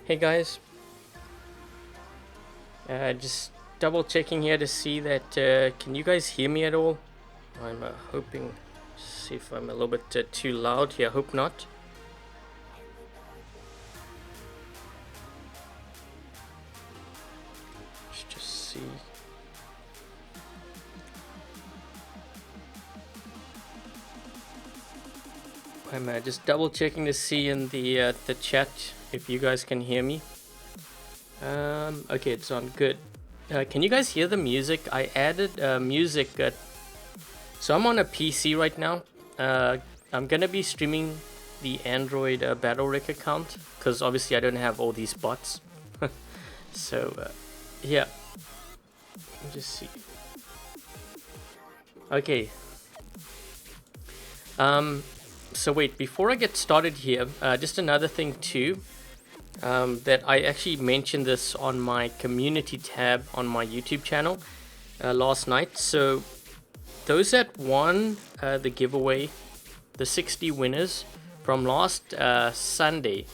Hey guys, just double checking here to see that can you guys hear me at all? I'm hoping, see if I'm a little bit too loud here. Hope not. Let's just see. I'm just double checking to see in the chat if you guys can hear me. Okay, it's on. Good. Can you guys hear the music? I added music. So I'm on a PC right now. I'm gonna be streaming the Android BattleRec account because obviously I don't have all these bots. So yeah, let me just see. Okay. So wait, before I get started here, just another thing too. That I actually mentioned this on my community tab on my YouTube channel last night. So those that won the giveaway, the 60 winners from last Sunday,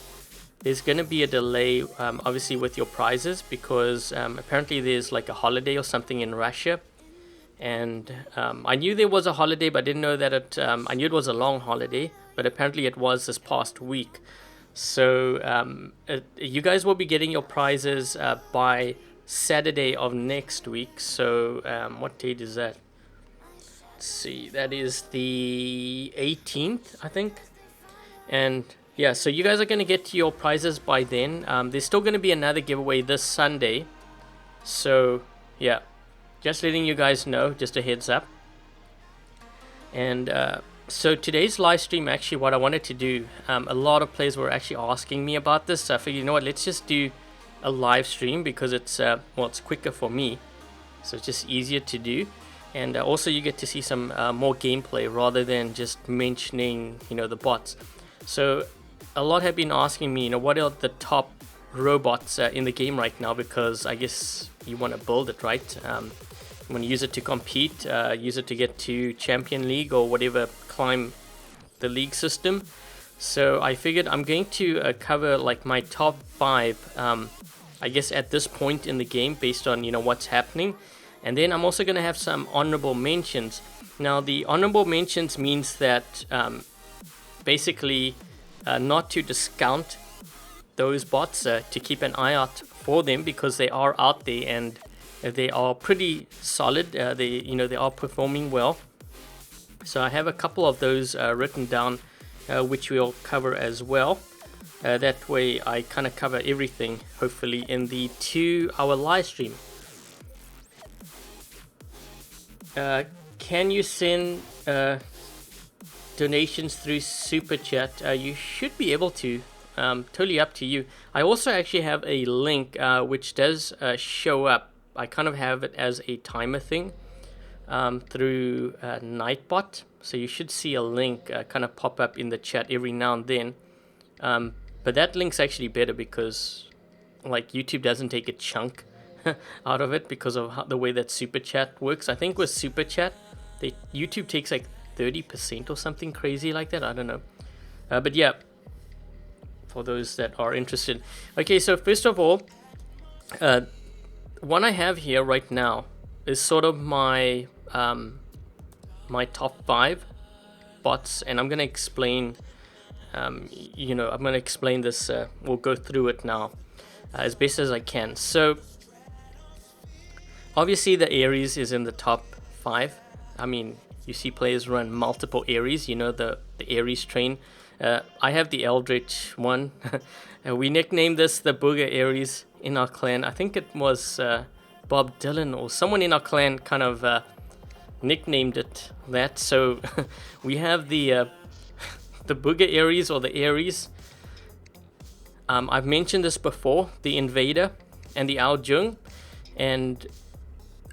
there's going to be a delay obviously with your prizes because apparently there's like a holiday or something in Russia. And I knew there was a holiday, but I didn't know that I knew it was a long holiday, but apparently it was this past week. So you guys will be getting your prizes by Saturday of next week. So what date is that? Let's see, that is the 18th, I think. And yeah, so you guys are going to get your prizes by then. There's still going to be another giveaway this Sunday. So yeah, just letting you guys know, just a heads up. And so today's live stream, actually what I wanted to do, a lot of players were actually asking me about this. So I figured, you know what, let's just do a live stream because it's well, it's quicker for me, so it's just easier to do. And also you get to see some more gameplay rather than just mentioning, you know, the bots. So a lot have been asking me, you know, what are the top robots in the game right now, because I guess you want to build it, right? You want to use it to compete, use it to get to Champion League or whatever, climb the league system. So I figured I'm going to cover like my top 5, I guess at this point in the game based on, you know, what's happening. And then I'm also going to have some honorable mentions. Now the honorable mentions means that basically not to discount those bots, to keep an eye out for them because they are out there and they are pretty solid. They are performing well. So I have a couple of those written down, which we'll cover as well. That way I kind of cover everything, hopefully, in the 2-hour live stream. Can you send donations through Super Chat? You should be able to. Totally up to you. I also actually have a link which does show up. I kind of have it as a timer thing through Nightbot. So you should see a link kind of pop up in the chat every now and then. But that link's actually better because like YouTube doesn't take a chunk out of it because of the way that Super Chat works. I think with Super Chat, YouTube takes like 30% or something crazy like that. I don't know. But yeah, for those that are interested. Okay, so first of all, one I have here right now is sort of my my top 5 bots, and I'm gonna explain. I'm gonna explain this. We'll go through it now as best as I can. So obviously the Ares is in the top 5. I mean, you see players run multiple Ares. You know the Ares train. I have the Eldritch one. We nicknamed this the Booger Ares in our clan. I think it was Bob Dylan or someone in our clan kind of nicknamed it that. So we have the Booger Ares or the Ares. I've mentioned this before, the Invader and the Ao Jung, and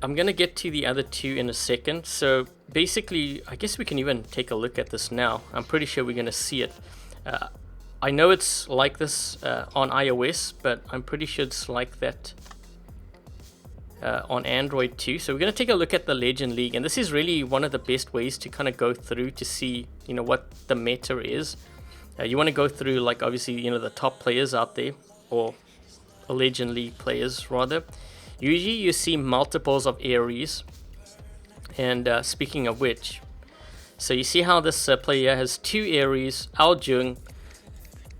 I'm gonna get to the other 2 in a second. So basically, I guess we can even take a look at this now. I'm pretty sure we're gonna see it. I know it's like this on iOS, but I'm pretty sure it's like that on Android too. So we're gonna take a look at the Legend League, and this is really one of the best ways to kind of go through to see, you know, what the meta is. You want to go through, like, obviously, you know, the top players out there, or Legend League players rather, usually you see multiples of Aries. And speaking of which, so you see how this player has 2 Aries, Aljung,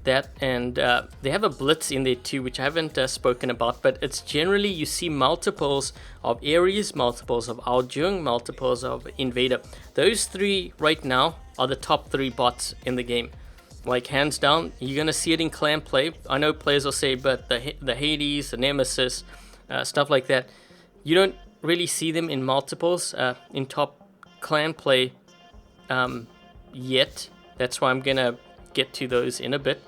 that, and they have a Blitz in there too, which I haven't spoken about, but it's generally you see multiples of Aries, multiples of Aljung, multiples of Invader. Those 3 right now are the top 3 bots in the game. Like, hands down, you're going to see it in clan play. I know players will say, but the Hades, the Nemesis, stuff like that, you don't really see them in multiples in top clan play yet. That's why I'm going to get to those in a bit.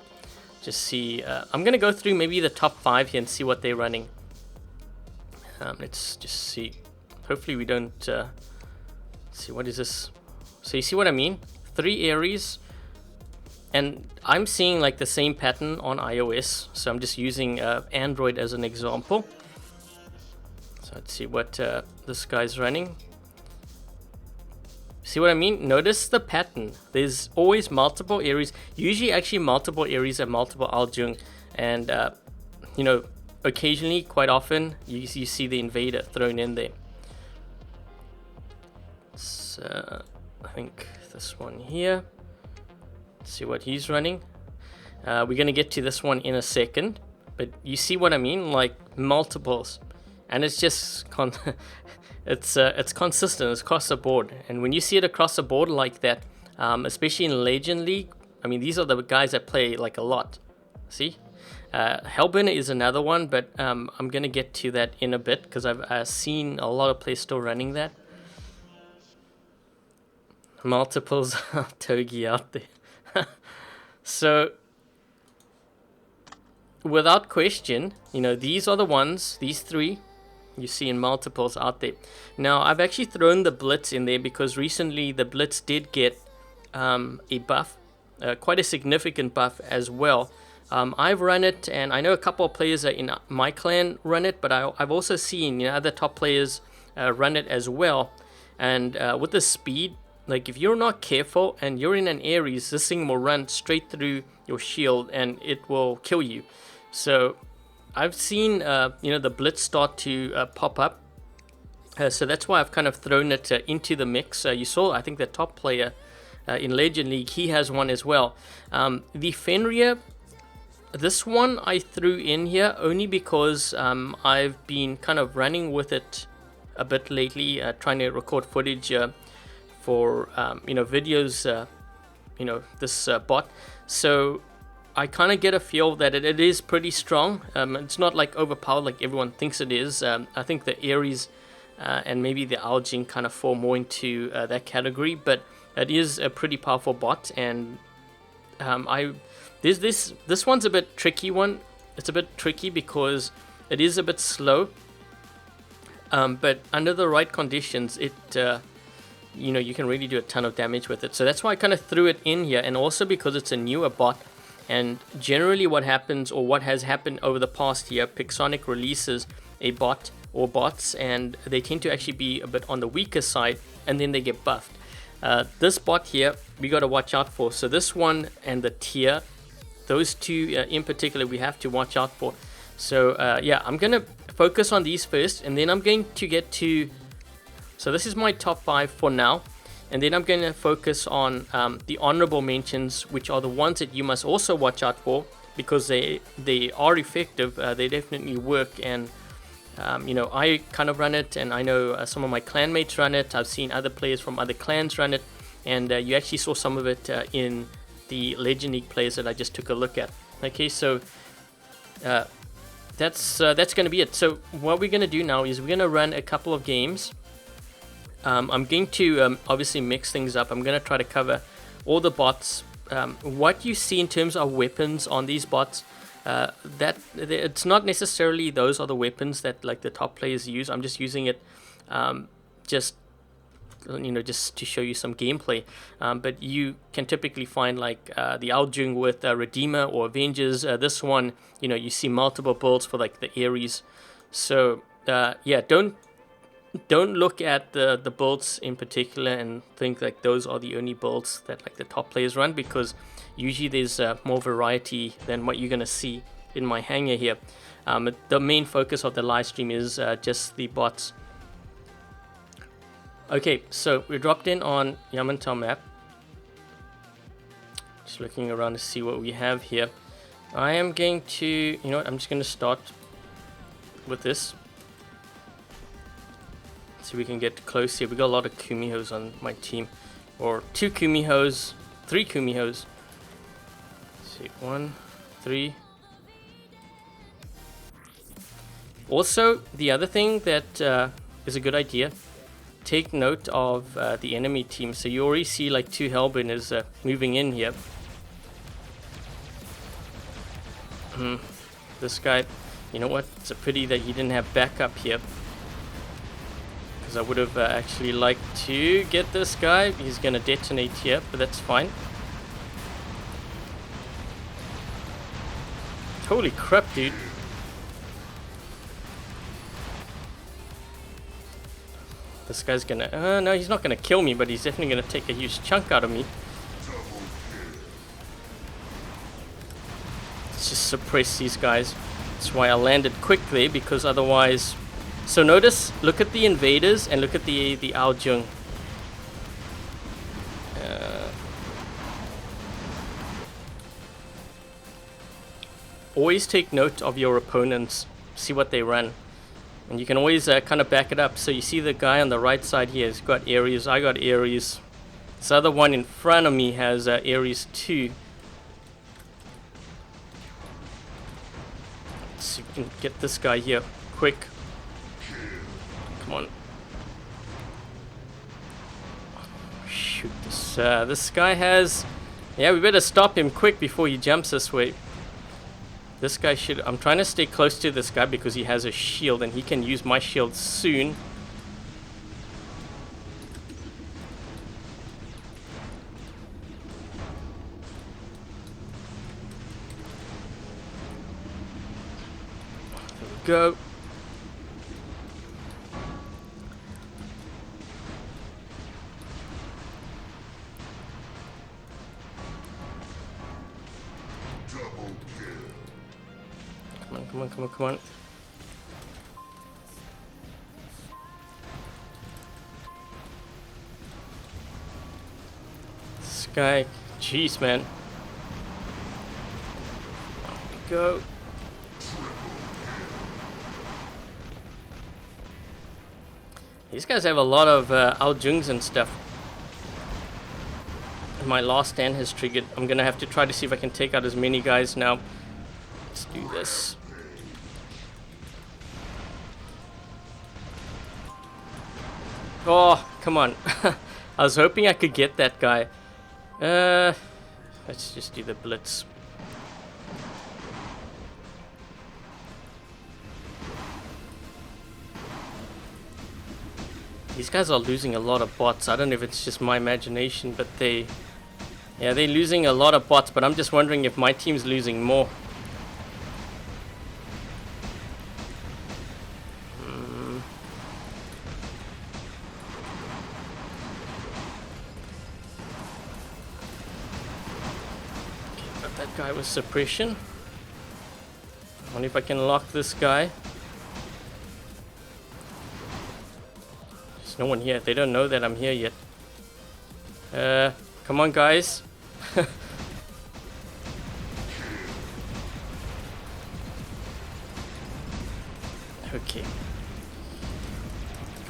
Just see, I'm going to go through maybe the top 5 here and see what they're running. Let's just see. Hopefully we don't see, what is this? So you see what I mean? 3 Aries, and I'm seeing like the same pattern on iOS, so I'm just using Android as an example. So let's see what this guy's running. See what I mean? Notice the pattern. There's always multiple Aries, usually actually multiple Aries and multiple Aljung, and you know, occasionally, quite often, you see the Invader thrown in there. So I think this one here. Let's see what he's running. We're gonna get to this one in a second, but you see what I mean? Like multiples, and it's just it's consistent. It's across the board, and when you see it across the board like that, especially in Legend League, I mean, these are the guys that play like a lot. See, Hellburner is another one, but I'm gonna get to that in a bit because I've seen a lot of players still running that. Multiples of Togi out there. So without question, you know, these are the ones, these 3 you see in multiples out there. Now I've actually thrown the Blitz in there because recently the Blitz did get a buff, quite a significant buff as well. I've run it, and I know a couple of players in my clan run it, but I've also seen, you know, other top players run it as well. And with the speed, like if you're not careful and you're in an Aries, this thing will run straight through your shield and it will kill you. So I've seen you know, the Blitz start to pop up, so that's why I've kind of thrown it into the mix. You saw, I think the top player in Legend League, he has one as well. The Fenrir, this one I threw in here only because I've been kind of running with it a bit lately, trying to record footage for you know, videos, you know, this bot. So I kind of get a feel that it is pretty strong. It's not like overpowered like everyone thinks it is. I think the Aries and maybe the Aljung kind of fall more into that category, but it is a pretty powerful bot. And this one's a bit tricky one. It's a bit tricky because it is a bit slow, but under the right conditions, it you know, you can really do a ton of damage with it. So that's why I kind of threw it in here, and also because it's a newer bot. And generally what happens, or what has happened over the past year, Pixonic releases a bot or bots, and they tend to actually be a bit on the weaker side, and then they get buffed. This bot here, we got to watch out for. So this one and the tier, those 2 in particular, we have to watch out for. So yeah, I'm going to focus on these first, and then I'm going to get to... So this is my top 5 for now, and then I'm going to focus on the honorable mentions, which are the ones that you must also watch out for, because they are effective. They definitely work, and you know, I kind of run it, and I know some of my clanmates run it. I've seen other players from other clans run it, and you actually saw some of it in the Legend League players that I just took a look at. Okay, so that's going to be it. So what we're going to do now is we're going to run a couple of games. I'm going to obviously mix things up. I'm going to try to cover all the bots. What you see in terms of weapons on these bots, that it's not necessarily those are the weapons that like the top players use. I'm just using it just, you know, just to show you some gameplay. But you can typically find like the Aljung with Redeemer or Avengers. This one, you know, you see multiple builds for like the Aries. So yeah, don't look at the builds in particular and think like those are the only builds that like the top players run, because usually there's more variety than what you're going to see in my hangar here. The main focus of the live stream is just the bots. Okay, so we dropped in on Yamantau map. Just looking around to see what we have here. I am going to, you know what, I'm just going to start with this. So we can get close here. We got a lot of Kumihos on my team. Or 2 Kumihos, 3 Kumihos. Let's see, 1, 3. Also, the other thing that is a good idea, take note of the enemy team. So you already see like 2 Hellburners moving in here. This guy, you know what? It's a pity that he didn't have backup here. Because I would have actually liked to get this guy. He's going to detonate here, but that's fine. Holy crap, dude. This guy's gonna... no, he's not gonna kill me, but he's definitely gonna take a huge chunk out of me. Let's just suppress these guys. That's why I landed quickly, because otherwise... So notice, look at the invaders and look at the Aljung. Always take note of your opponents. See what they run. And you can always kind of back it up. So you see the guy on the right side here has got Ares. I got Ares. This other one in front of me has Ares too. So you can get this guy here quick. Come on. Shoot this. This guy has... Yeah, we better stop him quick before he jumps this way. This guy should... I'm trying to stay close to this guy because he has a shield and he can use my shield soon. There we go. Come on, come on, come on. This guy, jeez, man. There we go. These guys have a lot of Aljungs and stuff. My last stand has triggered. I'm gonna have to try to see if I can take out as many guys now. Let's do this. Oh, come on. I was hoping I could get that guy. Let's just do the blitz. These guys are losing a lot of bots. I don't know if it's just my imagination, but they're losing a lot of bots, but I'm just wondering if my team's losing more. That guy with suppression. I wonder if I can lock this guy. There's no one here. They don't know that I'm here yet. Come on, guys. Okay.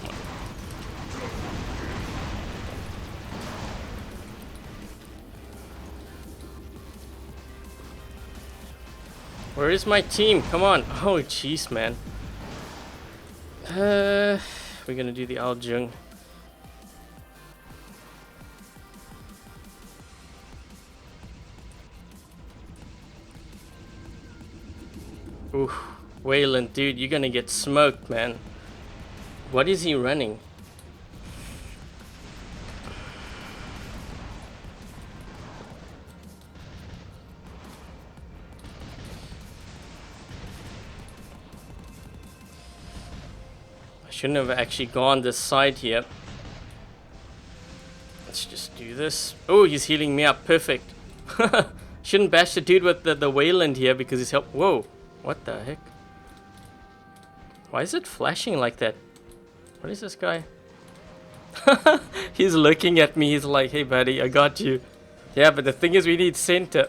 Come on. Where is my team? Come on. Oh, jeez, man. We're gonna do the Aljung. Ooh, Wayland, dude, you're gonna get smoked, man. What is he running? Shouldn't have actually gone this side here. Let's just do this. Oh, he's healing me up. Perfect. Shouldn't bash the dude with the Wayland here because he's help. Whoa. What the heck? Why is it flashing like that? What is this guy? He's looking at me. He's like, hey buddy, I got you. Yeah, but the thing is we need center.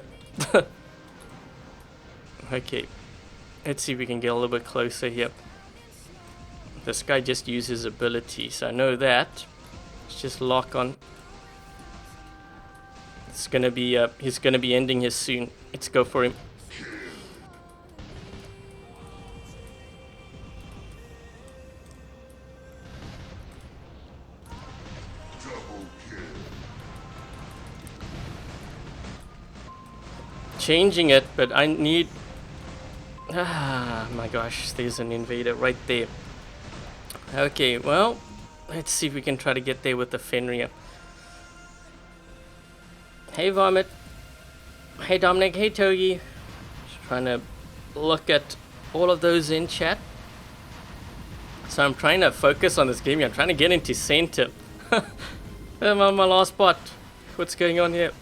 Okay. Let's see if we can get a little bit closer here. This guy just used his ability, so I know that. Let's just lock on. It's gonna be he's gonna be ending his soon. Let's go for him. Changing it, but I need... Ah, my gosh, there's an invader right there. Okay, well, let's see if we can try to get there with the Fenrir. Hey, Vomit. Hey, Dominic. Hey, Togi. Just trying to look at all of those in chat. So I'm trying to focus on this game. I'm trying to get into center. I'm on my last spot. What's going on here?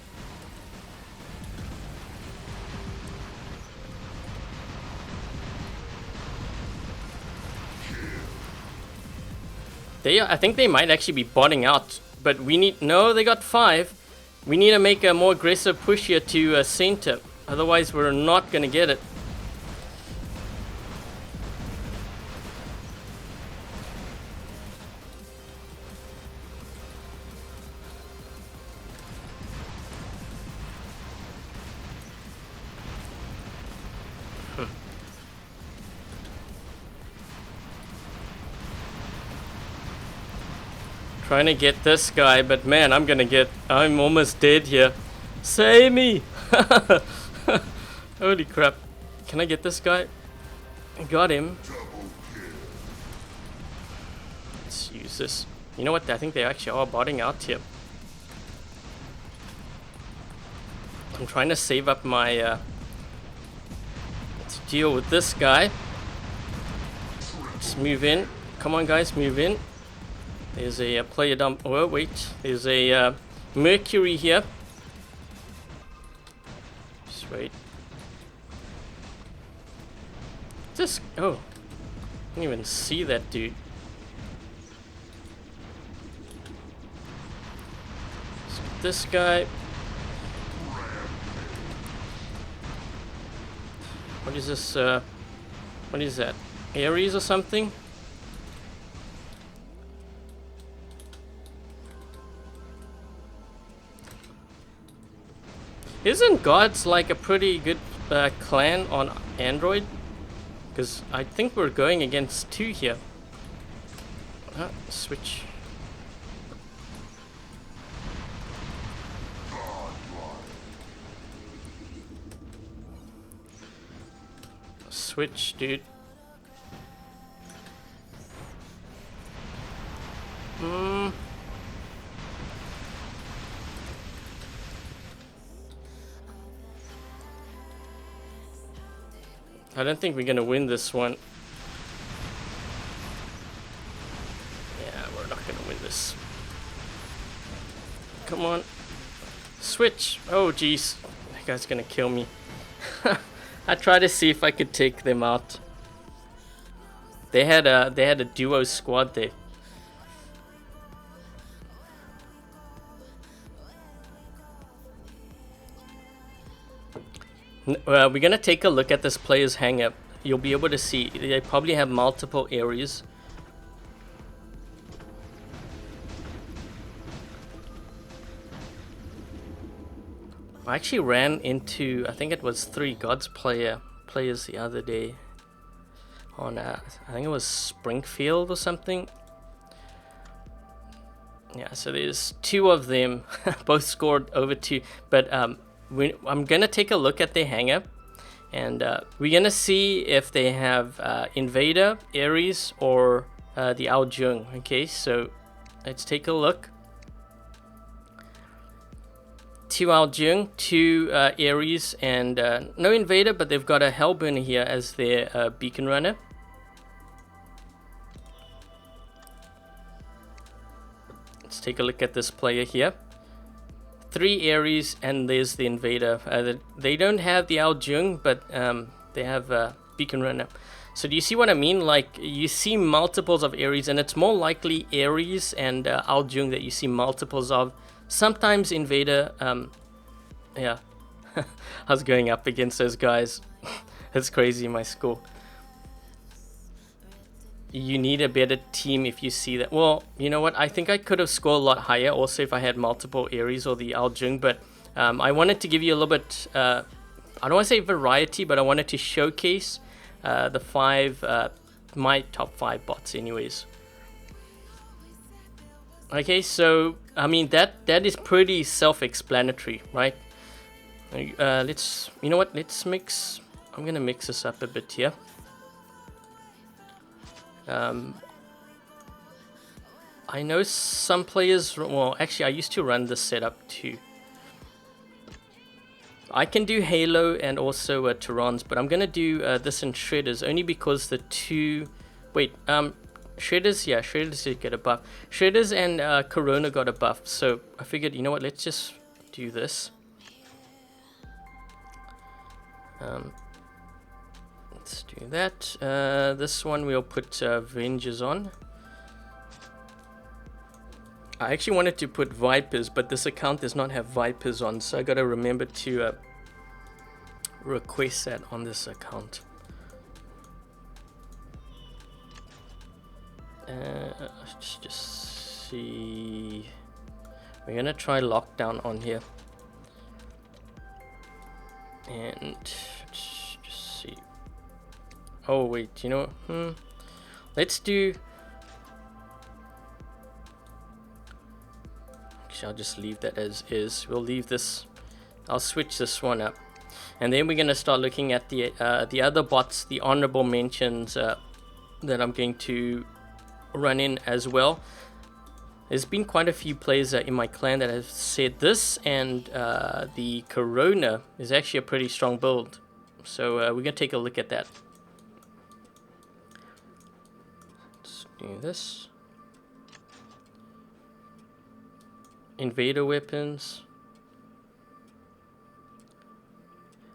I think they might actually be botting out, but we need... No, they got 5. We need to make a more aggressive push here to center. Otherwise, we're not going to get it. Trying to get this guy, but man, I'm almost dead here. Save me! Holy crap. Can I get this guy? I got him. Let's use this. You know what? I think they actually are botting out here. I'm trying to save up my... to deal with this guy. Let's move in. Come on, guys, move in. There's a player dump. Oh, wait. There's a Mercury here. Just wait. This. Oh. I didn't even see that dude. Let's get this guy. What is this? What is that? Ares or something? Isn't Gods like a pretty good clan on Android? Because I think we're going against 2 here. Switch. Switch, dude. I don't think we're gonna win this one. Yeah, we're not gonna win this. Come on. Switch. Oh, jeez. That guy's gonna kill me. I tried to see if I could take them out. They had a duo squad there. We're gonna take a look at this player's hang-up. You'll be able to see they probably have multiple areas. I actually ran into, I think it was 3 Gods players the other day on I think it was Springfield or something. Yeah, so there's 2 of them, both scored over 2, but I'm gonna take a look at their hang-up, and we're gonna see if they have Invader, Ares, or the Ao Jung. Okay, so let's take a look. 2 Ao Jung, 2 Ares, and no Invader, but they've got a Hellburner here as their beacon runner. Let's take a look at this player here. 3 Ares, and there's the Invader. They don't have the Ao Jung, but they have beacon runner. So do you see what I mean? Like, you see multiples of Ares, and it's more likely Ares and Al Jung that you see multiples of. Sometimes Invader, yeah. I was going up against those guys. It's crazy, my score. You need a better team if you see that. Well, you know what? I think I could have scored a lot higher also if I had multiple Ares or the Al Jung, but I wanted to give you a little bit, I don't want to say variety, but I wanted to showcase the my top 5 bots anyways. Okay, so I mean that is pretty self-explanatory, right? You know what, let's mix, I'm gonna mix this up a bit here. I know some players, well actually I used to run this setup too. I can do Halo and also Terrans, but I'm gonna do this in Shredders only because the two, Shredders, yeah, Shredders did get a buff. Shredders and Corona got a buff, so I figured, you know what, let's just do this. Let's do that. This one we'll put Avengers on. I actually wanted to put Vipers, but this account does not have Vipers on, so I gotta remember to request that on this account. Let's just see. We're gonna try lockdown on here, and let's just see. Oh wait, you know, let's do. Actually, I'll just leave that as is. We'll leave this. I'll switch this one up, and then we're gonna start looking at the other bots, the honorable mentions that I'm going to run in as well. There's been quite a few players in my clan that have said this, and the Corona is actually a pretty strong build. So we're gonna take a look at that. Let's do this. Invader weapons.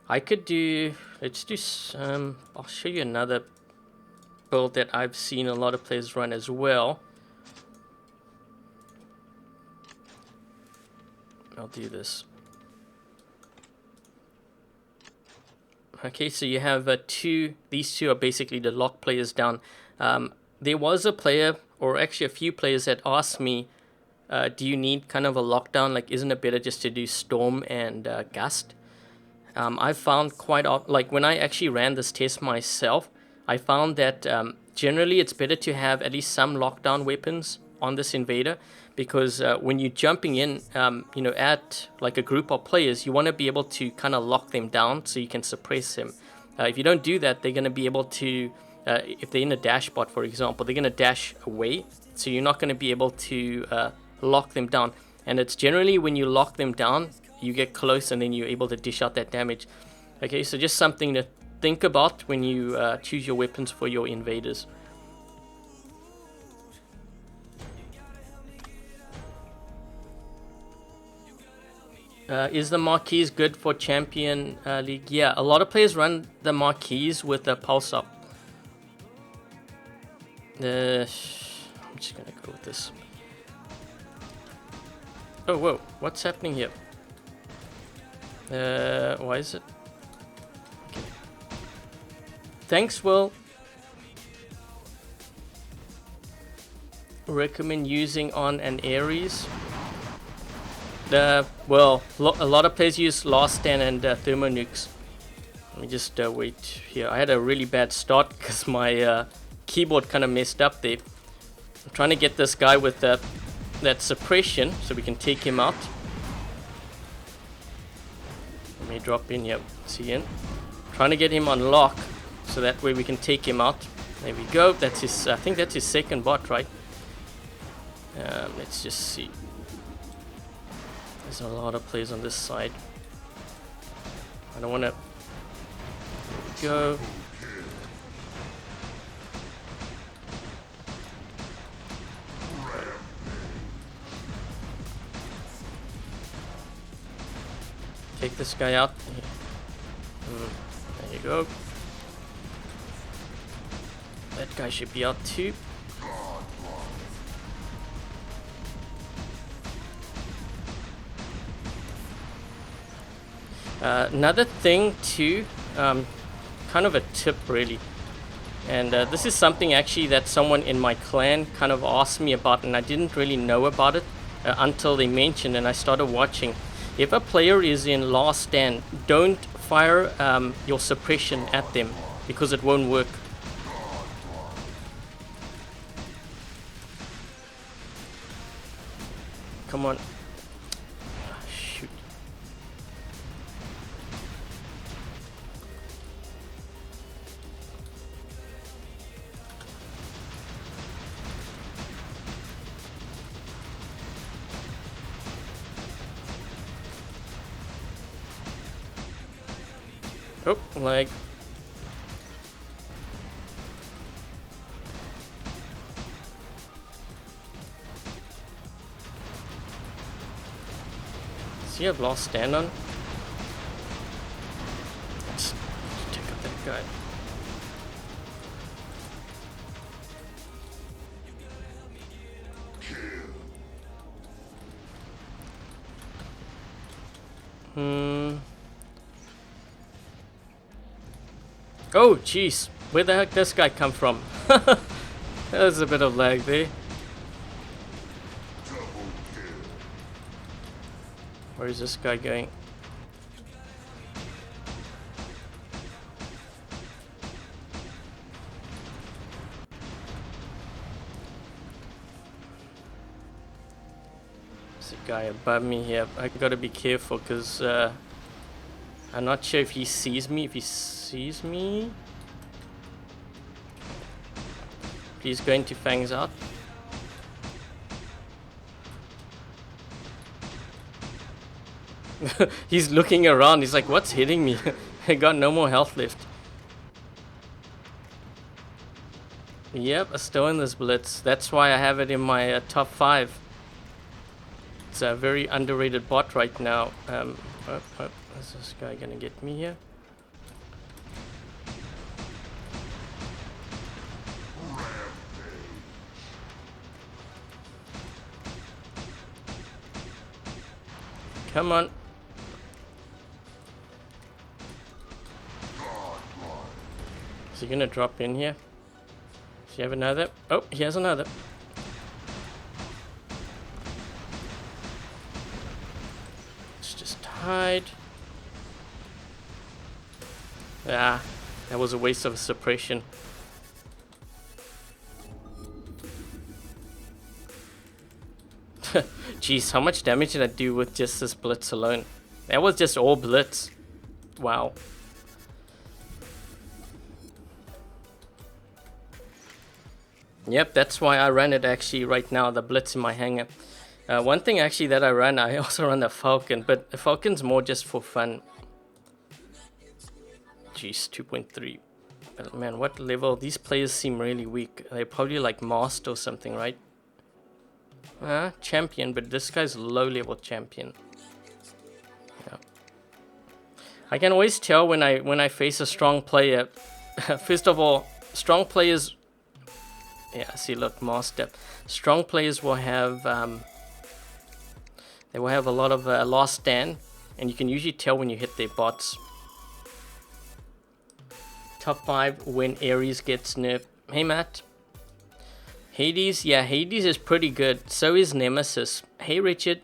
I could do, let's do some, I'll show you another build that I've seen a lot of players run as well. I'll do this. Okay, so you have these two are basically the lock players down. There was a player, or actually a few players, that asked me, do you need kind of a lockdown? Like, isn't it better just to do Storm and Gust? I found like when I actually ran this test myself, I found that generally it's better to have at least some lockdown weapons on this Invader, because when you're jumping in, you know, at like a group of players, you want to be able to kind of lock them down so you can suppress them. If you don't do that, they're going to be able to, if they're in a dash bot, for example, they're going to dash away, so you're not going to be able to lock them down. And it's generally when you lock them down, you get close and then you're able to dish out that damage. Okay, so just something to think about when you choose your weapons for your invaders. Is the Marquise good for Champion League? Yeah, a lot of players run the Marquise with the Pulse Up. I'm just gonna go with this. Oh, whoa, what's happening here? Why is it? Okay. Thanks, Will. Recommend using on an Ares. Well, a lot of players use Last Stand and Thermo Nukes. Let me just wait here. I had a really bad start because my keyboard kind of messed up there. I'm trying to get this guy with that suppression so we can take him out. Let me drop in here. See him? Trying to get him on lock so that way we can take him out. There we go. That's his. I think that's his second bot, right? Let's just see. There's a lot of players on this side. I don't want to. There we go. Take this guy out. There you go. That guy should be out too. Another thing too, kind of a tip really, and this is something actually that someone in my clan kind of asked me about, and I didn't really know about it until they mentioned, and I started watching. If a player is in last stand, don't fire your suppression at them, because it won't work. Come on. Shoot. Oh, lag. Does he have last stand on? Let's take out that guy. Oh, jeez. Where the heck this guy come from? There's a bit of lag there. Where is this guy going? There's a guy above me here. I gotta be careful because I'm not sure if he sees me. If he sees me, please go into Fangs out. He's looking around. He's like, what's hitting me? I got no more health left. Yep, I'm still in this blitz. That's why I have it in my top 5. It's a very underrated bot right now. Is this guy gonna get me here? Come on. Is he gonna drop in here? Does he have another? Oh, he has another. Let's just hide. Ah, that was a waste of a suppression. Jeez, how much damage did I do with just this blitz alone? That was just all blitz. Wow. Yep, that's why I ran it actually right now, the blitz in my hangar. One thing actually that I ran, I also run the Falcon, but the Falcon's more just for fun. Jeez, 2.3. But man, what level? These players seem really weak. They're probably like Master or something, right? Champion, but this guy's low level champion. Yeah. I can always tell when I face a strong player. First of all, strong players. Yeah, see, look, Master. Strong players will have they will have a lot of last stand, and you can usually tell when you hit their bots. Top 5 when Ares gets nerfed. Hey, Matt. Hades, yeah, Hades is pretty good. So is Nemesis. Hey, Richard.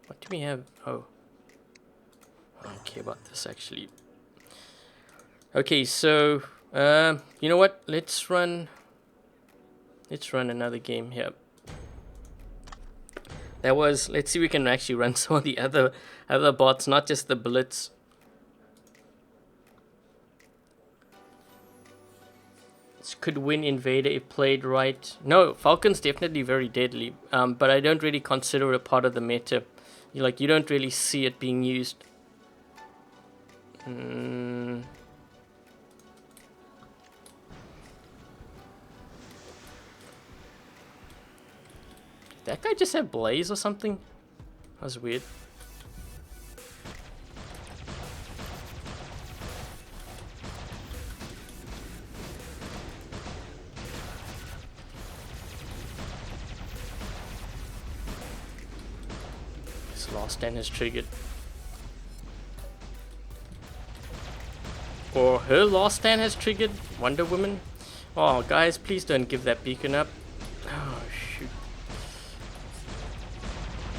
What do we have? Oh, I don't care about this actually. Okay, so you know what? Let's run another game here. That was. Let's see if we can actually run some of the other bots, not just the blitz. This could win Invader if played right. No, Falcon's definitely very deadly, but I don't really consider it a part of the meta. You don't really see it being used. That guy just had Blaze or something? That was weird. His last stand has triggered. Or her last stand has triggered. Wonder Woman. Oh, guys, please don't give that beacon up. Oh, shoot.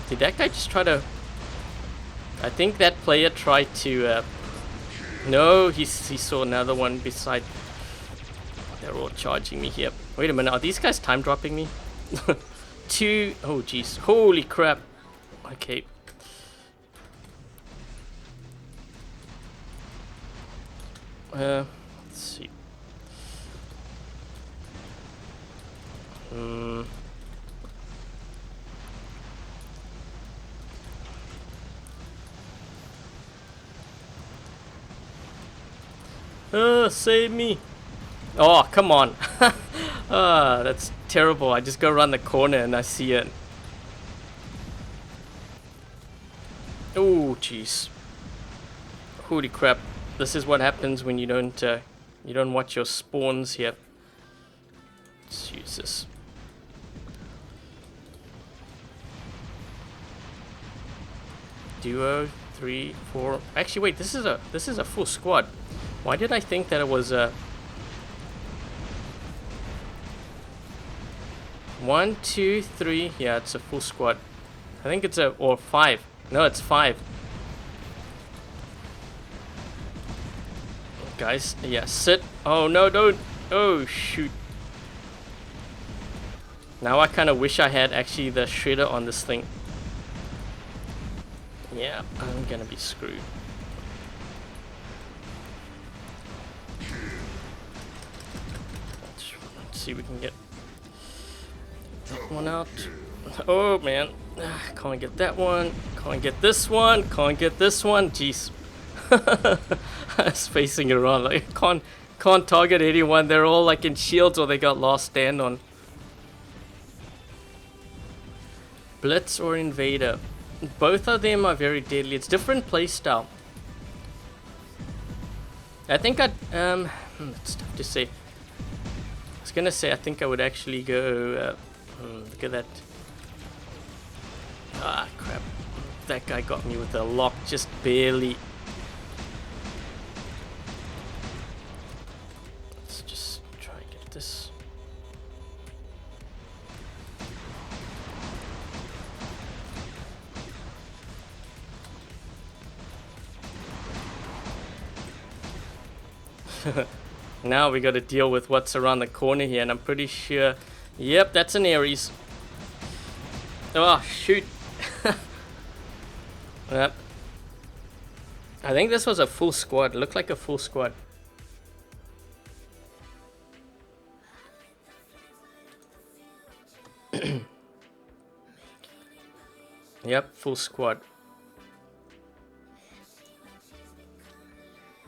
Did that guy just try to... I think that player tried to... No, he saw another one beside... They're all charging me here. Wait a minute, are these guys time dropping me? Two... Oh, jeez. Holy crap. Okay. Let's see. Save me. Oh, come on. That's terrible. I just go around the corner and I see it. Oh, jeez. Holy crap. This is what happens when you don't watch your spawns here. Let's use this. Duo, 3, 4. Actually, wait. This is a full squad. Why did I think that it was a 1, 2, 3? Yeah, it's a full squad. I think it's or 5. No, it's 5. Guys, yeah, sit. Oh no, don't. Oh shoot. Now I kind of wish I had actually the shredder on this thing. Yeah, I'm gonna be screwed. Let's see if we can get that one out. Oh man, can't get that one. Can't get this one. Can't get this one. Jeez. Spacing it around, like can't target anyone. They're all like in shields or they got last stand on. Blitz or Invader. Both of them are very deadly. It's different playstyle. I think it's tough to say. I was gonna say I think I would actually go look at that. Ah crap. That guy got me with a lock, just barely. Let's just try and get this. Now we got to deal with what's around the corner here, and I'm pretty sure. Yep, that's an Ares. Oh shoot. Yep. I think this was a full squad. It looked like a full squad. Yep, full squad.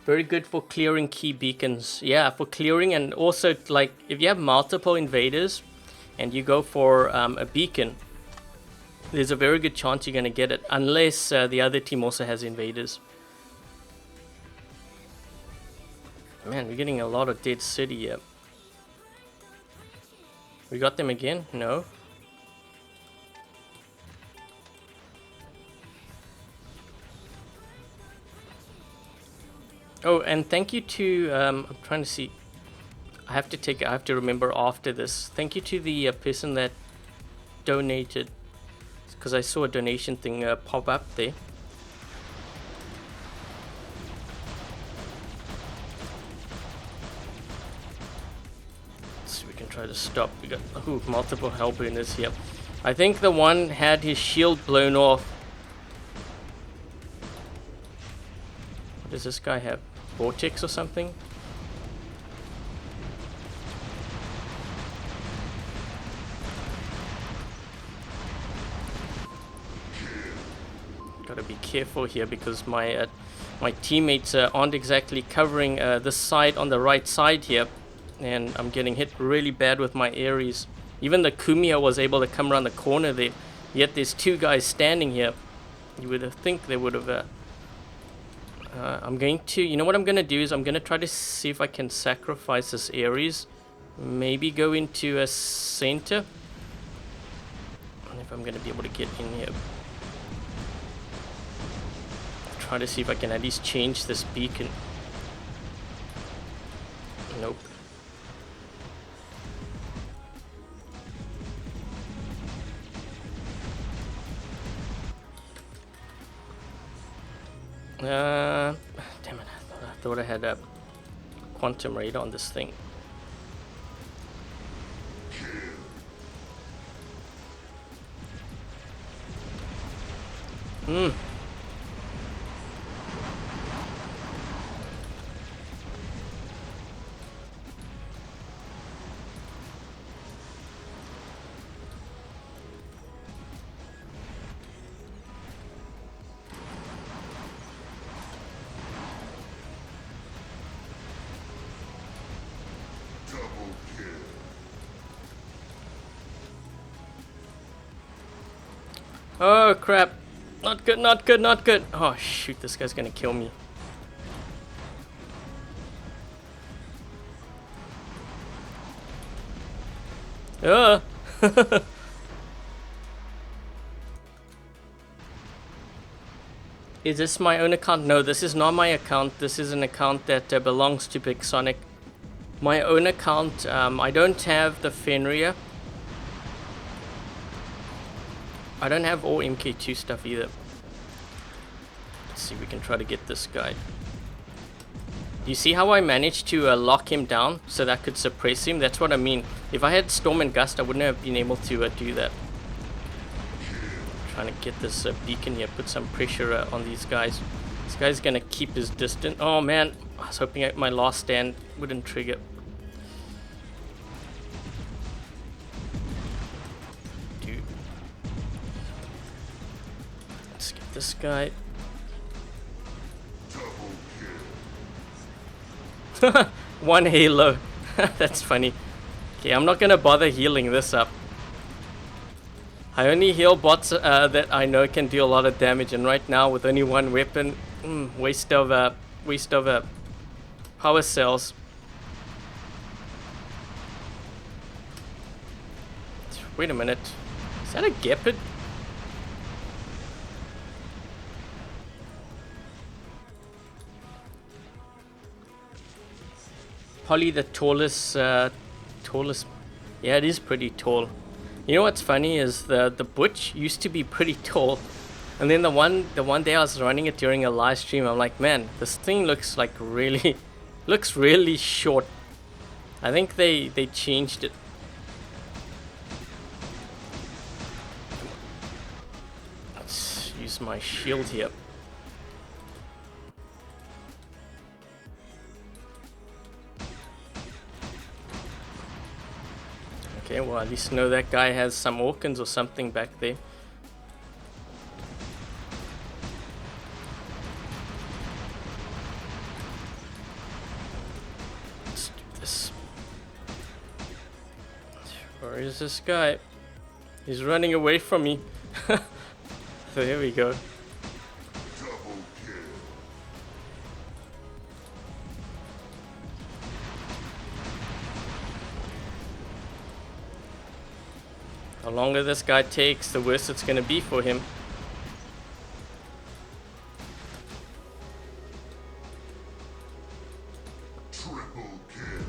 Very good for clearing key beacons. Yeah, for clearing, and also like if you have multiple invaders and you go for a beacon, there's a very good chance you're going to get it, unless the other team also has invaders. Man, we're getting a lot of dead city here. We got them again? No. Oh, and thank you to, I'm trying to see, I have to remember after this. Thank you to the person that donated, because I saw a donation thing pop up there. So we can try to stop. We got multiple hellburners here. I think the one had his shield blown off. What does this guy have? Vortex or something? Gotta be careful here because my teammates aren't exactly covering this side on the right side here, and I'm getting hit really bad with my Ares. Even the Kumia was able to come around the corner there, yet there's two guys standing here. You would think they would have. I'm going to, you know what I'm going to do is I'm going to try to see if I can sacrifice this Ares. Maybe go into a center. And if I'm going to be able to get in here. try to see if I can at least change this beacon. Nope. Damn it, I thought I had a quantum radar on this thing. Oh crap, not good, not good, not good. Oh shoot, this guy's gonna kill me. Is this my own account? No, this is not my account. This is an account that belongs to Pixonic. My own account, I don't have the Fenrir. I don't have all MK2 stuff either. Let's see if we can try to get this guy. You see how I managed to lock him down so that I could suppress him? That's what I mean. If I had Storm and Gust, I wouldn't have been able to do that. Trying to get this beacon here, put some pressure on these guys. This guy's gonna keep his distance. Oh man, I was hoping my last stand wouldn't trigger. Dude. Let's get this guy. One halo. That's funny. Okay, I'm not gonna bother healing this up. I only heal bots that I know can do a lot of damage, and right now with only one weapon, waste of power cells. Wait a minute, is that a Gepard? Probably the tallest, yeah, it is pretty tall. You know what's funny is the Butch used to be pretty tall, and then the one day I was running it during a live stream, I'm like, man, this thing looks like really short. I think they changed it. Let's use my shield here. Okay, well, at least know that guy has some organs or something back there. Let's do this. Where is this guy? He's running away from me. There we go. The longer this guy takes, the worse it's going to be for him. Triple kill.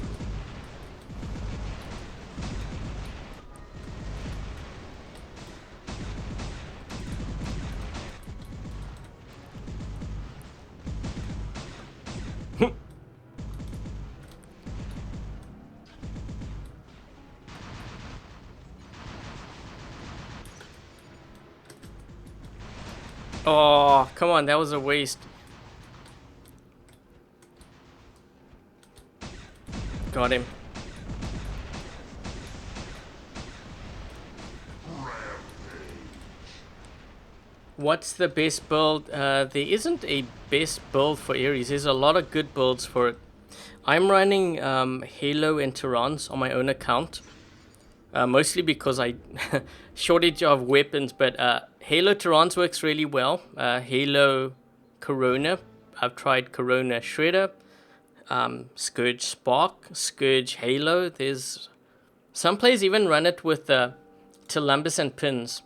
Oh, come on, that was a waste. Got him. What's the best build? There isn't a best build for Ares. There's a lot of good builds for it. I'm running Halo and Tyrants on my own account. Mostly because I shortage of weapons, but Halo Tyrants works really well. Halo Corona, I've tried Corona Shredder, Scourge Spark, Scourge Halo. There's some players even run it with Columbus and Pins.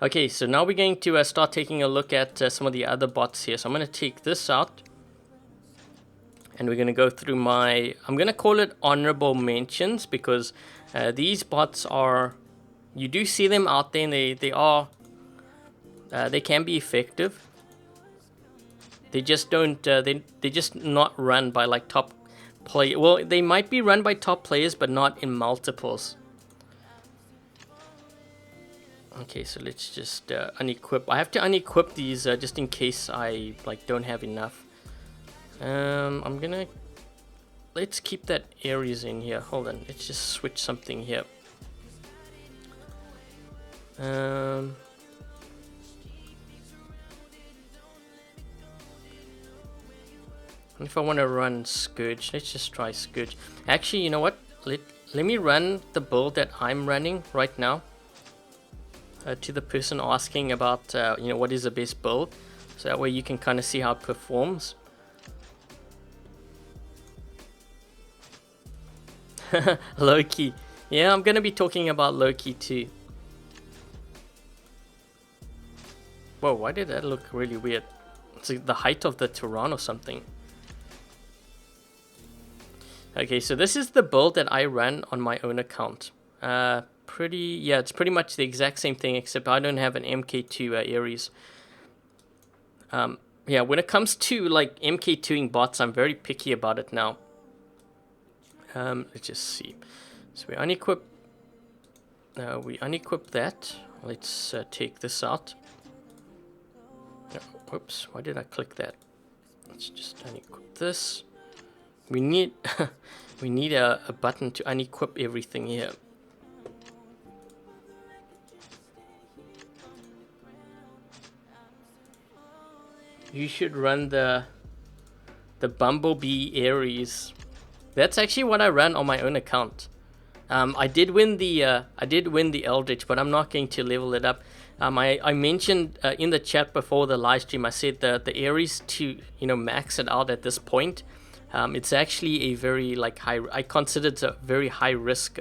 Okay, so now we're going to start taking a look at some of the other bots here. So I'm going to take this out. And we're going to go through my, I'm going to call it honorable mentions, because these bots are, you do see them out there, and they can be effective. They just don't, they're just not run by like top play. Well, they might be run by top players, but not in multiples. Okay, so let's just unequip. I have to unequip these just in case I like don't have enough. I'm gonna, let's keep that Aries in here. Hold on, let's just switch something here. If I want to run Scourge, let's just try Scourge. Actually, you know what? Let me run the build that I'm running right now. To the person asking about, you know, what is the best build, so that way you can kind of see how it performs. Loki. Yeah, I'm gonna be talking about Loki too. Whoa, why did that look really weird? It's like the height of the Tehran or something. Okay, so this is the build that I run on my own account. Yeah, it's pretty much the exact same thing, except I don't have an MK2 Ares. Yeah, when it comes to like MK2ing bots, I'm very picky about it now. Let's just see. So we unequip that. Let's take this out. No, whoops, why did I click that? Let's just unequip this. We need we need a button to unequip everything here. You should run the Bumblebee Ares. That's actually what I ran on my own account. I did win the Eldritch, but I'm not going to level it up. I mentioned in the chat before the live stream, I said the Ares to, you know, max it out at this point. It's actually a very like high. I consider it a very high risk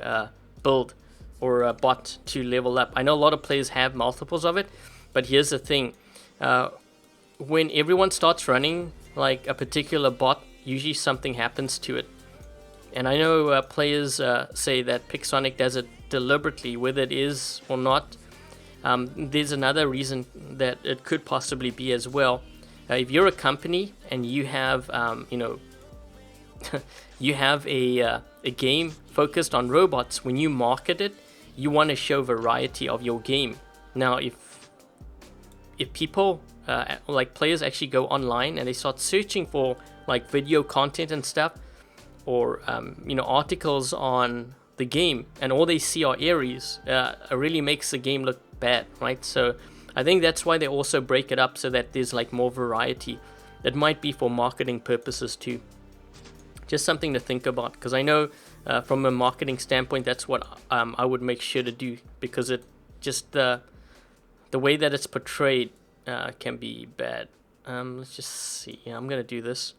build or a bot to level up. I know a lot of players have multiples of it, but here's the thing: when everyone starts running like a particular bot, usually something happens to it. And I know players say that Pixonic does it deliberately, whether it is or not. There's another reason that it could possibly be as well. If you're a company and you have, you know, you have a game focused on robots, when you market it, you want to show variety of your game. Now, if people, like players actually go online and they start searching for like video content and stuff, or you know, articles on the game, and all they see are Ares, it really makes the game look bad, right? So I think that's why they also break it up, so that there's like more variety. It might be for marketing purposes too. Just something to think about, because I know from a marketing standpoint, that's what I would make sure to do, because it just the way that it's portrayed can be bad. Let's just see. Yeah, I'm gonna do this.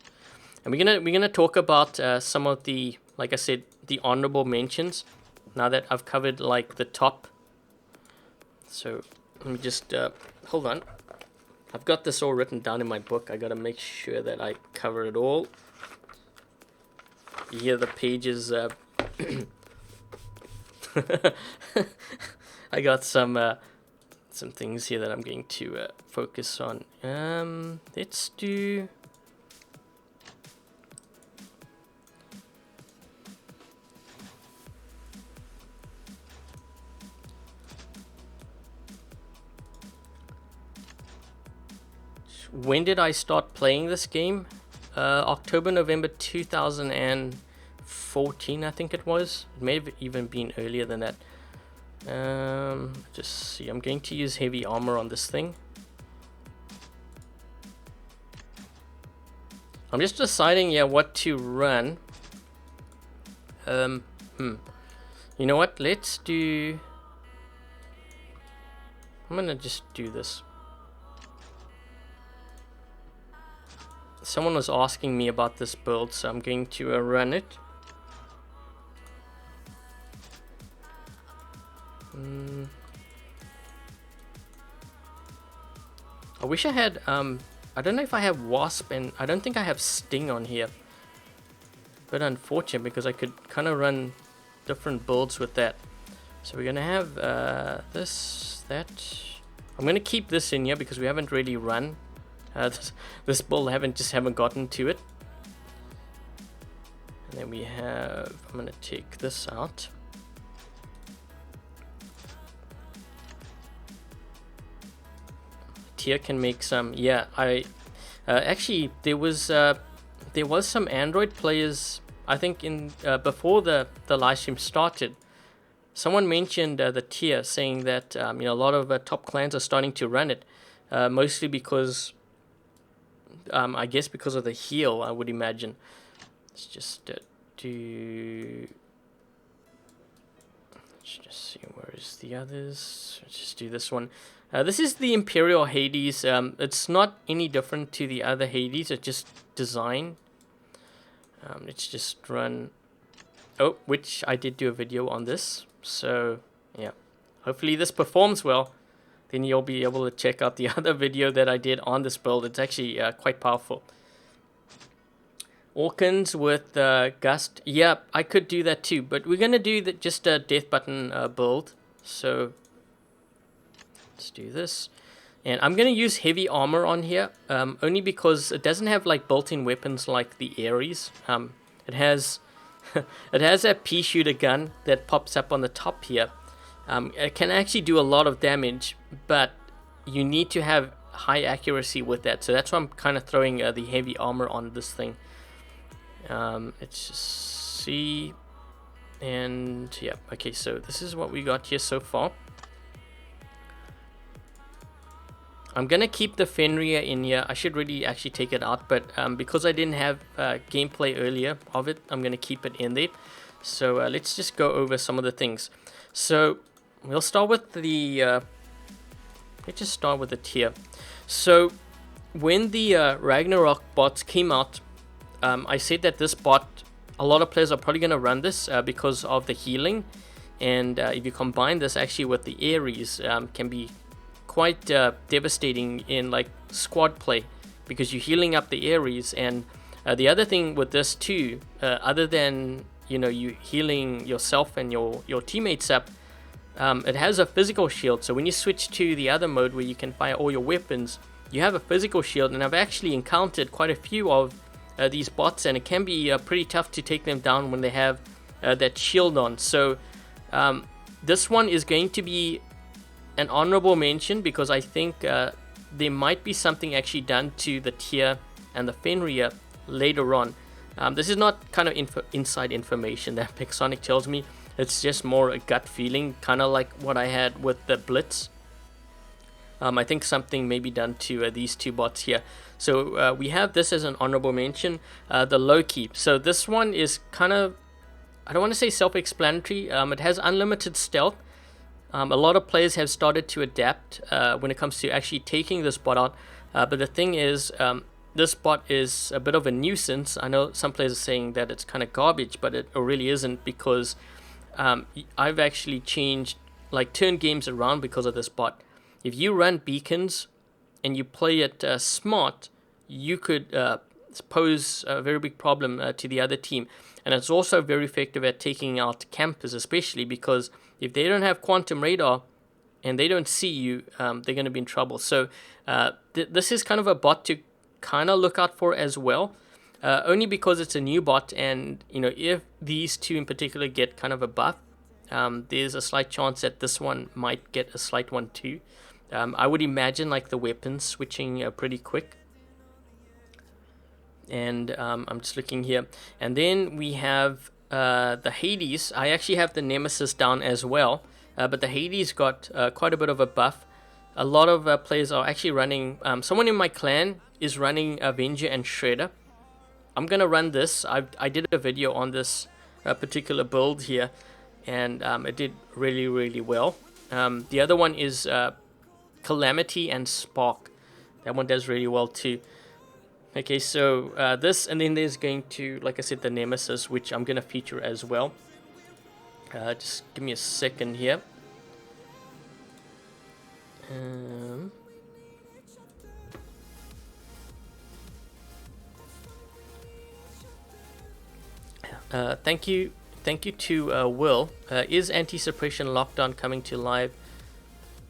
And we're gonna talk about some of the, like I said, the honorable mentions. Now that I've covered like the top, so let me just hold on. I've got this all written down in my book. I gotta make sure that I cover it all. You hear the pages. I got some things here that I'm going to focus on. Let's do. When did I start playing this game? October, November 2014, I think it was. It may have even been earlier than that. Just see, I'm going to use heavy armor on this thing. I'm just deciding, yeah, what to run. You know what? Let's do. I'm gonna just do this. Someone was asking me about this build, so I'm going to run it. I wish I had, I don't know if I have Wasp, and I don't think I have Sting on here. But unfortunate, because I could kind of run different builds with that. So we're going to have this, that. I'm going to keep this in here because we haven't really run this build. Haven't gotten to it. And then we have, I'm going to take this out. Tier can make some, yeah, actually there was some Android players, I think in before the live stream started. Someone mentioned the tier, saying that you know, a lot of top clans are starting to run it, mostly because I guess because of the heal, I would imagine. Let's just do. Let's just see, where is the others. Let's just do this one. This is the Imperial Hades. It's not any different to the other Hades. It's just design. Let's just run. Oh, which I did do a video on this. So yeah, hopefully this performs well. Then you'll be able to check out the other video that I did on this build. It's actually quite powerful. Orkans with Gust. Yeah, I could do that too, but we're gonna do just a death button build. So let's do this, and I'm gonna use heavy armor on here, only because it doesn't have like built-in weapons like the Ares. It has it has a pea shooter gun that pops up on the top here. It can actually do a lot of damage, but you need to have high accuracy with that. So that's why I'm kind of throwing the heavy armor on this thing. Let's just see, and yeah, okay, so this is what we got here so far. I'm gonna keep the Fenrir in here. I should really actually take it out, but because I didn't have gameplay earlier of it, I'm gonna keep it in there. So let's just go over some of the things. So we'll start with the let's just start with the tier. So when the Ragnarok bots came out, I said that this bot, a lot of players are probably gonna run this because of the healing, and if you combine this actually with the Ares, can be quite devastating in like squad play, because you're healing up the Ares. And the other thing with this too, other than, you know, you healing yourself and your teammates up, it has a physical shield. So when you switch to the other mode where you can fire all your weapons, you have a physical shield. And I've actually encountered quite a few of these bots, and it can be pretty tough to take them down when they have that shield on. So this one is going to be an honorable mention, because I think there might be something actually done to the tier and the Fenrir later on. This is not kind of inside information that Pixonic tells me. It's just more a gut feeling, kind of like what I had with the Blitz. I think something may be done to these two bots here. So we have this as an honorable mention. The Loki. So this one is kind of, I don't want to say self-explanatory. It has unlimited stealth. A lot of players have started to adapt when it comes to actually taking this bot out. But the thing is, this bot is a bit of a nuisance. I know some players are saying that it's kind of garbage, but it really isn't, because I've actually changed, like, turned games around because of this bot. If you run beacons and you play it smart, you could pose a very big problem to the other team. And it's also very effective at taking out campers, especially because if they don't have quantum radar and they don't see you, they're going to be in trouble. So this is kind of a bot to kind of look out for as well, only because it's a new bot. And, you know, if these two in particular get kind of a buff, there's a slight chance that this one might get a slight one too. I would imagine like the weapons switching pretty quick. And I'm just looking here, and then we have the Hades. I actually have the Nemesis down as well, but the Hades got quite a bit of a buff. A lot of players are actually running, someone in my clan is running Avenger and Shredder. I'm gonna run this. I did a video on this particular build here, and it did really well. The other one is Calamity and Spark. That one does really well too. Okay, so this, and then there's going to, like I said, the Nemesis, which I'm going to feature as well. Just give me a second here. Thank you to Will. Is anti-suppression lockdown coming to live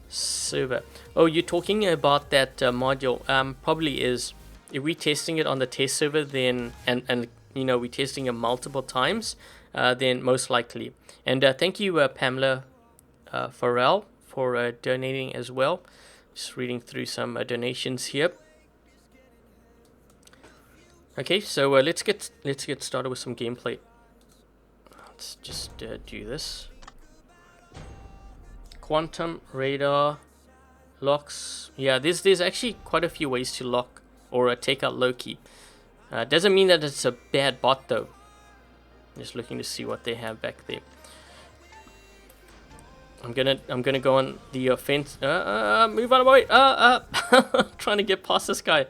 server? Oh, you're talking about that module. Probably is. If we're testing it on the test server, then and you know we're testing it multiple times, then most likely. And thank you, Pamela Farrell, for donating as well. Just reading through some donations here. Okay, so let's get started with some gameplay. Let's just do this. Quantum radar locks. Yeah, there's actually quite a few ways to lock or take out Loki. Doesn't mean that it's a bad bot though. Just looking to see what they have back there. I'm gonna go on the offense. Move out of my way. Trying to get past this guy.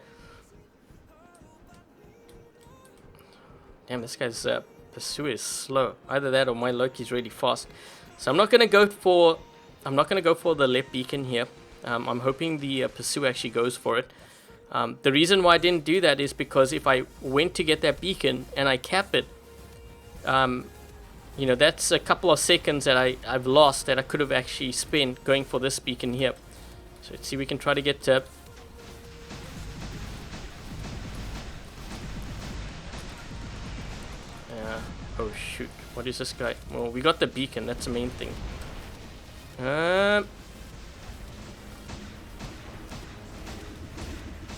Damn, this guy's pursuer is slow. Either that or my Loki's really fast. So I'm not gonna go for the left beacon here. I'm hoping the pursuer actually goes for it. The reason why I didn't do that is because if I went to get that beacon and I cap it, you know, that's a couple of seconds that I've lost that I could have actually spent going for this beacon here. So let's see if we can try to get oh shoot, what is this guy? Well, we got the beacon, that's the main thing.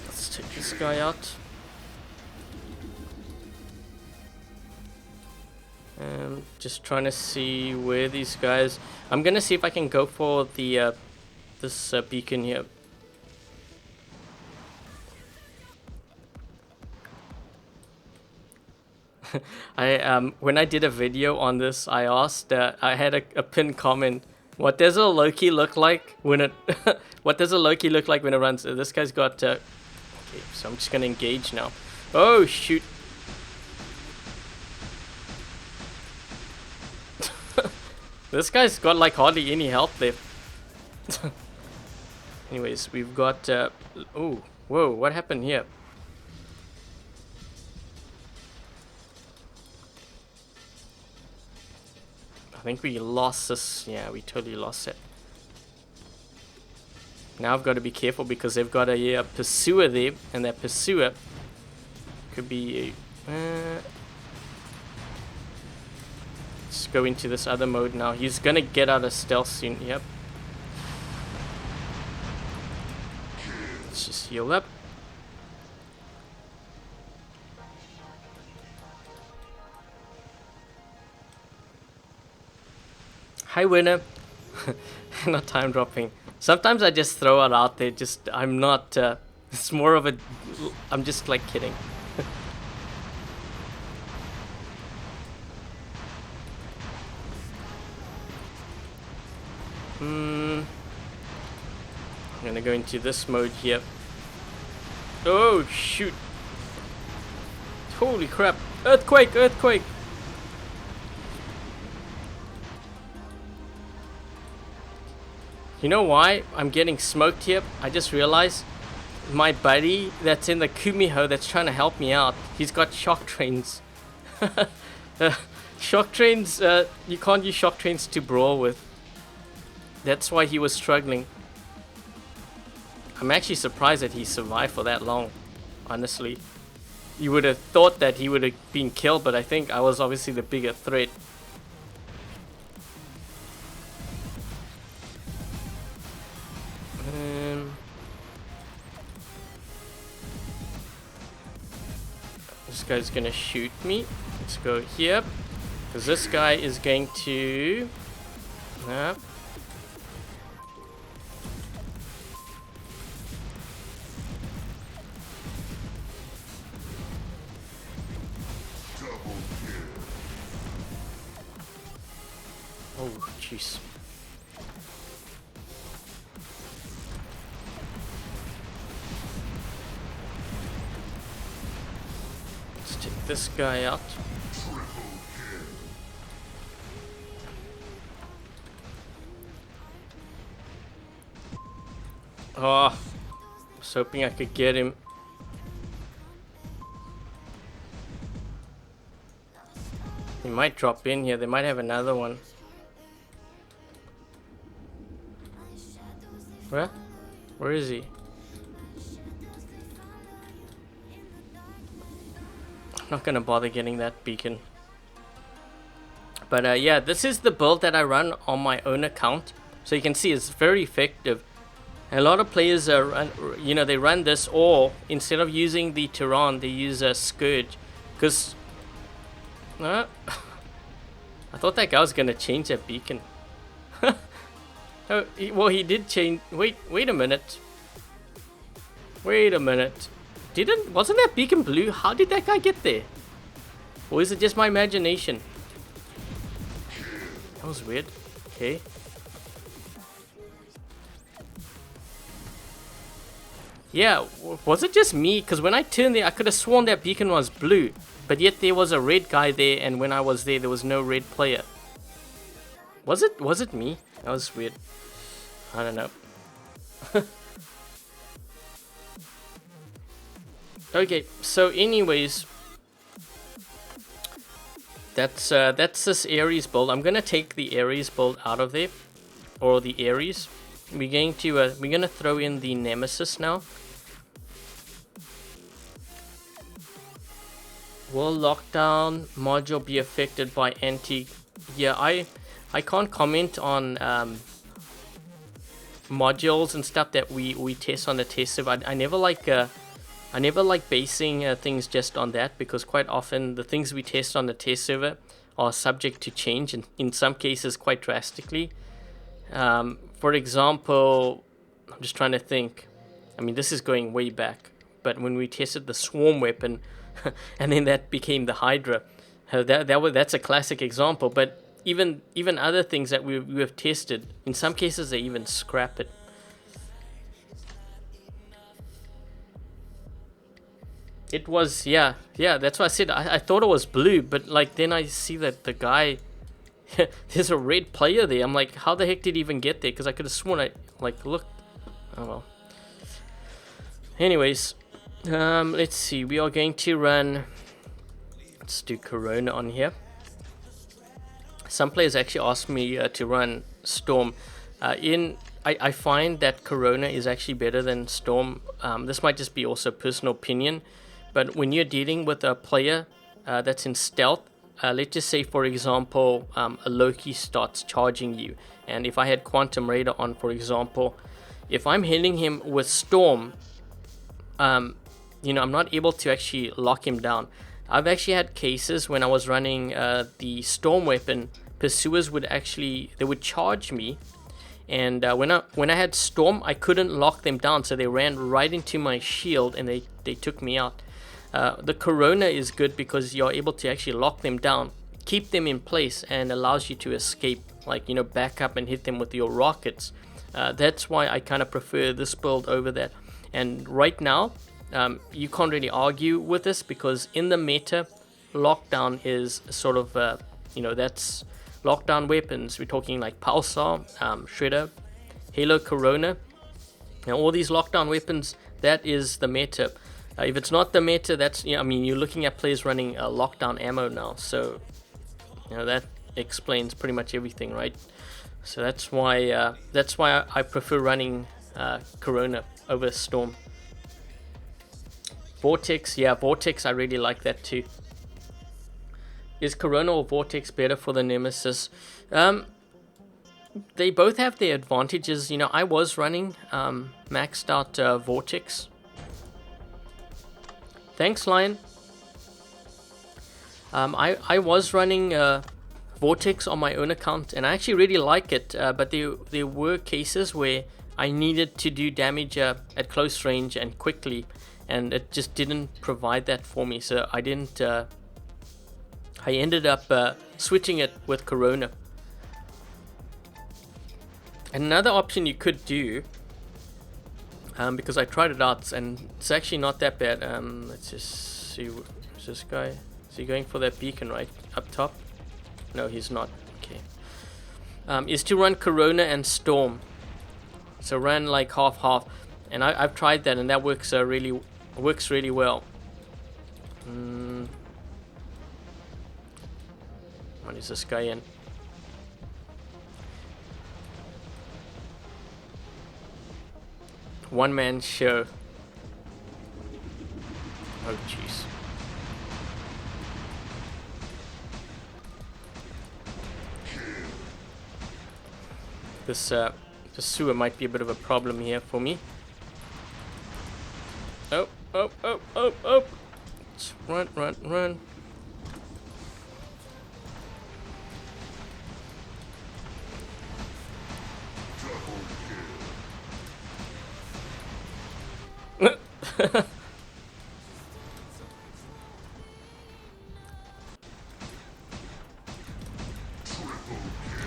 Let's take this guy out. Just trying to see where these guys. I'm gonna see if I can go for the this beacon here. When I did a video on this, I asked. I had a pinned comment. What does a Loki look like when it? What does a Loki look like when it runs? This guy's got. Okay, so I'm just gonna engage now. Oh shoot! This guy's got like hardly any health left. Anyways, we've got. Oh, whoa! What happened here? I think we lost this. Yeah, we totally lost it. Now I've got to be careful because they've got a pursuer there, and that pursuer could be a. Let's go into this other mode now. He's gonna get out of stealth soon. Yep. Let's just heal up. Hi, winner. Not time dropping. Sometimes I just throw it out there. Just I'm not. It's more of a. I'm just like kidding. I'm gonna go into this mode here. Oh shoot! Holy crap! Earthquake! Earthquake! You know why I'm getting smoked here? I just realized my buddy that's in the Kumiho that's trying to help me out, he's got shock trains. Shock trains, you can't use shock trains to brawl with. That's why he was struggling. I'm actually surprised that he survived for that long, honestly. You would have thought that he would have been killed, but I think I was obviously the bigger threat. This guy's gonna shoot me. Let's go here, because this guy is going to. Oh, jeez. Let's take this guy out. Oh, I was hoping I could get him. He might drop in here. They might have another one. Where? Where is he? I'm not gonna bother getting that beacon. But yeah, this is the build that I run on my own account. So you can see it's very effective. A lot of players you know, they run this, or instead of using the Tehran, they use a Scourge. Because I thought that guy was gonna change that beacon. Oh, well, he did change. Wait a minute. Wait a minute. Wasn't that beacon blue? How did that guy get there? Or is it just my imagination? That was weird. Okay. Yeah, was it just me? Because when I turned there, I could have sworn that beacon was blue. But yet there was a red guy there, and when I was there, there was no red player. Was it me? That was weird. I don't know. Okay, so anyways, that's this Ares build. I'm gonna take the Ares build out of there, or the Ares. We're gonna throw in the Nemesis now. Will lockdown module be affected by anti? Yeah, I can't comment on modules and stuff that we test on the test server. I never like basing things just on that, because quite often the things we test on the test server are subject to change, and in some cases quite drastically. For example, I'm just trying to think. I mean, this is going way back, but when we tested the swarm weapon, and then that became the Hydra, that's a classic example. But even other things that we have tested, in some cases they even scrap it. It was, yeah, that's why I said I thought it was blue, but like then I see that the guy, there's a red player there. I'm like, how the heck did he even get there? Because I could have sworn look. Oh well. Anyways, let's see. We are going to run. Let's do Corona on here. Some players actually asked me to run Storm. I find that Corona is actually better than Storm. This might just be also personal opinion, but when you're dealing with a player that's in stealth, let's just say, for example, a Loki starts charging you, and if I had Quantum Radar on, for example, if I'm hitting him with Storm, you know, I'm not able to actually lock him down. I've actually had cases when I was running the Storm weapon, pursuers would charge me, and when I had Storm, I couldn't lock them down, so they ran right into my shield and they took me out. The Corona is good because you're able to actually lock them down, keep them in place, and allows you to escape, like, you know, back up and hit them with your rockets. That's why I kind of prefer this build over that. And right now, you can't really argue with this, because in the meta, lockdown is sort of, you know, that's lockdown weapons. We're talking like Pulsar, Shredder, Halo, Corona. Now all these lockdown weapons, that is the meta. If it's not the meta, that's, you know, I mean, you're looking at players running lockdown ammo now, so you know that explains pretty much everything, right? So that's why I prefer running Corona over Storm. Vortex, yeah, Vortex, I really like that too. Is Corona or Vortex better for the Nemesis? They both have their advantages. You know, I was running maxed out Vortex. Thanks, Lion. I was running Vortex on my own account, and I actually really like it, but there were cases where I needed to do damage at close range and quickly, and it just didn't provide that for me, so I didn't. I ended up switching it with Corona. And another option you could do, because I tried it out and it's actually not that bad. Let's just see, is this guy? Is he going for that beacon right up top? No, he's not. Okay. Is to run Corona and Storm. So run like half, and I've tried that, and that works really well. What is this guy in? One man show. Oh jeez. This sewer might be a bit of a problem here for me. Oh, oh, oh, oh, oh. Let's run, run, run.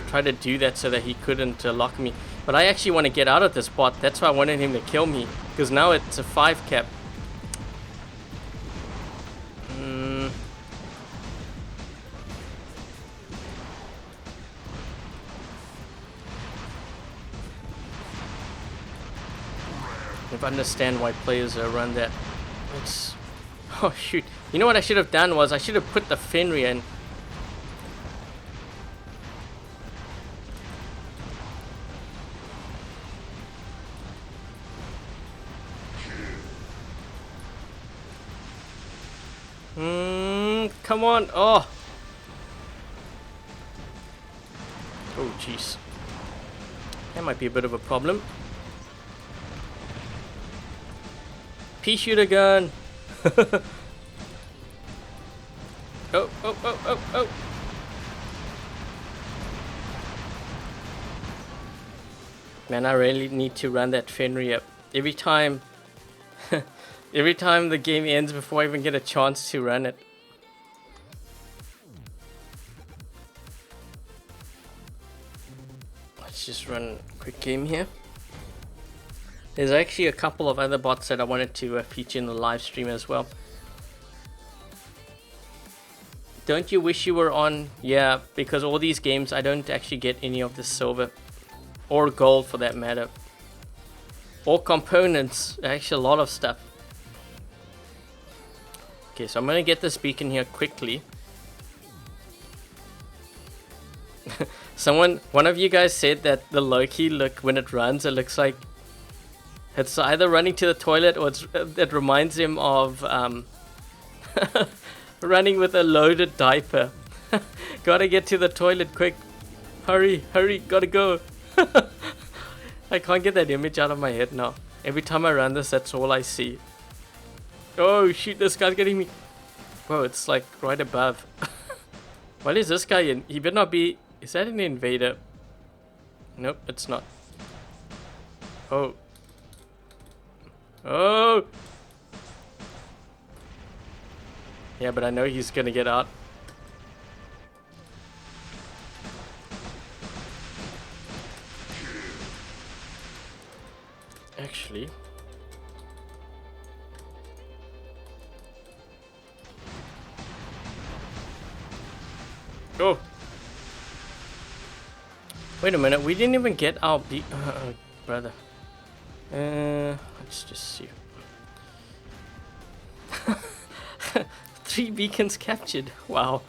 Try to do that so that he couldn't lock me, but I actually want to get out of this bot. That's why I wanted him to kill me, because now it's a 5 cap. I understand why players run that. It's... Oh shoot, you know what I should have done was I should have put the Fenrir in. Come on. Oh jeez, that might be a bit of a problem. Pea shooter gun. Oh, oh, oh, oh, oh. Man, I really need to run that Fenrir every time. Every time the game ends before I even get a chance to run it. Let's just run a quick game here. There's actually a couple of other bots that I wanted to feature in the live stream as well. Don't you wish you were on? Yeah, because all these games I don't actually get any of the silver or gold for that matter, or components. Actually a lot of stuff. Okay, so I'm gonna get this beacon here quickly. One of you guys said that the Loki look when it runs, it looks like it's either running to the toilet or it reminds him of running with a loaded diaper. Gotta get to the toilet quick. Hurry, hurry, gotta go. I can't get that image out of my head now. Every time I run this, that's all I see. Oh shoot, this guy's getting me. Whoa, it's like right above. What is this guy in? He better not be... Is that an invader? Nope, it's not. Oh. Oh! Yeah, but I know he's gonna get out. Actually... Oh! Wait a minute, we didn't even get our brother. Let's just see. 3 beacons captured. Wow.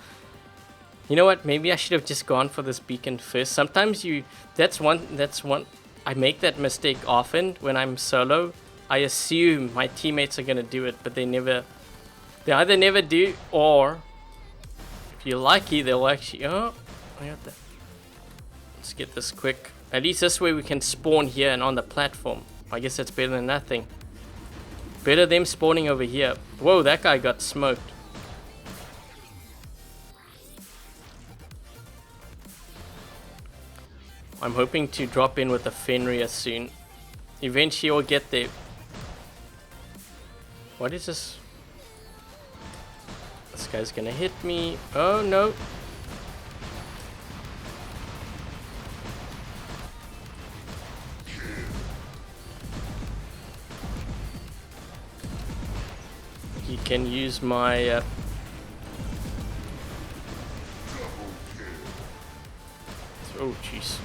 You know what? Maybe I should have just gone for this beacon first. Sometimes that's one. I make that mistake often when I'm solo. I assume my teammates are gonna do it, but they either never do, or if you're lucky, they'll actually. Oh, I got that. Let's get this quick. At least this way we can spawn here and on the platform. I guess that's better than nothing. Better them spawning over here. Whoa, that guy got smoked. I'm hoping to drop in with the Fenrir soon. Eventually I'll get there. What is this? This guy's gonna hit me. Oh no. He can use my oh jeez.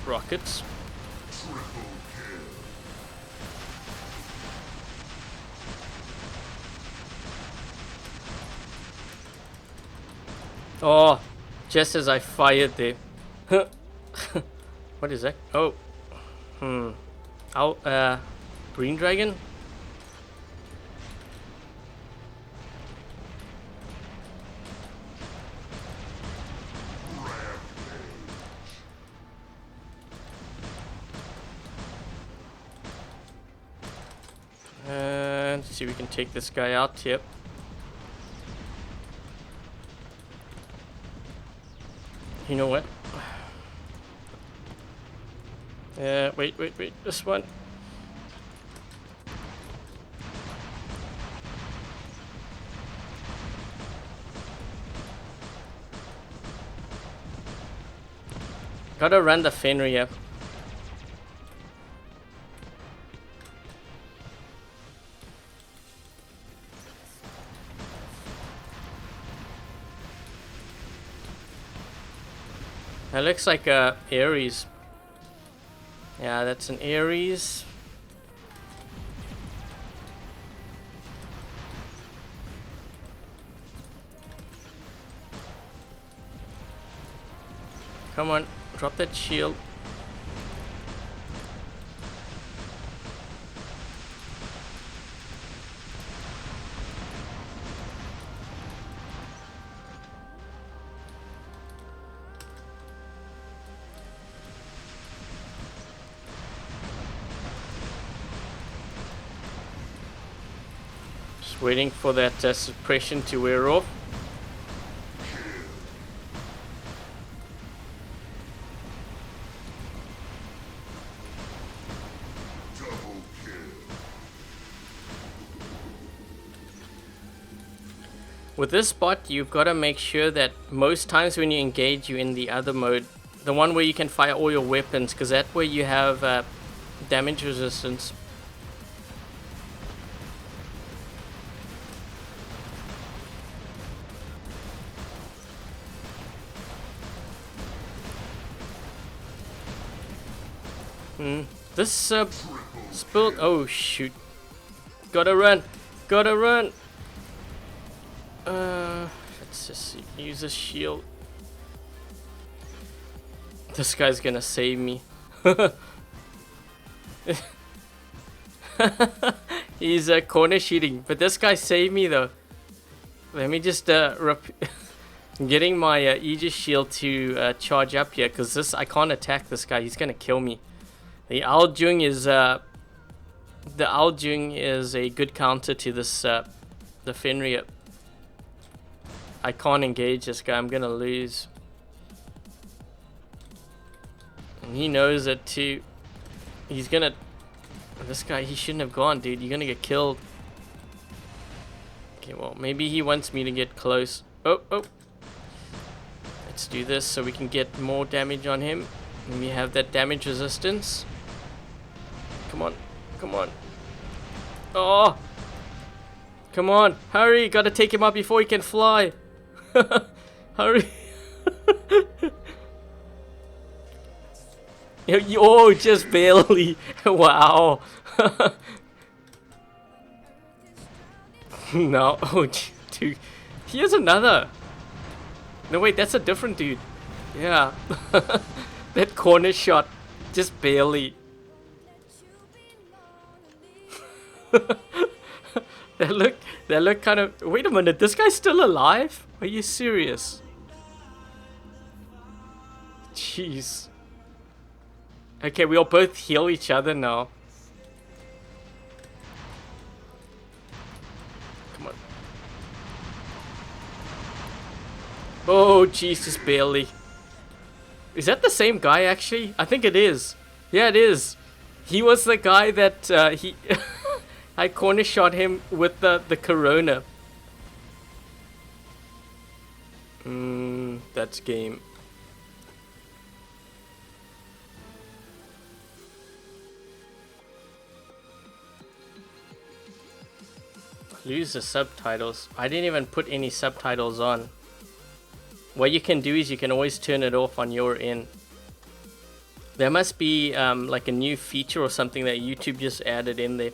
Rockets. Oh, just as I fired there. What is that? Oh. Green dragon? Let's see if we can take this guy out. Yep. You know what? Wait. This one. Gotta run the Fenrir. That looks like a Aries. Yeah, that's an Aries. Come on, drop that shield. Just waiting for that suppression to wear off. With this bot, you've got to make sure that most times when you engage, you're in the other mode. The one where you can fire all your weapons, because that way you have damage resistance. This spilled. Oh shoot! Gotta run! Gotta run! Let's just see. Use a shield. This guy's gonna save me. He's corner shooting, but this guy saved me though. Let me just getting my Aegis shield to charge up here, because this I can't attack this guy. He's gonna kill me. The Aljung is a good counter to this the Fenrir. I can't engage this guy. I'm gonna lose. And he knows it too. He's gonna. This guy, he shouldn't have gone, dude. You're gonna get killed. Okay, well, maybe he wants me to get close. Oh. Let's do this so we can get more damage on him. And we have that damage resistance. Come on. Oh! Come on, hurry! Gotta take him out before he can fly. Hurry! Oh, just barely. Wow. No, oh, dude. Here's another. No, wait, that's a different dude. Yeah. That corner shot, just barely. That look kind of. Wait a minute, this guy's still alive? Are you serious? Jeez. Okay, we all both heal each other now. Come on. Oh, Jesus, barely. Is that the same guy, actually? I think it is. Yeah, it is. He was the guy that I corner shot him with the Corona. That's game. Lose the subtitles. I didn't even put any subtitles on. What you can do is you can always turn it off on your end. There must be like a new feature or something that YouTube just added in there.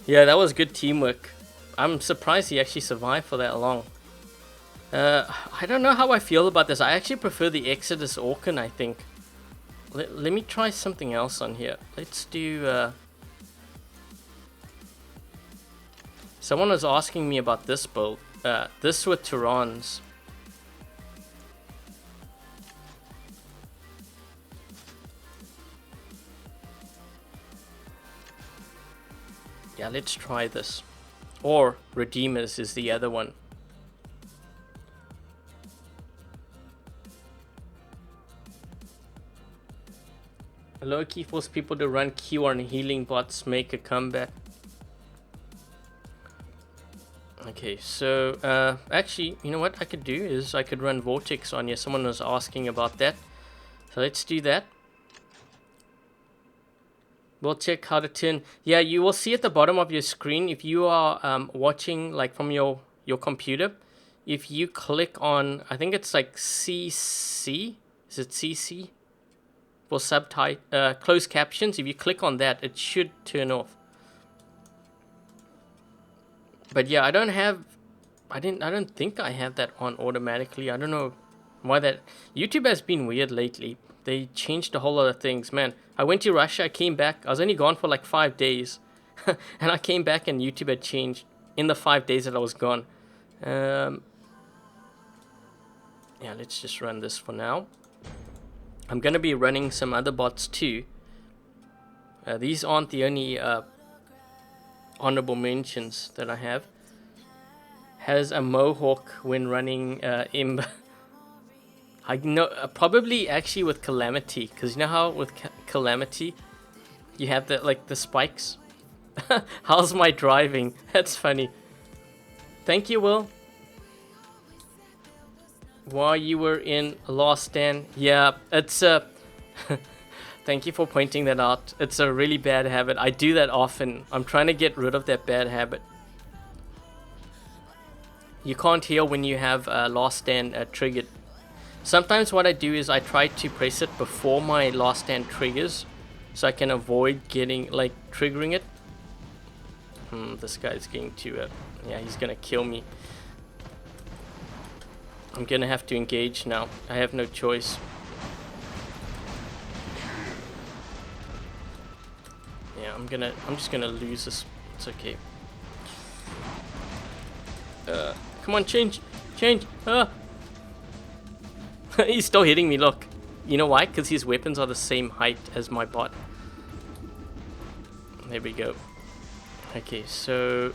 Yeah, that was good teamwork. I'm surprised he actually survived for that long. I don't know how I feel about this. I actually prefer the Exodus Orkin, I think. Let me try something else on here. Let's do... Someone was asking me about this build. This with Terrans. Yeah, let's try this. Or Redeemers is the other one. Low-key force people to run Q on healing bots make a comeback. Okay, so actually, you know what I could do is I could run Vortex on here. Someone was asking about that. So let's do that. We'll check how to turn. Yeah, you will see at the bottom of your screen if you are watching like from your computer. If you click on, I think it's like CC. Is it CC? For subtitle, closed captions. If you click on that, it should turn off. But yeah, I don't think I have that on automatically. I don't know why that. YouTube has been weird lately. They changed a whole lot of things, man. I went to Russia, I came back. I was only gone for like 5 days. And I came back and YouTube had changed in the 5 days that I was gone. Yeah, let's just run this for now. I'm going to be running some other bots too. These aren't the only honorable mentions that I have. Has a mohawk when running Imb. I know probably actually with Calamity, because you know how with Calamity you have the like the spikes. How's my driving? That's funny. Thank you, Will. While you were in Last Stand, yeah, it's thank you for pointing that out. It's a really bad habit. I do that often. I'm trying to get rid of that bad habit. You can't heal when you have Last Stand triggered. Sometimes what I do is I try to press it before my Last Stand triggers, so I can avoid getting like triggering it. This guy's going to, yeah, he's gonna kill me. I'm gonna have to engage now. I have no choice. Yeah, I'm just gonna lose this. It's okay. Come on, change. He's still hitting me, look. You know why? Because his weapons are the same height as my bot. There we go. Okay, so...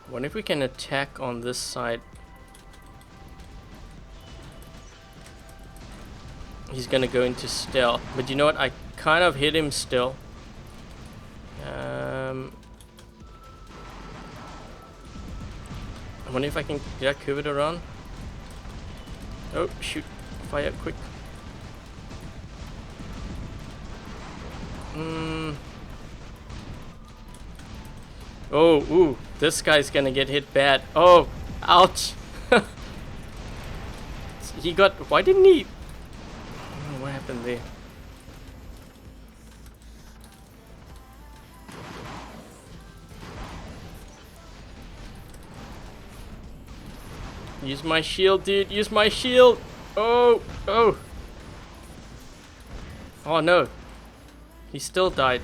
I wonder if we can attack on this side. He's gonna go into stealth, but you know what? I kind of hit him still. I wonder if I can. Did I curve it around? Oh shoot! Fire quick. Oh, ooh! This guy's gonna get hit bad. Oh, ouch! He got. Why didn't he? What happened there? Use my shield, dude. Use my shield. Oh. Oh no. He still died.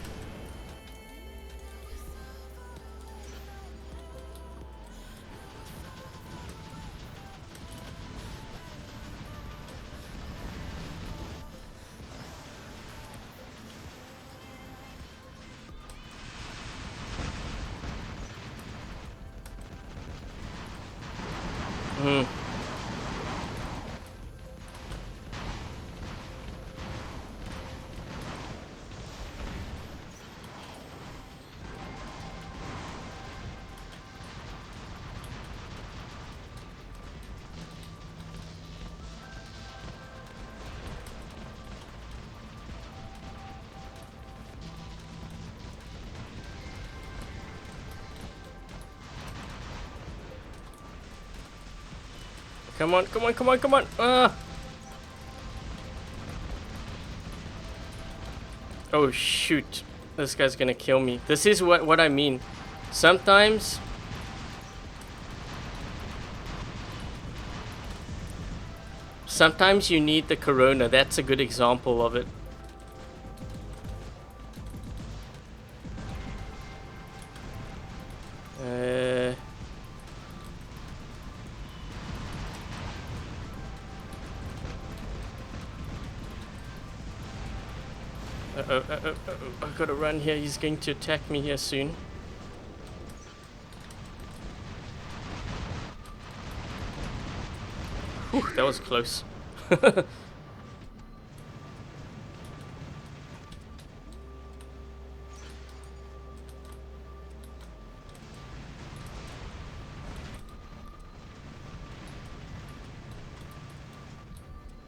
Come on. Oh shoot, this guy's gonna kill me. This is what I mean. Sometimes you need the Corona. That's a good example of it. I gotta run here. He's going to attack me here soon. Whew, that was close.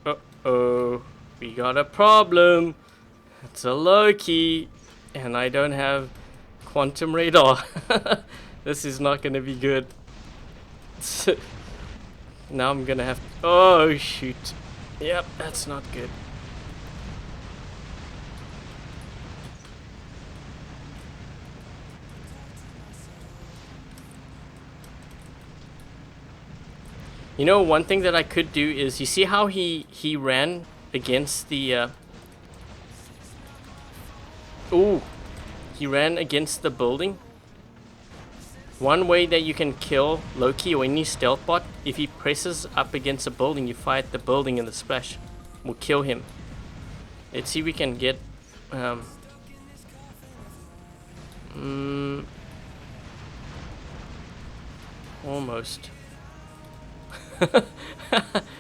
Uh-oh, we got a problem. It's a Loki, and I don't have quantum radar. This is not gonna be good. Now I'm gonna have to, oh shoot. Yep, that's not good. You know, one thing that I could do is, you see how he ran against the ooh, he ran against the building. One way that you can kill Loki or any stealth bot, if he presses up against a building, you fire at the building and the splash will kill him. Let's see if we can get almost.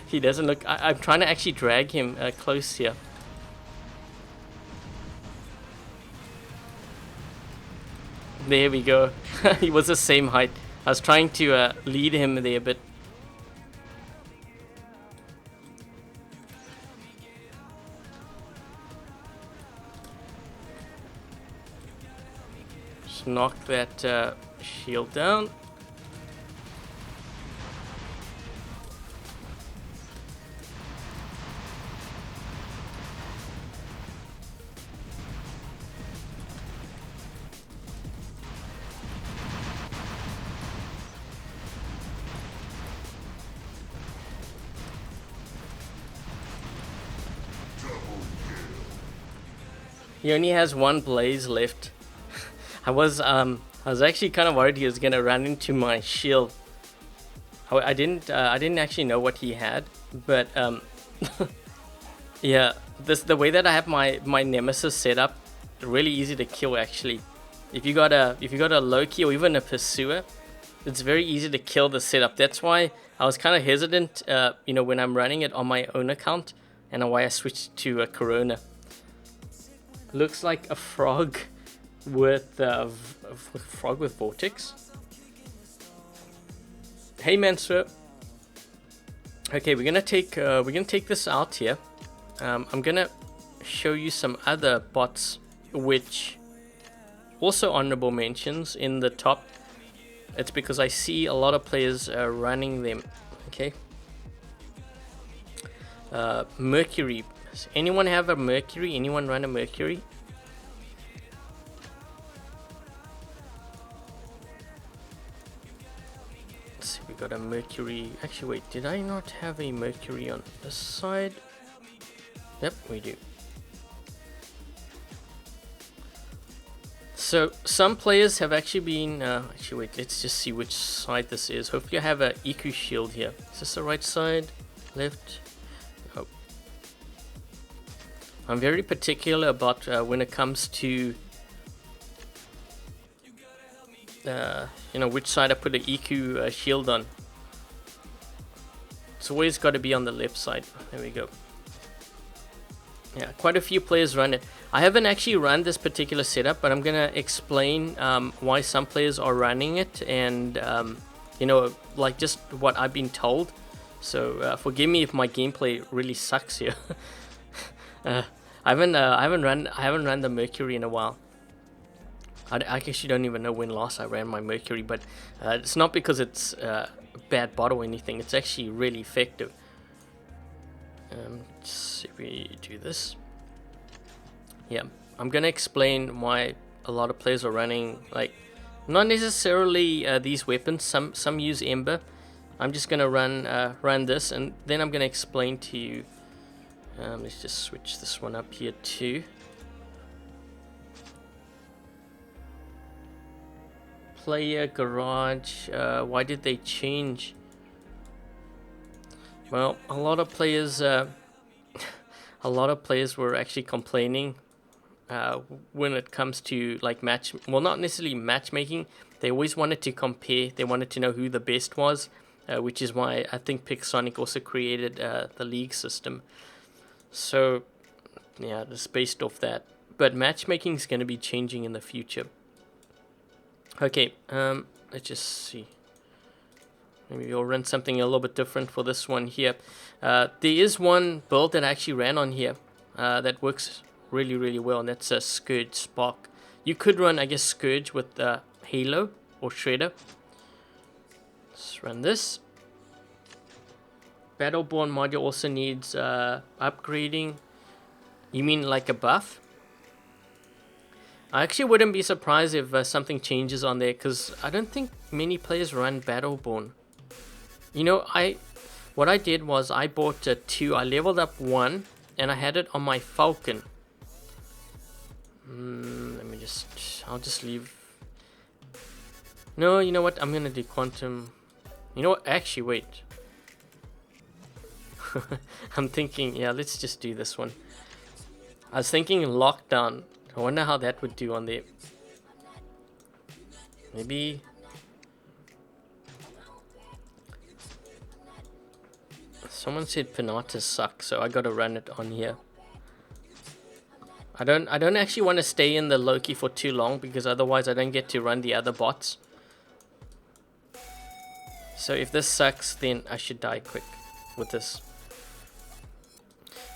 He doesn't look, I'm trying to actually drag him close here. There we go. He was the same height. I was trying to lead him there a bit. Just knock that shield down. He only has one blaze left. I was actually kind of worried he was gonna run into my shield. I didn't actually know what he had, but yeah, the way that I have my nemesis set up, really easy to kill actually. If you got a Loki or even a pursuer, it's very easy to kill the setup. That's why I was kind of hesitant, you know, when I'm running it on my own account, and why I switched to a Corona. Looks like a frog with frog with vortex. Hey Mansour. Okay, we're gonna take this out here. I'm gonna show you some other bots which also honorable mentions in the top. It's because I see a lot of players running them. Okay. Mercury. Does anyone have a Mercury? Anyone run a Mercury? Let's see, we got a Mercury. Actually, wait, did I not have a Mercury on this side? Yep, we do. So some players have actually been actually wait, let's just see which side this is. Hopefully I have a EQ shield here. Is this the right side? Left? Oh. I'm very particular about when it comes to you know, which side I put the EQ shield on. It's always got to be on the left side. There we go. Yeah, quite a few players run it. I haven't actually run this particular setup, but I'm gonna explain why some players are running it, and you know, like just what I've been told. So forgive me if my gameplay really sucks here. I haven't run the Mercury in a while. I actually don't even know when last I ran my Mercury, but it's not because it's a bad bot or anything. It's actually really effective. Let's see if we do this. Yeah, I'm gonna explain why a lot of players are running, like, not necessarily these weapons. Some use Ember. I'm just gonna run this, and then I'm gonna explain to you. Let's just switch this one up here too. Player garage. Why did they change? Well, a lot of players were actually complaining when it comes to like well, not necessarily matchmaking. They always wanted to compare. They wanted to know who the best was, which is why I think Pixonic also created the league system. So yeah, it's based off that. But matchmaking is going to be changing in the future. Okay, let's just see. Maybe we'll run something a little bit different for this one here. There is one build that I actually ran on here that works really, really well, and that's a Scourge Spark. You could run, I guess, Scourge with Halo or Shredder. Let's run this. Battleborn module also needs upgrading. You mean like a buff? I actually wouldn't be surprised if something changes on there, because I don't think many players run Battleborn. You know, what I did was I bought 2. I leveled up 1, and I had it on my Falcon. Let me I'll just leave. No, you know what? I'm gonna do Quantum. You know what? Actually, wait. I'm thinking, yeah, let's just do this one. I was thinking Lockdown. I wonder how that would do on there. Maybe. Someone said Pinata sucks, so I gotta run it on here. I don't actually want to stay in the Loki for too long, because otherwise I don't get to run the other bots. So if this sucks, then I should die quick with this.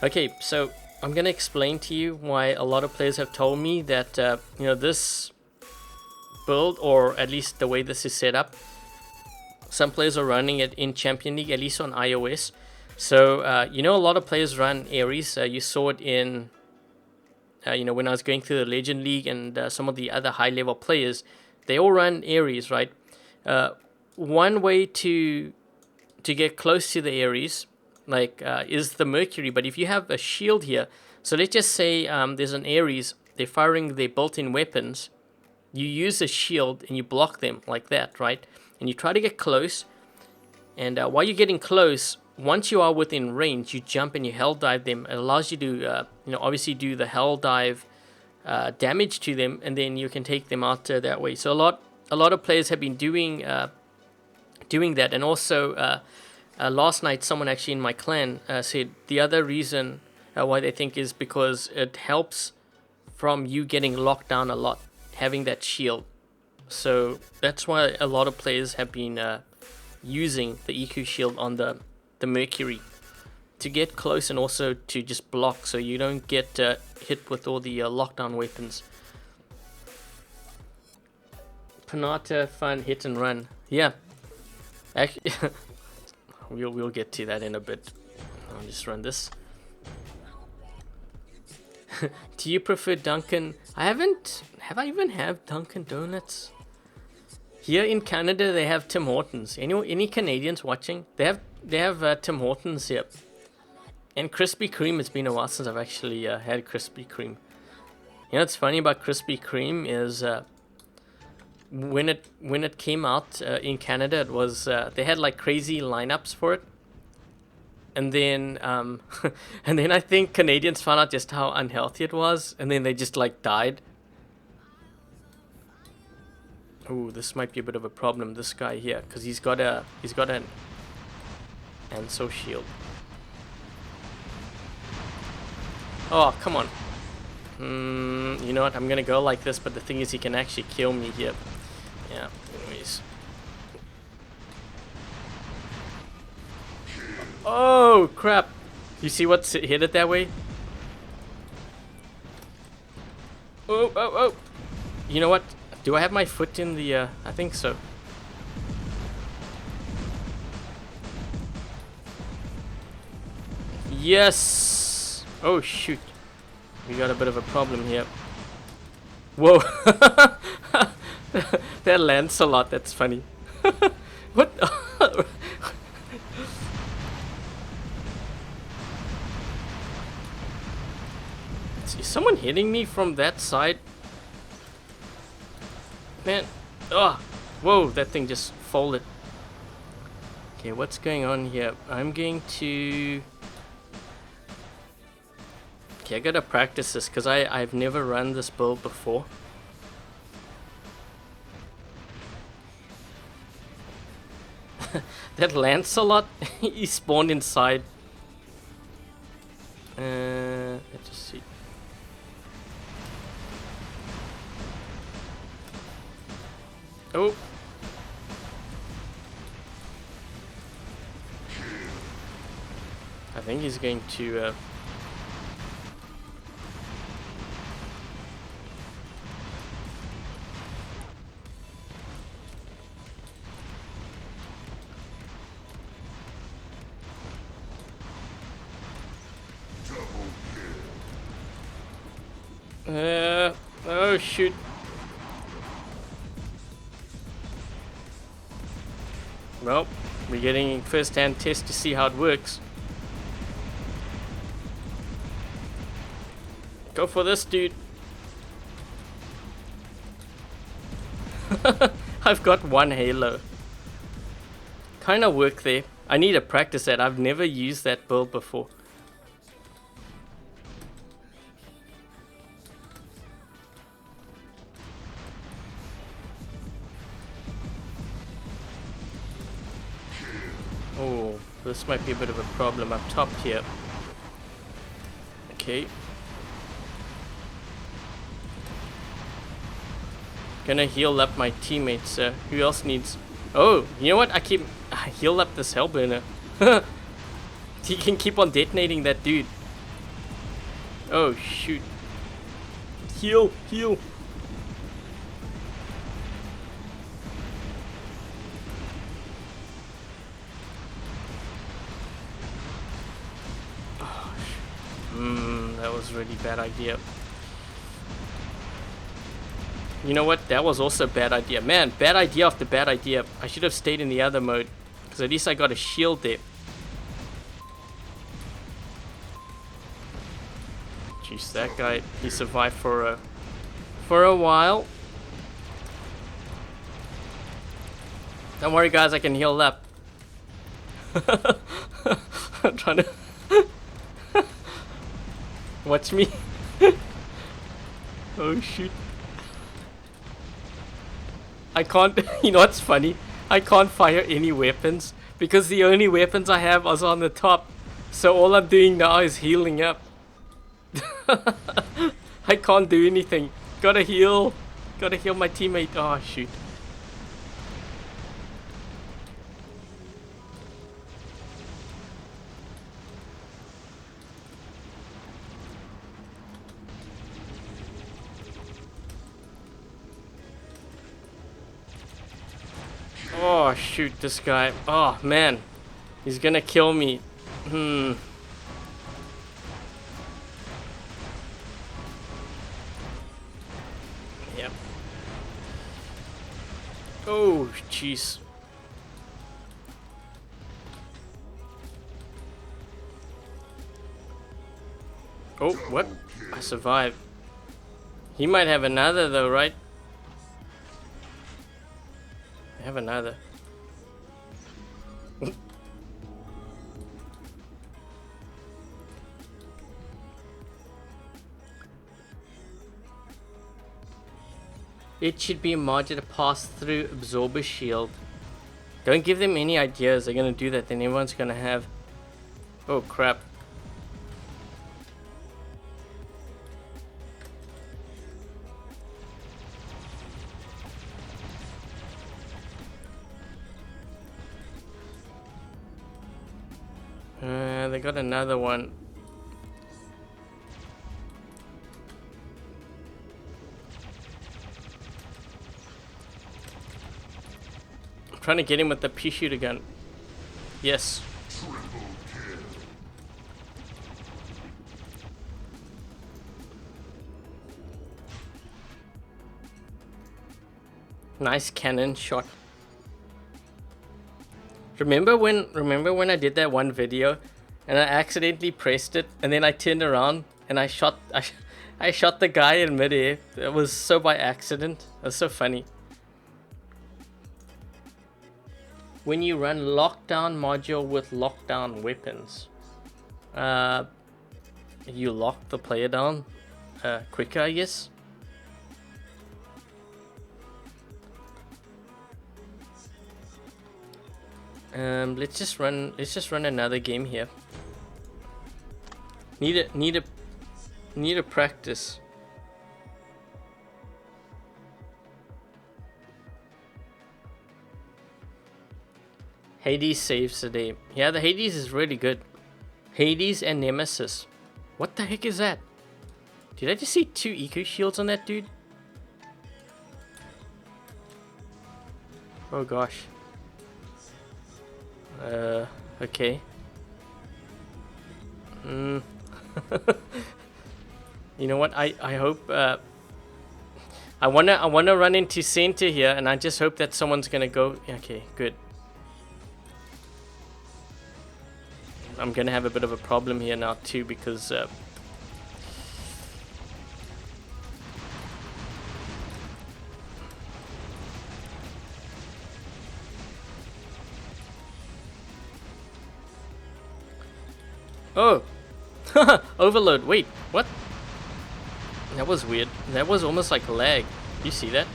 Okay, so I'm gonna explain to you why a lot of players have told me that you know, this build, or at least the way this is set up, some players are running it in Champion League, at least on iOS. So you know, a lot of players run Ares. You saw it in you know, when I was going through the Legend League, and some of the other high level players, they all run Ares, right? One way to get close to the Ares, like, is the Mercury. But if you have a shield here, so let's just say there's an Ares, they're firing their built-in weapons, you use a shield and you block them like that, right? And you try to get close, and while you're getting close, once you are within range, you jump and you hell dive them. It allows you to you know, obviously do the hell dive damage to them, and then you can take them out that way. So a lot of players have been doing that. And also last night, someone actually in my clan said the other reason why they think is because it helps from you getting locked down a lot, having that shield. So that's why a lot of players have been using the EQ shield on the Mercury to get close, and also to just block, so you don't get hit with all the lockdown weapons. Pinata fun hit and run. Yeah, actually, we'll get to that in a bit. I'll just run this. Do you prefer Dunkin'? Have I even had Dunkin' Donuts? Here in Canada, they have Tim Hortons. Any Canadians watching? They have Tim Hortons here. And Krispy Kreme. It's been a while since I've actually had Krispy Kreme. You know what's funny about Krispy Kreme is when it came out in Canada, it was they had like crazy lineups for it. And then and then I think Canadians found out just how unhealthy it was, and then they just like died. Oh, this might be a bit of a problem, this guy here, because he's got an Anso shield. Oh, come on. You know what, I'm gonna go like this, but the thing is he can actually kill me here. Yeah, anyways. Oh, crap. You see what's hit it that way? Oh. You know what? Do I have my foot in the, I think so. Yes! Oh, shoot. We got a bit of a problem here. Whoa. That lands a lot. That's funny. What? Is someone hitting me from that side? Man. Oh. Whoa, that thing just folded. Okay, what's going on here? I'm going to... Okay, I gotta practice this because I've never run this build before. That Lancelot, he spawned inside. Let's just see. Oh. I think he's going to... oh shoot. Well, we're getting first-hand test to see how it works. Go for this, dude. I've got one halo. Kinda work there. I need to practice that. I've never used that build before. Oh, this might be a bit of a problem up top here. Okay. Gonna heal up my teammates. Who else needs... Oh, you know what? I heal up this hellburner. He can keep on detonating that dude. Oh, shoot. Heal, heal. That was a really bad idea. You know what? That was also a bad idea. Man, bad idea after bad idea. I should have stayed in the other mode. Because at least I got a shield there. Jeez, that guy, he survived for a while. Don't worry guys, I can heal up. I'm trying to... Watch me. Oh shoot. I can't, you know what's funny? I can't fire any weapons because the only weapons I have are on the top. So all I'm doing now is healing up. I can't do anything. Gotta heal my teammate. Oh shoot. Oh shoot, this guy. Oh man, he's gonna kill me. Yep. Oh jeez. Oh, what? I survived. He might have another though, right? I have another. It should be a module to pass through absorber shield. Don't give them any ideas. They're gonna do that, then everyone's gonna have... Oh crap. They got another one. I'm trying to get him with the pea shooter gun. Yes. Nice cannon shot. Remember when I did that one video and I accidentally pressed it and then I turned around and I shot the guy in midair. It was so by accident. It was so funny. When you run lockdown module with lockdown weapons, you lock the player down quicker, I guess. Let's just run another game here. Need a practice. Hades saves the day. Yeah, the Hades is really good. Hades and Nemesis. What the heck is that? Did I just see 2 eco shields on that dude? Oh gosh. Okay. You know what? I hope I wanna run into center here, and I just hope that someone's gonna go. Okay, good. I'm gonna have a bit of a problem here now too because oh, overload. Wait, what? That was weird. That was almost like lag. You see that?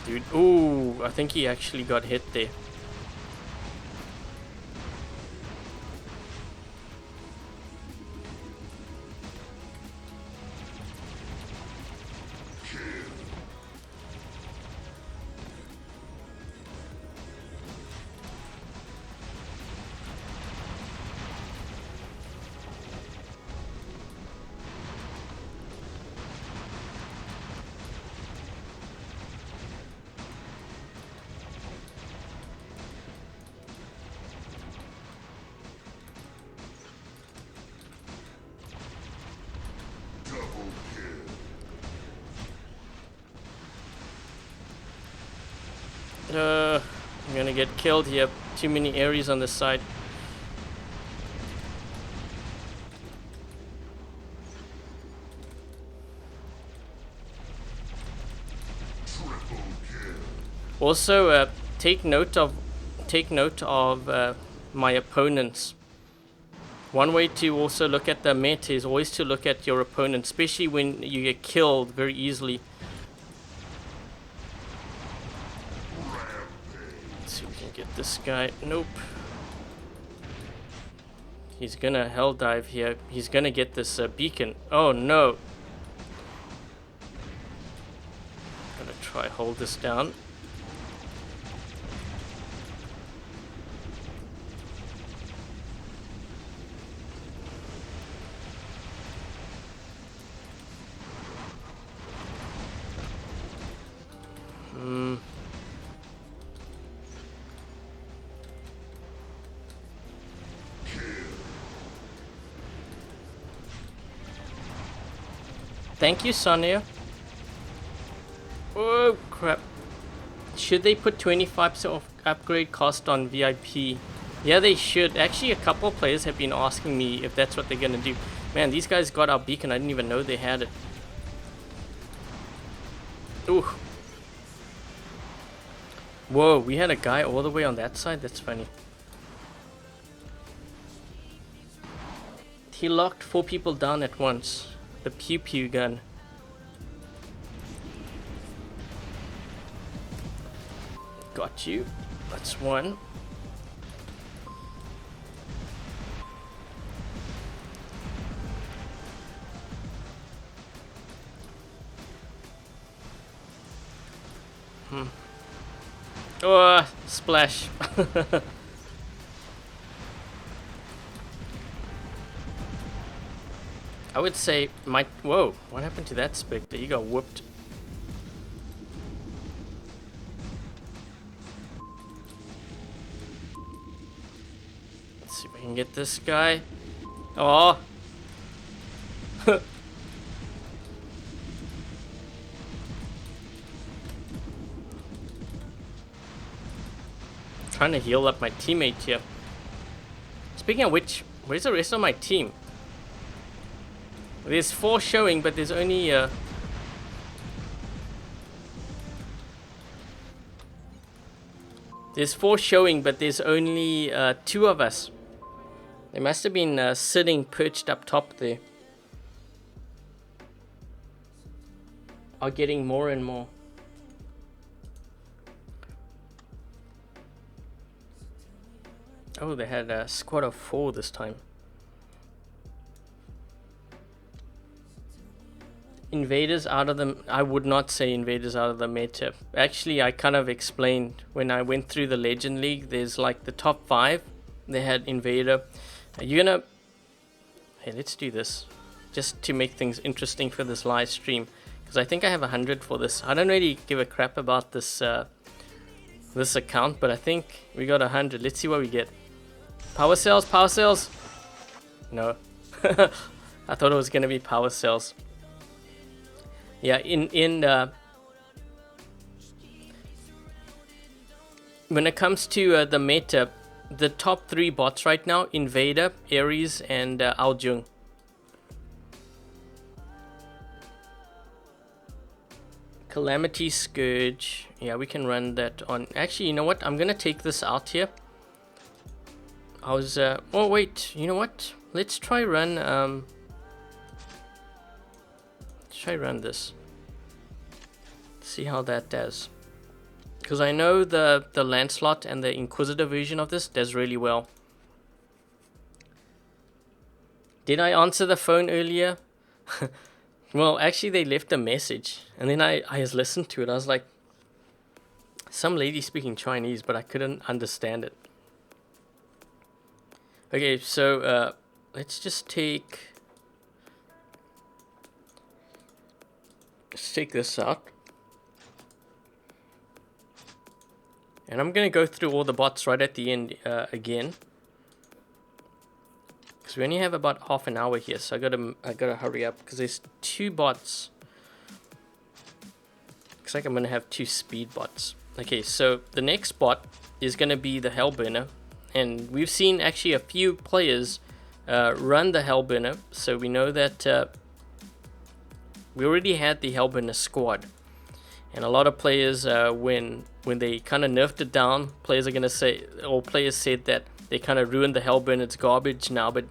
Dude, ooh, I think he actually got hit there. I'm gonna get killed here. Too many areas on this side. Also, take note of my opponents. One way to also look at the meta is always to look at your opponent, especially when you get killed very easily. Let's see if we can get this guy. Nope. He's gonna hell dive here. He's gonna get this beacon. Oh no. Gonna try hold this down. Thank you, Sonia. Oh crap. Should they put 25% off upgrade cost on VIP? Yeah, they should. Actually, a couple of players have been asking me if that's what they're gonna do. Man, these guys got our beacon. I didn't even know they had it. Ooh. Whoa, we had a guy all the way on that side? That's funny. He locked 4 people down at once. The pew pew gun. Got you. That's one. Oh, splash. I would say my... Whoa, what happened to that Spectre? He got whooped. Let's see if we can get this guy. Oh, Trying to heal up my teammate here. Speaking of which, where's the rest of my team? There's 4 showing, but there's only there's 4 showing, but there's only 2 of us. They must have been sitting perched up top there. Are getting more and more. Oh, they had a squad of 4 this time. Invaders out of the... I would not say invaders out of the meta. Actually, I kind of explained when I went through the Legend League. There's like the top 5. They had invader. You're gonna... Hey, let's do this. Just to make things interesting for this live stream. Because I think I have 100 for this. I don't really give a crap about this this account. But I think we got 100. Let's see what we get. Power cells, power cells. No. I thought it was gonna be power cells. Yeah, when it comes to the meta, the top 3 bots right now: Invader, Ares, and Aljung. Calamity, Scourge. Yeah, we can run that on. Actually, you know what? I'm gonna take this out here. I was. Oh wait, you know what? Let's try run. Try run this. See how that does. Because I know the Lancelot and the Inquisitor version of this does really well. Did I answer the phone earlier? Well, actually they left a message. And then I just listened to it. I was like, some lady speaking Chinese, but I couldn't understand it. Okay, so let's just take... Let's take this out. And I'm going to go through all the bots right at the end again. Because we only have about half an hour here, so I gotta hurry up. Because there's 2 bots. Looks like I'm going to have 2 speed bots. Okay, so the next bot is going to be the Hellburner. And we've seen actually a few players run the Hellburner. So we know that... we already had the Hellburner squad, and a lot of players, when they kind of nerfed it down, players are gonna say, or players said that they kind of ruined the Hellburner. It's garbage now, but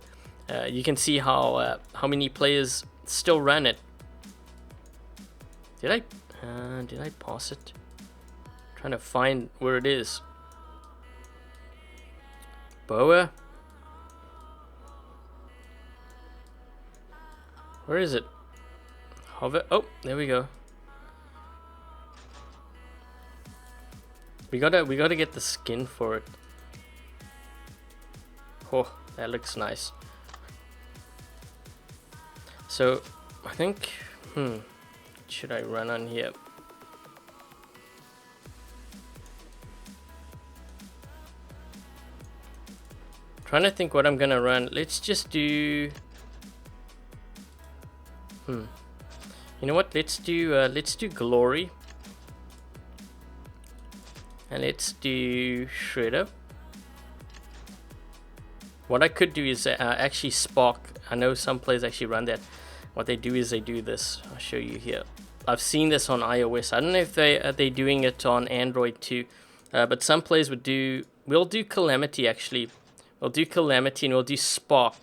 you can see how many players still run it. Did I pass it? I'm trying to find where it is. Boa. Where is it? Hover. Oh, there we go. We gotta get the skin for it. Oh, that looks nice. So I think, should I run on here? Trying to think what I'm gonna run. Let's just do. You know what? Let's do Glory, and let's do Shredder. What I could do is actually Spark. I know some players actually run that. What they do is they do this. I'll show you here. I've seen this on iOS. I don't know if they're doing it on Android too, but some players would do. We'll do Calamity actually. We'll do Calamity and we'll do Spark.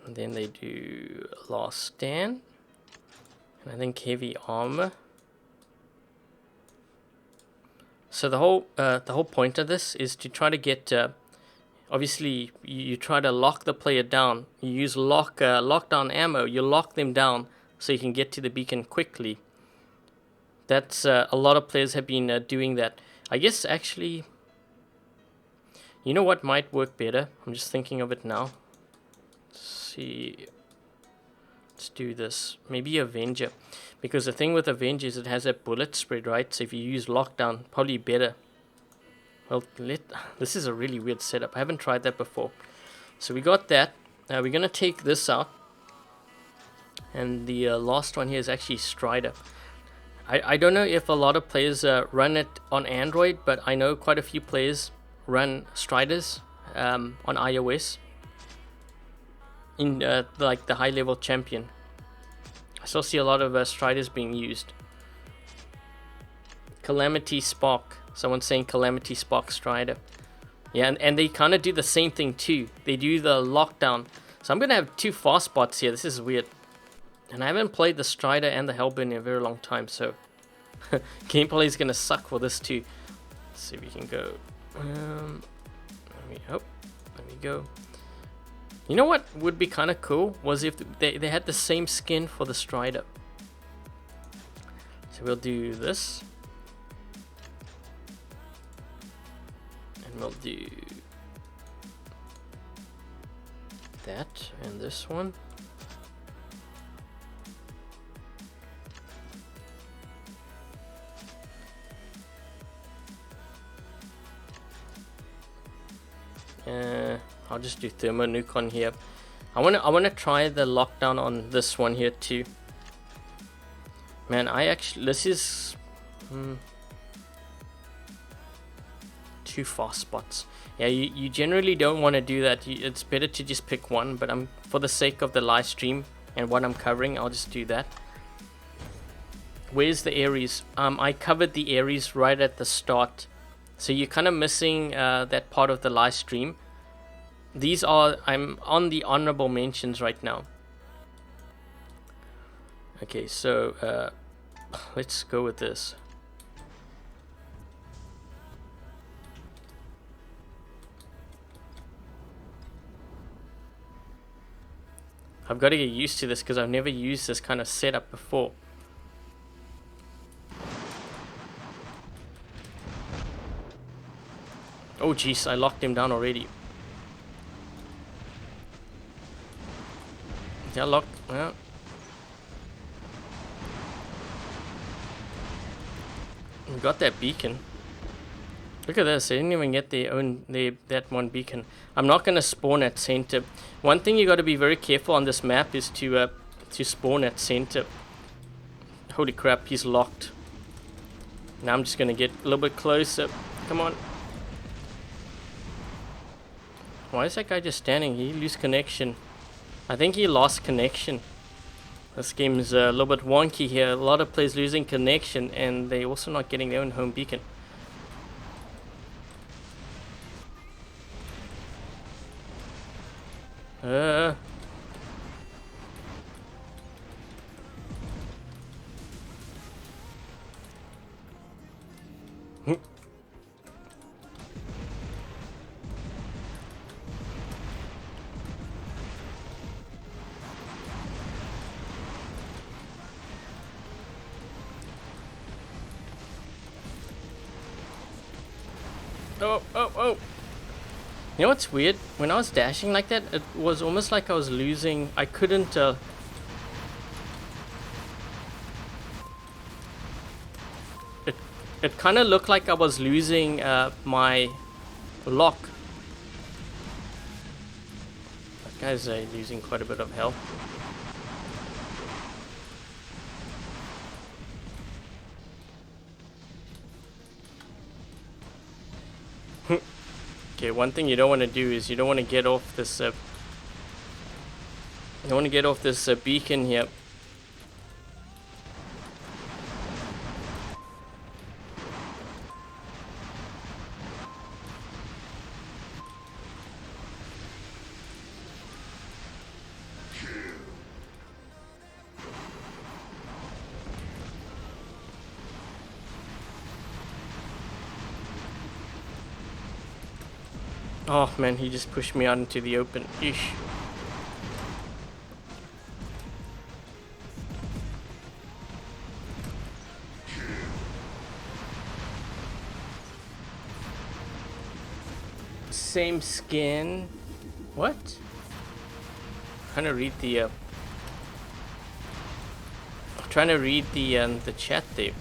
And then they do Last Stand, and I think Heavy Armor. So the whole point of this is to try to get. Obviously, you try to lock the player down. You use lockdown ammo. You lock them down so you can get to the beacon quickly. That's a lot of players have been doing that. I guess actually, you know what might work better? I'm just thinking of it now. See, let's do this. Maybe Avenger, because the thing with Avenger is it has a bullet spread, right? So if you use lockdown, probably better. Well, this is a really weird setup. I haven't tried that before. So we got that. We're gonna take this out, and the last one here is actually Strider. I don't know if a lot of players run it on Android, but I know quite a few players run Striders on iOS in like the high level champion. I still see a lot of Striders being used. Calamity Spark. Someone's saying Calamity Spark Strider. Yeah, and they kind of do the same thing too. They do the lockdown. So I'm going to have two fast spots here. This is weird. And I haven't played the Strider and the Hellburn in a very long time, so gameplay is going to suck for this too. Let's see if we can go. Let me go. You know what would be kind of cool was if they had the same skin for the Strider. So we'll do this. And we'll do that and this one. I'll just do thermo nuke on here. I wanna try the lockdown on this one here too. Man, this is two fast spots. Yeah, you generally don't want to do that. It's better to just pick one, but for the sake of the live stream and what I'm covering, I'll just do that. Where's the Aries? I covered the Aries right at the start, so you're kind of missing that part of the live stream. I'm on the honorable mentions right now. Okay, so let's go with this. I've got to get used to this because I've never used this kind of setup before. Oh jeez, I locked him down already. Yeah, yeah. We got that beacon. Look at this, they didn't even get that one beacon. I'm not going to spawn at center. One thing you got to be very careful on this map is to spawn at center. Holy crap, he's locked. Now I'm just going to get a little bit closer. Come on. Why is that guy just standing? He lose connection. I think he lost connection. This game is a little bit wonky here. A lot of players losing connection, and they also not getting their own home beacon. Oh. You know what's weird? When I was dashing like that, it was almost like I was losing. I couldn't. It kind of looked like I was losing my lock. That guy's losing quite a bit of health. Okay, one thing you don't want to do is you don't want to get off this. You don't want to get off this beacon here. Oh man, he just pushed me out into the open. Eesh. Same skin. What? I'm trying to read the chat there.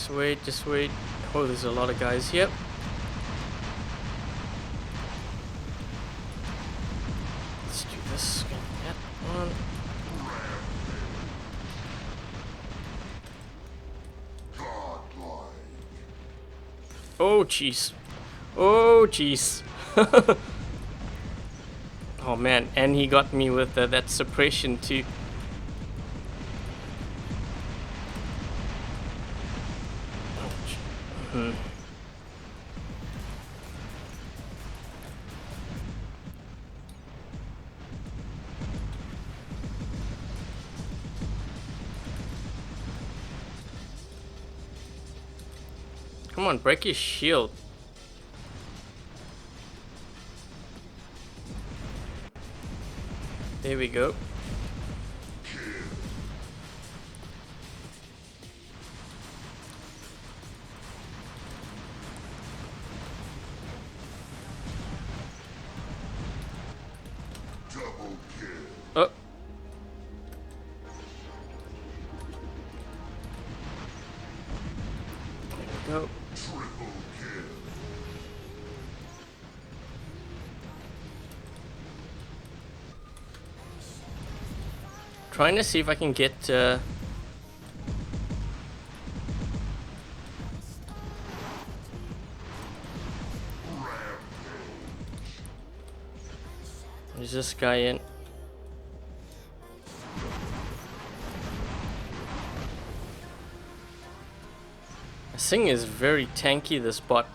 Just wait, just wait. Oh, there's a lot of guys here. Let's do this. Get that one. Oh, jeez. Oh, jeez. Oh, man. And he got me with that suppression, too. Come on, break his shield. There we go. Oh. There we go. Trying to see if I can get Is this guy in? This thing is very tanky, this bot.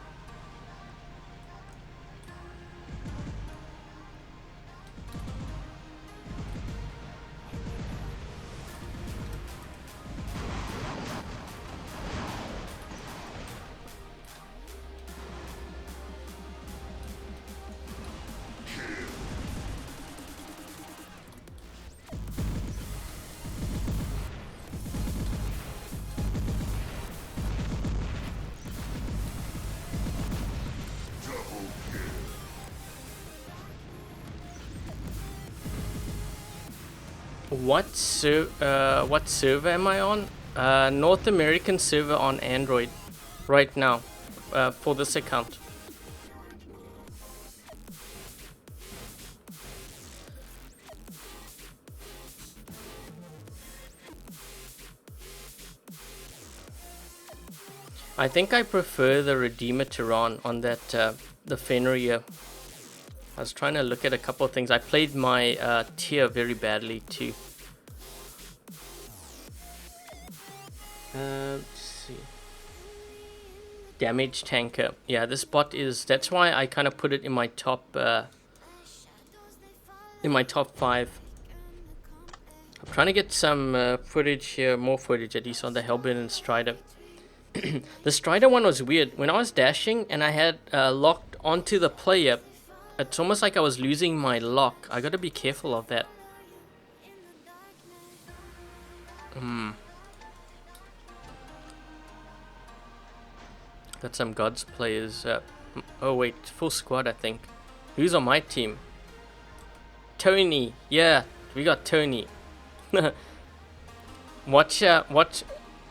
What server am I on? North American server on Android right now for this account. I think I prefer the Redeemer Tehran on that the Fenrir. I was trying to look at a couple of things. I played my tier very badly too. Let's see. Damage tanker. Yeah, this bot is. That's why I kind of put it in my top. In my top 5. I'm trying to get some footage here, more footage at least on the Hellbent and Strider. The Strider one was weird. When I was dashing and I had locked onto the player, it's almost like I was losing my lock. I gotta be careful of that. Got some gods players. Oh wait, full squad I think. Who's on my team? Tony. Yeah, we got Tony. Watch. I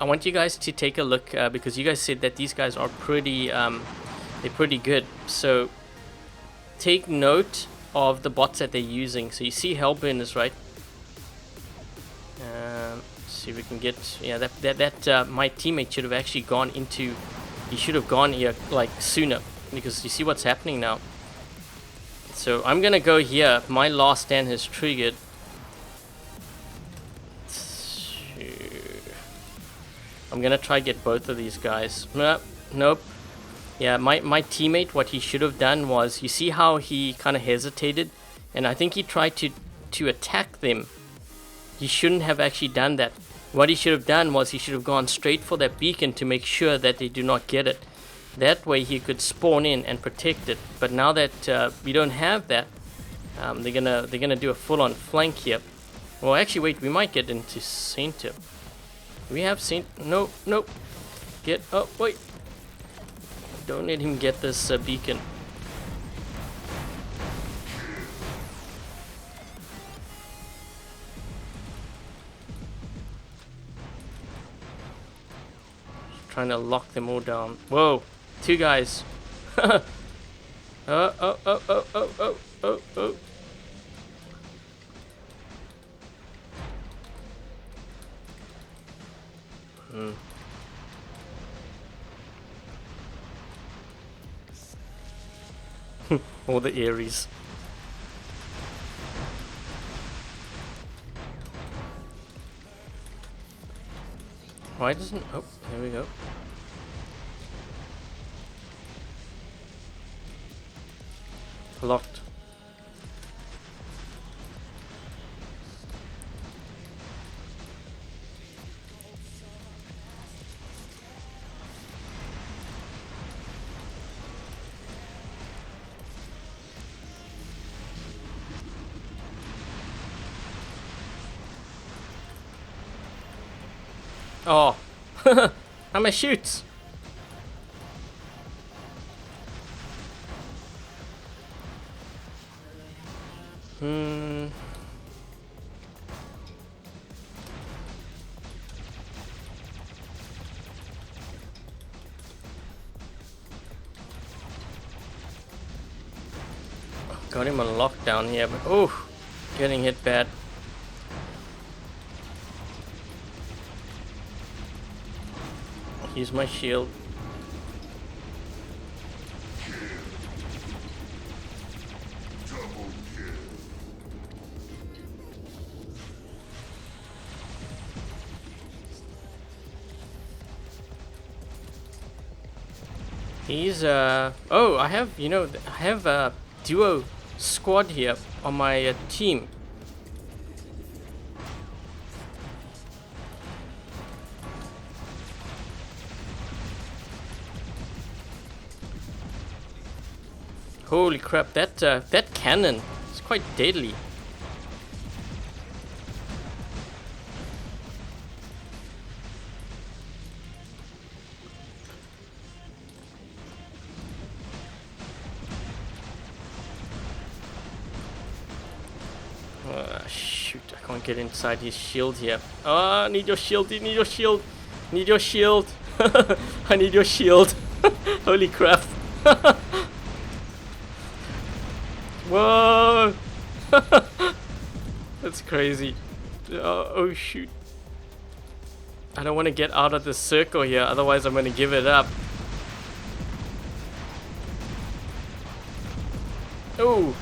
want you guys to take a look because you guys said that these guys are pretty. They're pretty good. So take note of the bots that they're using. So you see Hellburners, right? See if we can get. Yeah, that my teammate should have actually gone into. He should have gone here like sooner because you see what's happening now. So I'm gonna go here. My last stand has triggered. I'm gonna try get both of these guys. Nope. Yeah, my teammate, what he should have done was, you see how he kind of hesitated, and I think he tried to attack them. He shouldn't have actually done that. What he should have done was he should have gone straight for that beacon to make sure that they do not get it. That way he could spawn in and protect it. But now that we don't have that, they're gonna do a full-on flank here. Well, actually, wait, we might get into center. We have Saint. No. Get. Oh, wait. Don't let him get this beacon. trying to lock them all down. Whoa, 2 guys. Oh, oh, oh, oh, oh, oh, oh, oh. All the Aries. Why doesn't... Oh, there we go. Locked. Oh, I'm a shoot. Got him on lockdown here, but oh, getting hit bad. Use my shield. He's oh, I have, you know, I have a duo squad here on my team. Holy crap, that cannon is quite deadly. Shoot, I can't get inside his shield here. Oh, I need your shield, need your shield. Need your shield. I need your shield. Holy crap. Whoa! That's crazy. Oh shoot. I don't want to get out of this circle here, otherwise I'm going to give it up. Oh!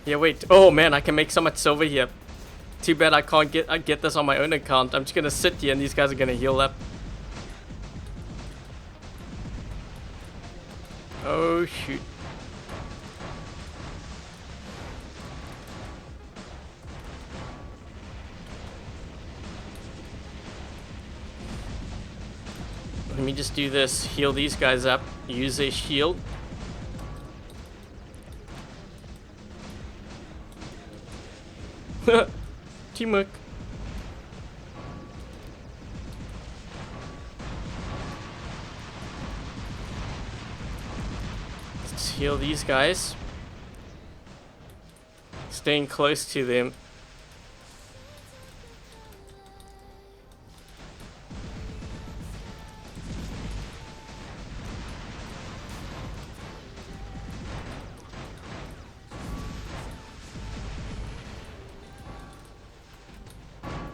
Yeah, wait. Oh man, I can make so much silver here. Too bad I can't get this on my own account. I'm just going to sit here and these guys are going to heal up. Oh shoot. Let me just do this. Heal these guys up. Use a shield. Teamwork. Let's heal these guys. Staying close to them.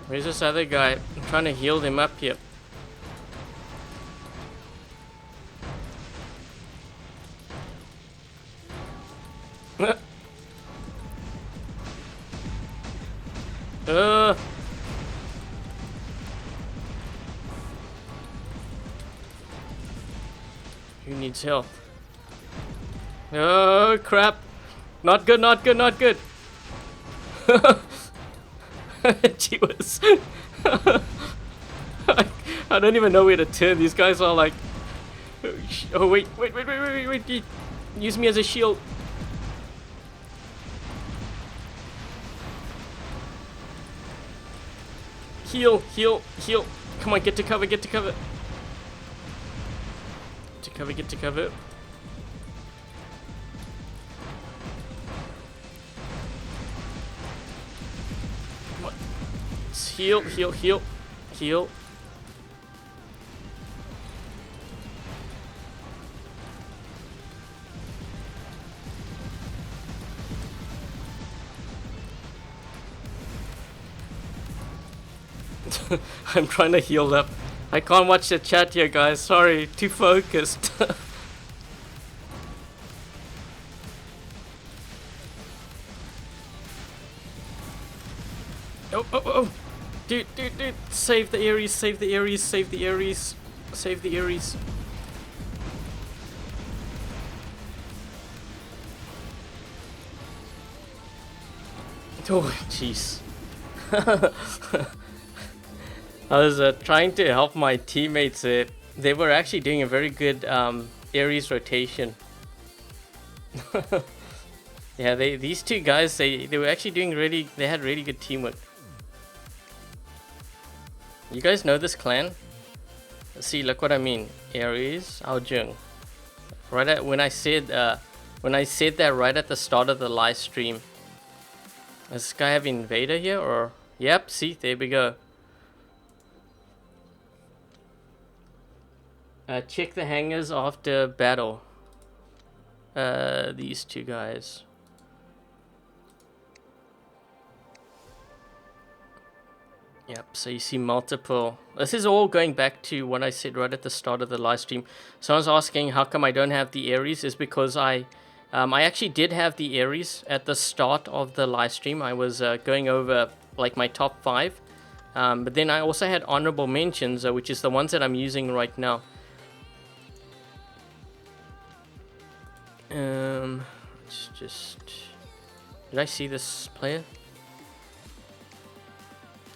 Where's this other guy? I'm trying to heal them up here. Who needs help? Oh crap! Not good, not good, not good! Jeez. I don't even know where to turn. These guys are like... Oh wait. Use me as a shield. Heal, heal, heal. Come on, get to cover, get to cover. Get to cover, get to cover. Come on. Heal, heal, heal, heal. I'm trying to heal up. I can't watch the chat here, guys. Sorry, too focused. Oh, oh, oh. Dude. Save the Ares, save the Ares, save the Ares, save the Ares. Oh, jeez. I was trying to help my teammates. They were actually doing a very good Ares rotation. Yeah, these two guys, they were actually doing they had really good teamwork. You guys know this clan? See, look what I mean. Ares, Aojung. Right at when I said that right at the start of the live stream. Does this guy have invader here or? Yep, see, there we go. Check the hangars after battle. These two guys. Yep, so you see multiple. This is all going back to what I said right at the start of the live stream. Someone's asking how come I don't have the Ares. Is because I actually did have the Ares at the start of the live stream. I was going over like my top 5. But then I also had honorable mentions, which is the ones that I'm using right now. Let's just... Did I see this player?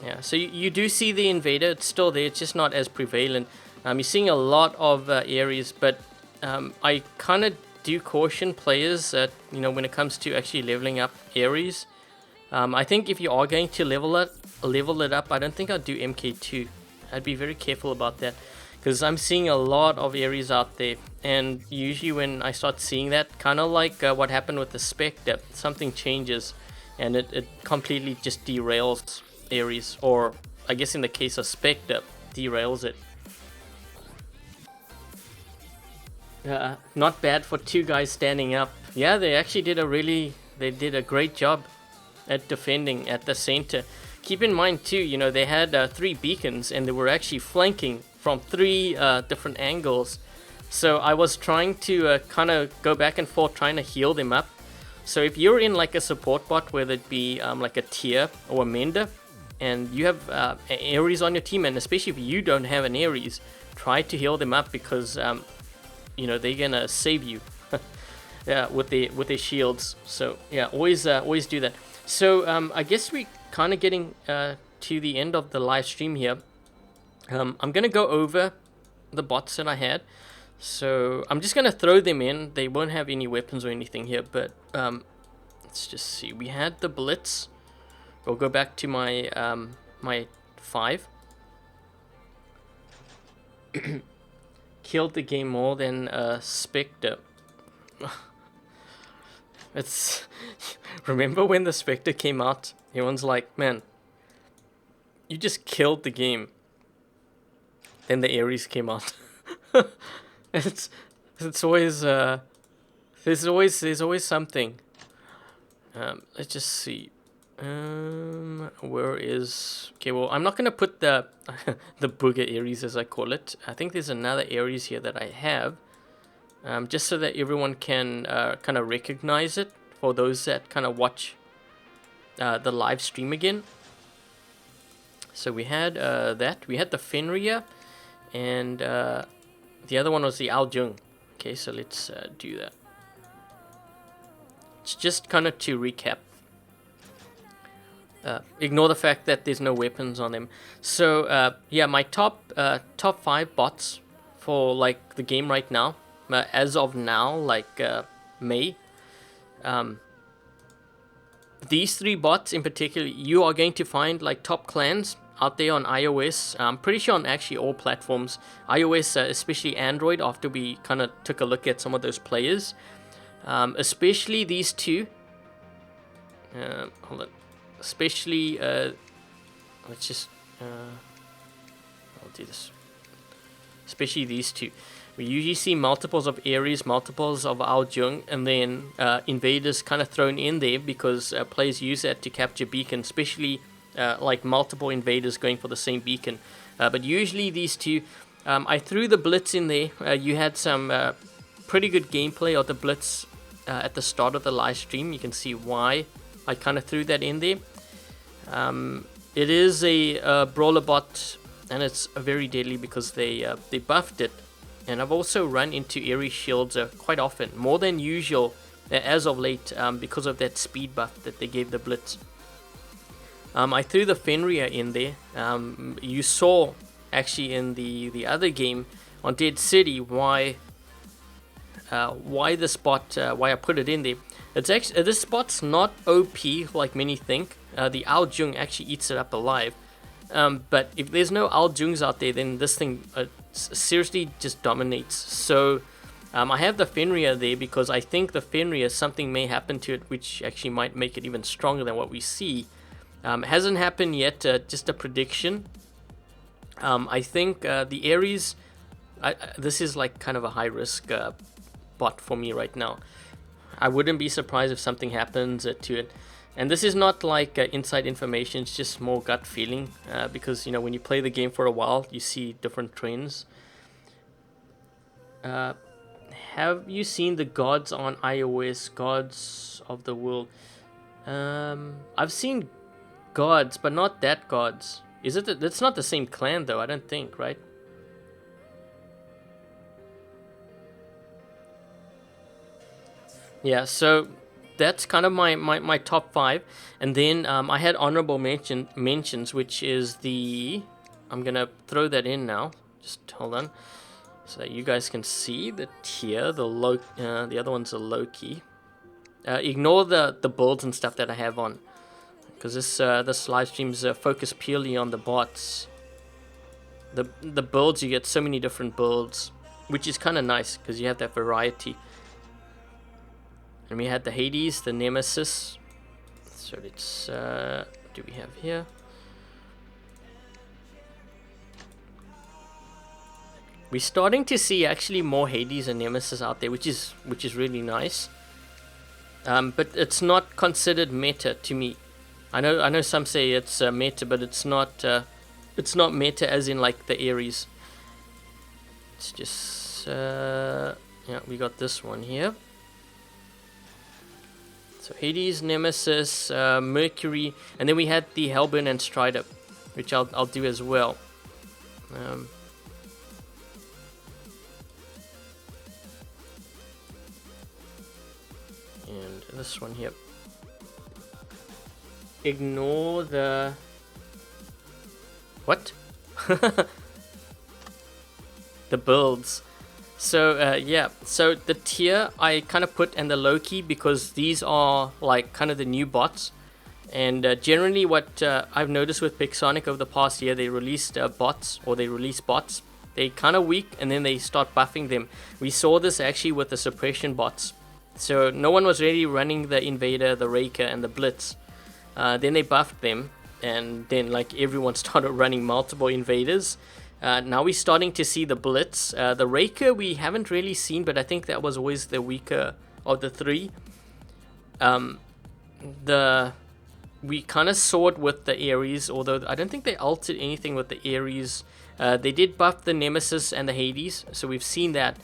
Yeah, so you do see the invader. It's still there. It's just not as prevalent. You're seeing a lot of Ares, but I kind of do caution players that, you know, when it comes to actually leveling up Ares. I think if you are going to level it up, I don't think I'd do MK2. I'd be very careful about that, because I'm seeing a lot of Ares out there, and usually when I start seeing that, kind of like what happened with the Spectre, something changes and it completely just derails Ares, or I guess in the case of Spectre, derails it. Not bad for 2 guys standing up. Yeah, they actually did a great job at defending at the center. Keep in mind too, you know, they had 3 beacons and they were actually flanking from 3 different angles. So I was trying to kind of go back and forth trying to heal them up. So if you're in like a support bot, whether it be like a tier or a mender, and you have an Ares on your team, and especially if you don't have an Ares, try to heal them up, because you know, they're gonna save you. Yeah, with their shields. So yeah, always do that. So I guess we kind of getting to the end of the live stream here. I'm gonna go over the bots that I had. So I'm just gonna throw them in. They won't have any weapons or anything here, but let's just see. We had the Blitz. We'll go back to my my 5. Killed the game more than Spectre. It's remember when the Spectre came out? Everyone's like, man, you just killed the game. Then the Ares came out. it's always there's always something. Let's just see. Where is... Okay, well, I'm not gonna put the the booger Ares, as I call it. I think there's another Ares here that I have, just so that everyone can kind of recognize it for those that kind of watch the live stream again. So we had that. We had the Fenrir, and the other one was the Aljung. Okay, so let's do that. It's just kind of to recap. Ignore the fact that there's no weapons on them. So yeah, my top 5 bots for like the game right now, as of now, like May. These 3 bots in particular, you are going to find like top clans out there on iOS. I'm pretty sure on actually all platforms. iOS, especially Android, after we kind of took a look at some of those players. Especially these 2. Hold on. Especially let's just I'll do this, especially these two. We usually see multiples of Ares, multiples of Ao Jung, and then invaders kind of thrown in there because players use that to capture beacon, especially like multiple invaders going for the same beacon. But usually these two, I threw the Blitz in there. You had some pretty good gameplay of the Blitz at the start of the live stream. You can see why I kind of threw that in there. It is a brawler bot, and it's very deadly because they buffed it. And I've also run into Ares shields quite often, more than usual as of late, because of that speed buff that they gave the Blitz. I threw the Fenrir in there. You saw actually in the other game on Dead City why this bot, why I put it in there. It's actually this spot's not OP like many think. The Ao Jung actually eats it up alive. But if there's no Ao Jungs out there, then this thing seriously just dominates. So I have the Fenrir there because I think the Fenrir, something may happen to it which actually might make it even stronger than what we see. It hasn't happened yet, just a prediction. I think the Ares, this is like kind of a high risk bot for me right now. I wouldn't be surprised if something happens to it. And this is not like inside information, it's just more gut feeling, because, you know, when you play the game for a while, you see different trends. Have you seen the gods on iOS, gods of the world? I've seen gods, but not that gods. Is it? That's not the same clan, though, I don't think, right? Yeah, so that's kind of my top 5. And then I had honorable mentions, which is the... I'm going to throw that in now. Just hold on. So that you guys can see the tier, the other one's a Loki. Ignore the builds and stuff that I have on, because this live stream's focused purely on the bots. The builds, you get so many different builds, which is kind of nice because you have that variety. And we had the Hades, the Nemesis. So let's what do we have here? We're starting to see actually more Hades and Nemesis out there, which is really nice. But it's not considered meta to me. I know some say it's meta, but it's not meta as in like the Ares. It's just yeah, we got this one here. So Hades, Nemesis, Mercury, and then we had the Hellburn and Strider, which I'll do as well. And this one here. Ignore the... What? The builds. So yeah, so the tier I kind of put in the Loki because these are like kind of the new bots. And generally what I've noticed with Pixonic over the past year, they released bots, or they release bots. They kind of weak and then they start buffing them. We saw this actually with the suppression bots. So no one was really running the Invader, the Raker, and the Blitz. Then they buffed them, and then like everyone started running multiple Invaders. Now we're starting to see the Blitz. The Raker we haven't really seen, but I think that was always the weaker of the three. We kind of saw it with the Ares, although I don't think they altered anything with the Ares. They did buff the Nemesis and the Hades, so we've seen that.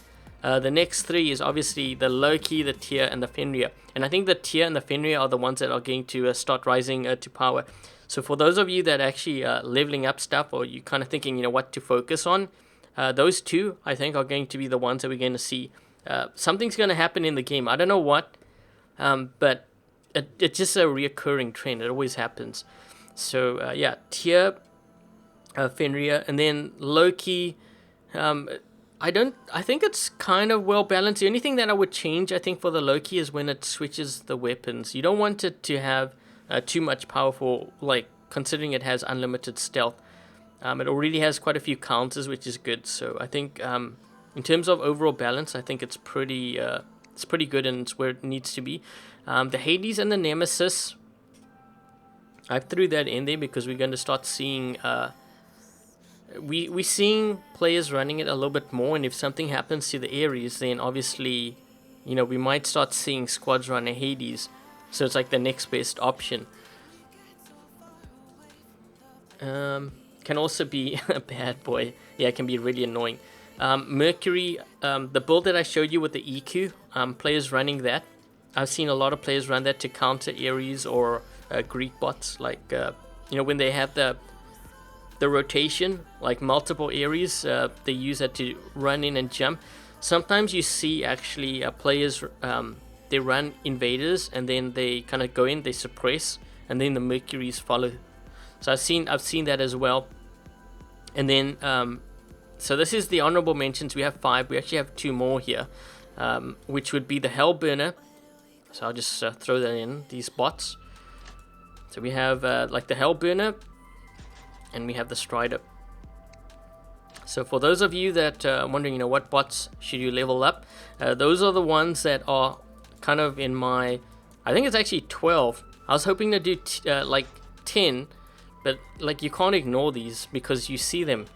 The next three is obviously the Loki, the Tier, and the Fenrir. And I think the Tier and the Fenrir are the ones that are going to start rising to power. So for those of you that actually leveling up stuff, or you kind of thinking, you know, what to focus on, those two, I think, are going to be the ones that we're going to see. Something's going to happen in the game. I don't know what, but it's just a reoccurring trend. It always happens. So yeah, Tier, Fenrir, and then Loki. I think it's kind of well balanced. The only thing that I would change, I think, for the Loki is when it switches the weapons. You don't want it to have too much power for, like, considering it has unlimited stealth. It already has quite a few counters, which is good. So I think in terms of overall balance, I think it's pretty good and it's where it needs to be. The Hades and the Nemesis, I threw that in there because we're going to start seeing we're seeing players running it a little bit more, and if something happens to the Ares, then obviously, you know, we might start seeing squads run a Hades, so it's like the next best option. Can also be a bad boy. Yeah, it can be really annoying. Mercury, the build that I showed you with the EQ, players running that. I've seen a lot of players run that to counter Ares or Greek bots, like you know, when they have the rotation, like multiple Ares, they use that to run in and jump. Sometimes you see actually players they run invaders and then they kind of go in, they suppress, and then the Mercuries follow. So I've seen that as well. And then so this is the honorable mentions. We have 5. We actually have 2 more here, which would be the Hellburner. So I'll just throw that in, these bots. So we have like the Hellburner, and we have the Strider. So for those of you that are wondering, you know, what bots should you level up, those are the ones that are kind of in my, I think it's actually 12. I was hoping to do like 10, but like you can't ignore these because you see them.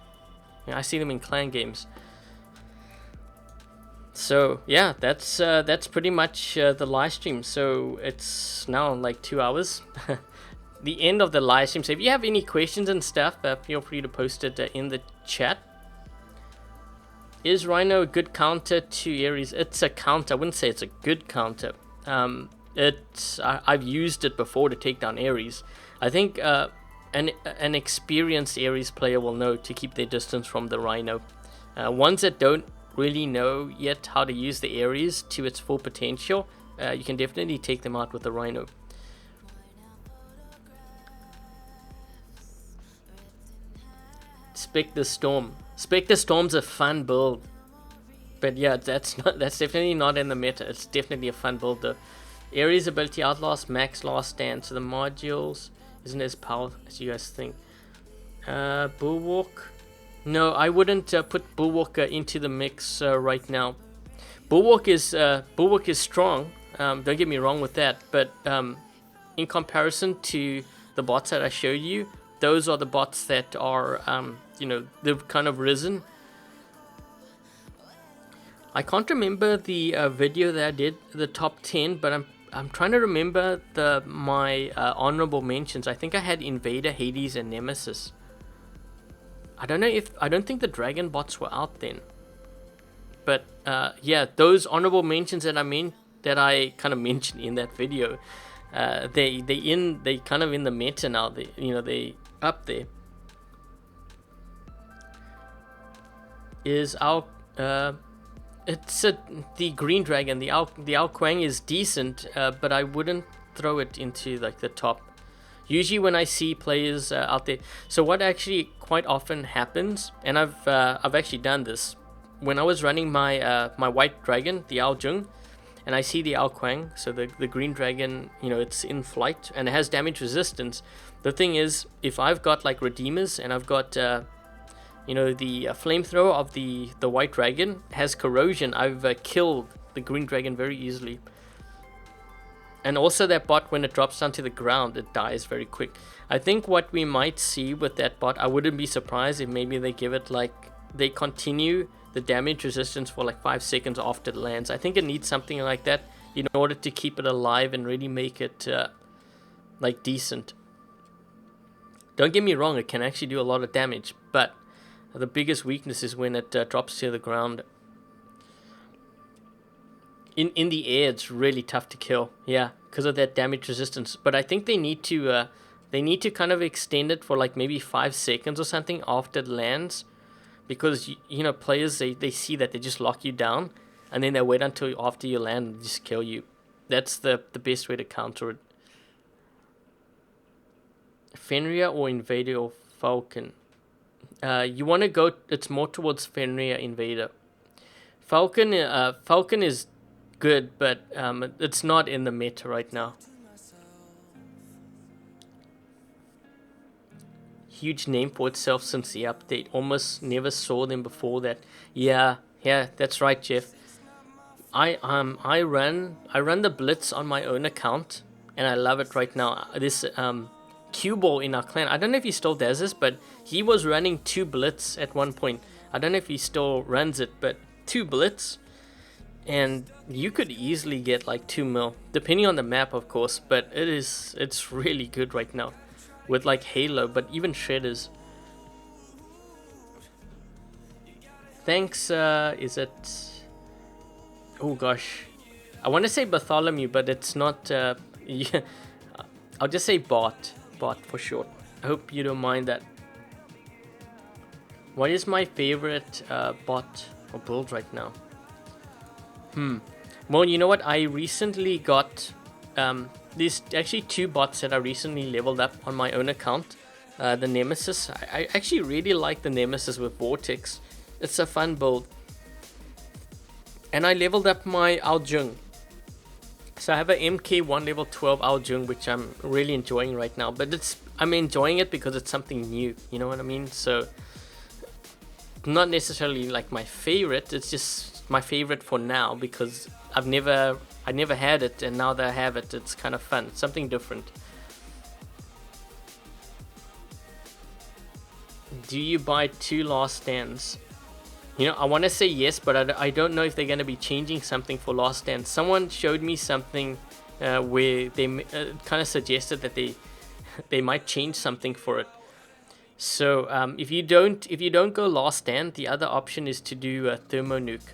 You know, I see them in clan games. So yeah, that's pretty much the live stream. So it's now like 2 hours. The end of the live stream. So if you have any questions and stuff, feel free to post it in the chat. Is Rhino a good counter to Ares? It's a counter. I wouldn't say it's a good counter. I've used it before to take down Ares. I think an experienced Ares player will know to keep their distance from the Rhino. Ones that don't really know yet how to use the Ares to its full potential, you can definitely take them out with the Rhino. Spectre Storm. Spectre Storm's a fun build, but yeah, that's definitely not in the meta. It's definitely a fun build though. Ares ability Outlast, Max Last Stand. So the modules isn't as powerful as you guys think. Bulwark. No, I wouldn't put Bulwark into the mix right now. Bulwark is strong. Don't get me wrong with that, but in comparison to the bots that I showed you, those are the bots that are you know, they've kind of risen. I can't remember the video that I did, the top 10, but I'm trying to remember my honorable mentions. I think I had Invader, Hades, and Nemesis. I don't think the Dragon bots were out then. But yeah, those honorable mentions that I kind of mentioned in that video, they kind of in the meta now. They up there. Is our it's the green dragon, the Ao Kuang is decent, but I wouldn't throw it into like the top. Usually when I see players out there, so what actually quite often happens, and I've actually done this when I was running my my white dragon, the Ao Jung, and I see the Ao Kuang, so the green dragon, you know, it's in flight and it has damage resistance. The thing is, if I've got like redeemers and I've got you know, the flamethrower of the white dragon has corrosion, I've killed the green dragon very easily. And also that bot, when it drops down to the ground, it dies very quick. I think what we might see with that bot, I wouldn't be surprised if maybe they give it like, they continue the damage resistance for like 5 seconds after it lands. I think it needs something like that in order to keep it alive and really make it like decent. Don't get me wrong, it can actually do a lot of damage, but the biggest weakness is when it drops to the ground. In the air, it's really tough to kill. Yeah, because of that damage resistance. But I think they need to kind of extend it for like maybe 5 seconds or something after it lands, because you know, players they see that, they just lock you down, and then they wait until after you land and just kill you. That's the best way to counter it. Fenrir or Invader or Falcon. You want to go, it's more towards Fenrir, Invader. Falcon is good, but it's not in the meta right now. Huge name for itself since the update. Almost never saw them before that. Yeah, that's right, Jeff. I run the Blitz on my own account, and I love it right now. This Q-Ball in our clan. I don't know if he still does this, but he was running 2 Blitz at one point. I don't know if he still runs it, but 2 Blitz, and you could easily get like 2 mil, depending on the map, of course. But it's really good right now with like Halo, but even Shredders. Thanks. Is it? Oh gosh, I want to say Bartholomew, but it's not. Yeah, I'll just say Bart for short. I hope you don't mind that. What is my favorite bot or build right now? Well, you know what? I recently got these actually 2 bots that I recently leveled up on my own account. The Nemesis. I actually really like the Nemesis with Vortex. It's a fun build. And I leveled up my Aljung. So I have a MK1 level 12 Aljung, which I'm really enjoying right now. But I'm enjoying it because it's something new. You know what I mean? So not necessarily like my favorite. It's just my favorite for now because I never had it, and now that I have it, it's kind of fun. It's something different. Do you buy 2 Last Stands? You know, I want to say yes, but I don't know if they're going to be changing something for Last Stand. Someone showed me something where they kind of suggested that they might change something for it. So if you don't go Last Stand, the other option is to do a Thermo Nuke.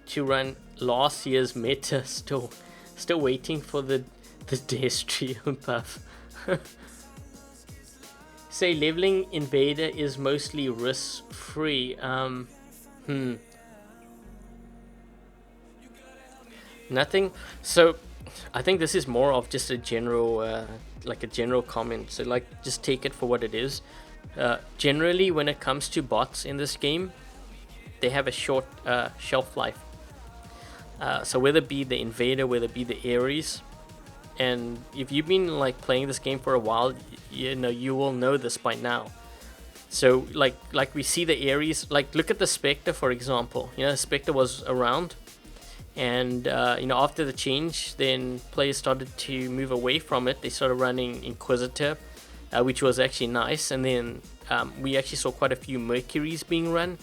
To run last year's meta, still waiting for the Destrio buff. Say leveling Invader is mostly risk free. Nothing. So I think this is more of just a general like a general comment, so like just take it for what it is. Generally when it comes to bots in this game, they have a short shelf life. So whether it be the Invader, whether it be the Ares, and if you've been like playing this game for a while, you know, you will know this by now. So like we see the Ares, like look at the Spectre for example. You know, the Spectre was around, and you know, after the change, then players started to move away from it. They started running Inquisitor, which was actually nice, and then we actually saw quite a few Mercuries being run,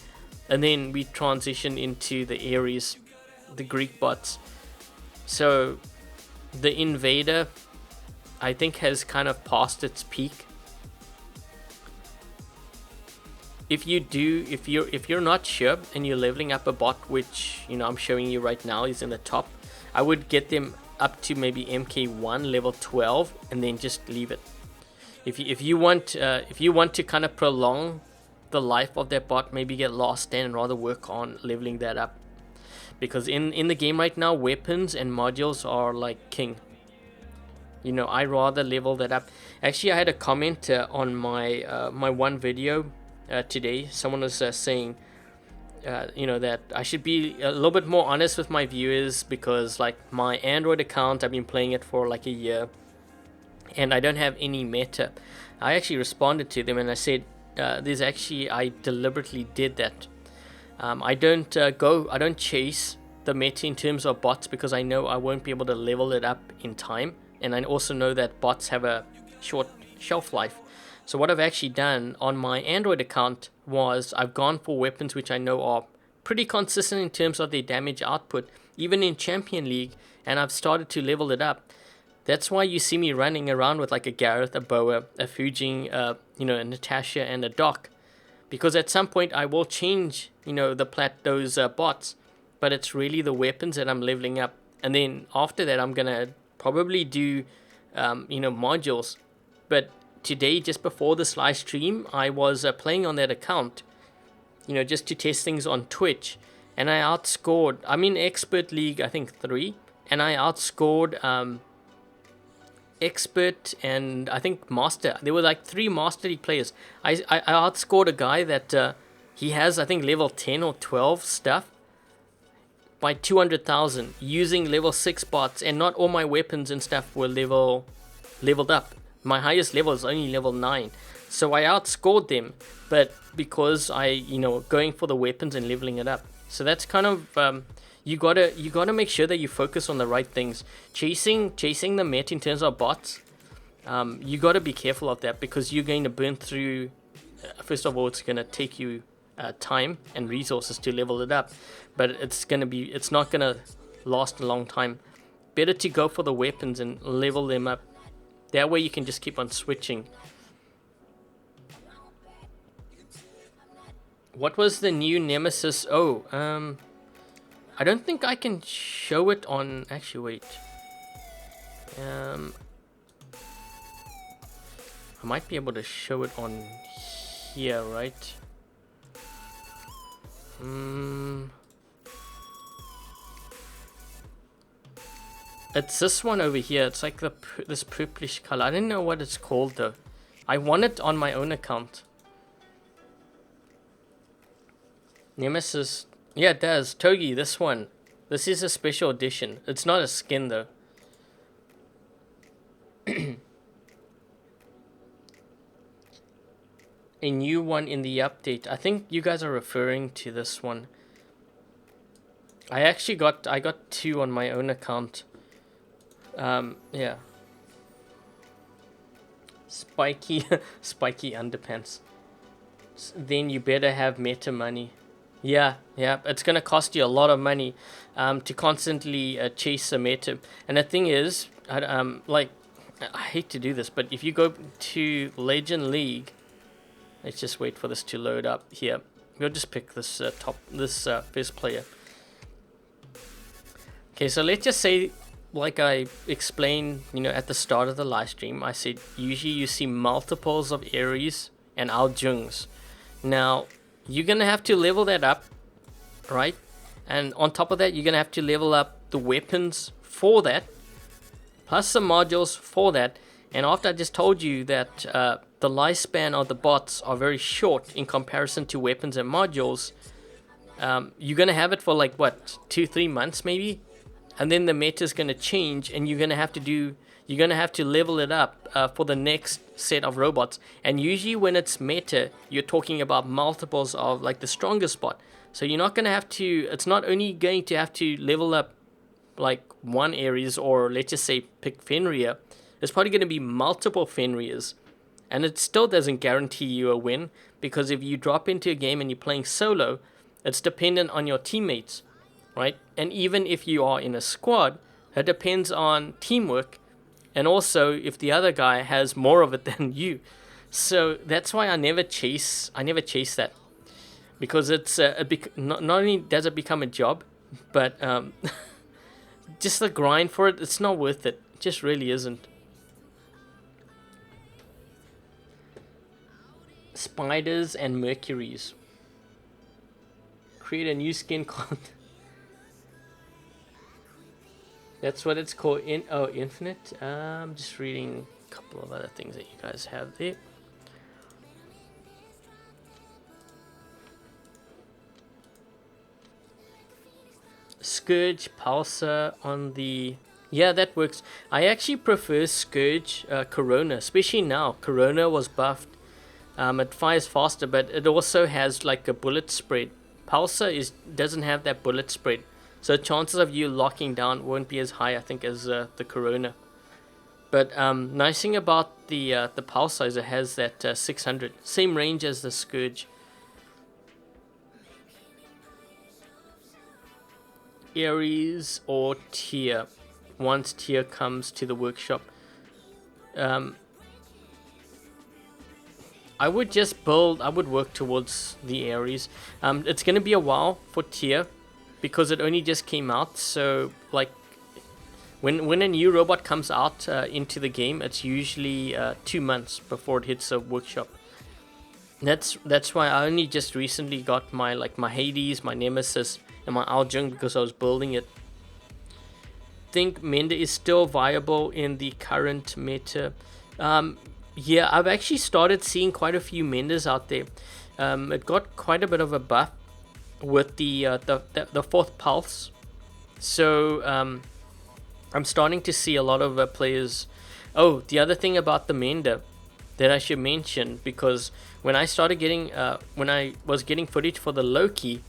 and then we transitioned into the Ares, the Greek bots. So the Invader, I think, has kind of passed its peak. If you're not sure and you're leveling up a bot, which, you know, I'm showing you right now is in the top, I would get them up to maybe MK1 level 12 and then just leave it. If you want to kind of prolong the life of that bot, maybe get Last Stand and rather work on leveling that up. Because in the game right now, weapons and modules are like king. You know, I rather level that up. Actually, I had a comment on my my one video today. Someone was saying, you know, that I should be a little bit more honest with my viewers, because like my Android account, I've been playing it for like a year, and I don't have any meta. I actually responded to them and I said, there's actually, I deliberately did that. I don't chase the meta in terms of bots, because I know I won't be able to level it up in time, and I also know that bots have a short shelf life. So what I've actually done on my Android account was I've gone for weapons which I know are pretty consistent in terms of their damage output, even in Champion League, and I've started to level it up. That's why you see me running around with like a Gareth, a Boa, a Fujing, you know, a Natasha and a Doc. Because at some point I will change, you know, those bots, but it's really the weapons that I'm leveling up. And then after that, I'm gonna probably do, you know, modules. But today, just before this live stream, I was playing on that account, you know, just to test things on Twitch, and I outscored. I'm in Expert League, I think 3, and I outscored Expert and I think Master. There were like 3 Master League players. I outscored a guy that he has, I think, level 10 or 12 stuff by 200,000 using level 6 bots, and not all my weapons and stuff were leveled up. My highest level is only level 9, so I outscored them, but because I, you know, going for the weapons and leveling it up. So that's kind of you gotta make sure that you focus on the right things. Chasing the meta in terms of bots, you gotta be careful of that, because you're going to burn through. First of all, it's gonna take you time and resources to level it up, but it's not gonna last a long time. Better to go for the weapons and level them up. That way you can just keep on switching. What was the new nemesis? Oh, I don't think I can show it on... Actually, wait. I might be able to show it on here, right? It's this one over here. It's like this purplish color. I don't know what it's called though. I won it on my own account. Nemesis. Yeah, it does. Togi, this one. This is a special edition. It's not a skin though. A new one in the update. I think you guys are referring to this one. I got 2 on my own account. Yeah. Spiky underpants. Then you better have meta money. Yeah, it's gonna cost you a lot of money to constantly chase a meta. And the thing is, I hate to do this, but if you go to Legend League, let's just wait for this to load up here. We'll just pick this first player. Okay, so let's just say, like I explained, at the start of the live stream, I said usually you see multiples of Aries and Aljungs. Now, you're going to have to level that up, right? And on top of that, you're going to have to level up the weapons for that, plus some modules for that. And after I just told you that the lifespan of the bots are very short in comparison to weapons and modules, you're going to have it for like, what, 2-3 months maybe? And then the meta is going to change, and you're going to have to level it up for the next set of robots. And usually when it's meta, you're talking about multiples of like the strongest bot. So you're not going to have to, it's not only going to have to level up like one Ares, or let's just say pick Fenrir. There's probably going to be multiple Fenrirs. And it still doesn't guarantee you a win, because if you drop into a game and you're playing solo, it's dependent on your teammates. Right? And even if you are in a squad, it depends on teamwork, and also if the other guy has more of it than you. So that's why I never chase that, because it's not only does it become a job, but just the grind for it, it's not worth it. It just really isn't. Spiders and Mercuries. Create a new skin content. That's what it's called. Infinite. I'm just reading a couple of other things that you guys have there. Scourge, Pulsar on the... Yeah, that works. I actually prefer Scourge Corona, especially now. Corona was buffed. It fires faster, but it also has like a bullet spread. Pulsar doesn't have that bullet spread. So chances of you locking down won't be as high, I think, as the Corona. But nice thing about the Pulsar is it has that 600, same range as the Scourge. Ares or Tier, once Tier comes to the workshop. I would work towards the Ares. It's going to be a while for Tier, because it only just came out. So like when a new robot comes out into the game, it's usually 2 months before it hits a workshop. That's why I only just recently got my Hades, my Nemesis, and my Aljung, because I was building it. Think Mender is still viable in the current meta. Yeah, I've actually started seeing quite a few Menders out there. It got quite a bit of a buff with the fourth pulse, so I'm starting to see a lot of players. Oh, the other thing about the Mender that I should mention, because when I started getting when I was getting footage for the Loki,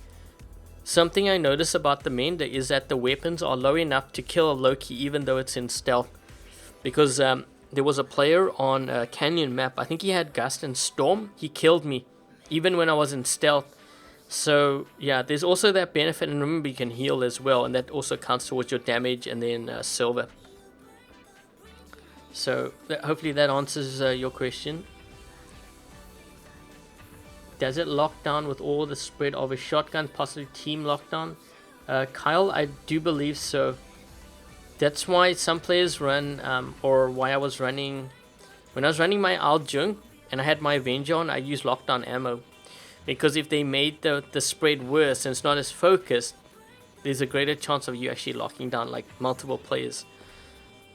Something I notice about the Mender is that the weapons are low enough to kill a Loki even though it's in stealth. Because there was a player on a Canyon map, I think he had Gust and Storm, he killed me even when I was in stealth. So yeah, there's also that benefit, and remember you can heal as well, and that also counts towards your damage and then silver. So hopefully that answers your question. Does it lock down with all the spread of a shotgun, possibly team lockdown? Kyle, I do believe so. That's why some players run, or why I was running, when I was running my Al Jung and I had my Avenger on, I used lockdown ammo. Because if they made the spread worse and it's not as focused, there's a greater chance of you actually locking down like multiple players.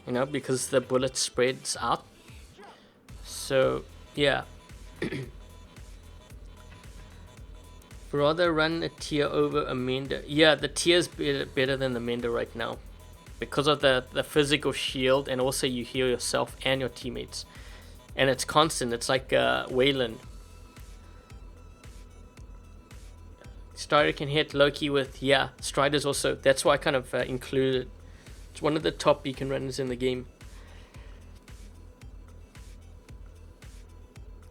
You know, because the bullet spreads out. So, yeah. Rather run a tier over a Mender. Yeah, the tier is better than the Mender right now. Because of the physical shield, and also you heal yourself and your teammates. And it's constant, it's like Wayland. Strider can hit Loki with, yeah, Strider's also, that's why I kind of included. It's one of the top beacon runners in the game.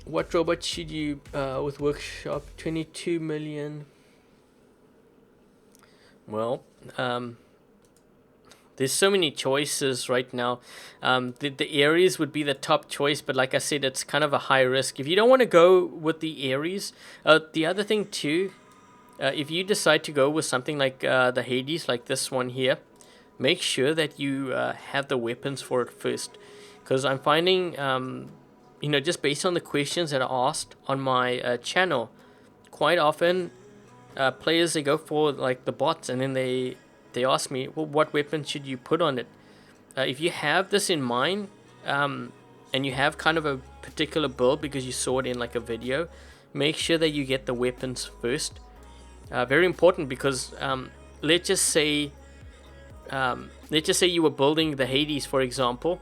What robot should you, with Workshop, 22 million? Well, there's so many choices right now. The Ares would be the top choice, but like I said, it's kind of a high risk. If you don't want to go with the Ares, the other thing too, if you decide to go with something like the Hades, like this one here, make sure that you have the weapons for it first. Because I'm finding, you know, just based on the questions that are asked on my channel, quite often players, they go for like the bots, and then they ask me, well, what weapon should you put on it? If you have this in mind, and you have kind of a particular build because you saw it in like a video, make sure that you get the weapons first. Very important, because let's just say you were building the Hades, for example,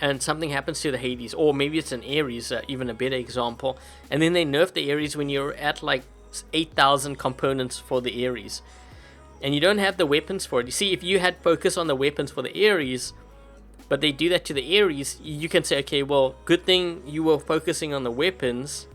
and something happens to the Hades, or maybe it's an Ares, even a better example, and then they nerf the Ares when you're at like 8,000 components for the Ares, and you don't have the weapons for it. You see, if you had focus on the weapons for the Ares, but they do that to the Ares, you can say, okay, well, good thing you were focusing on the weapons,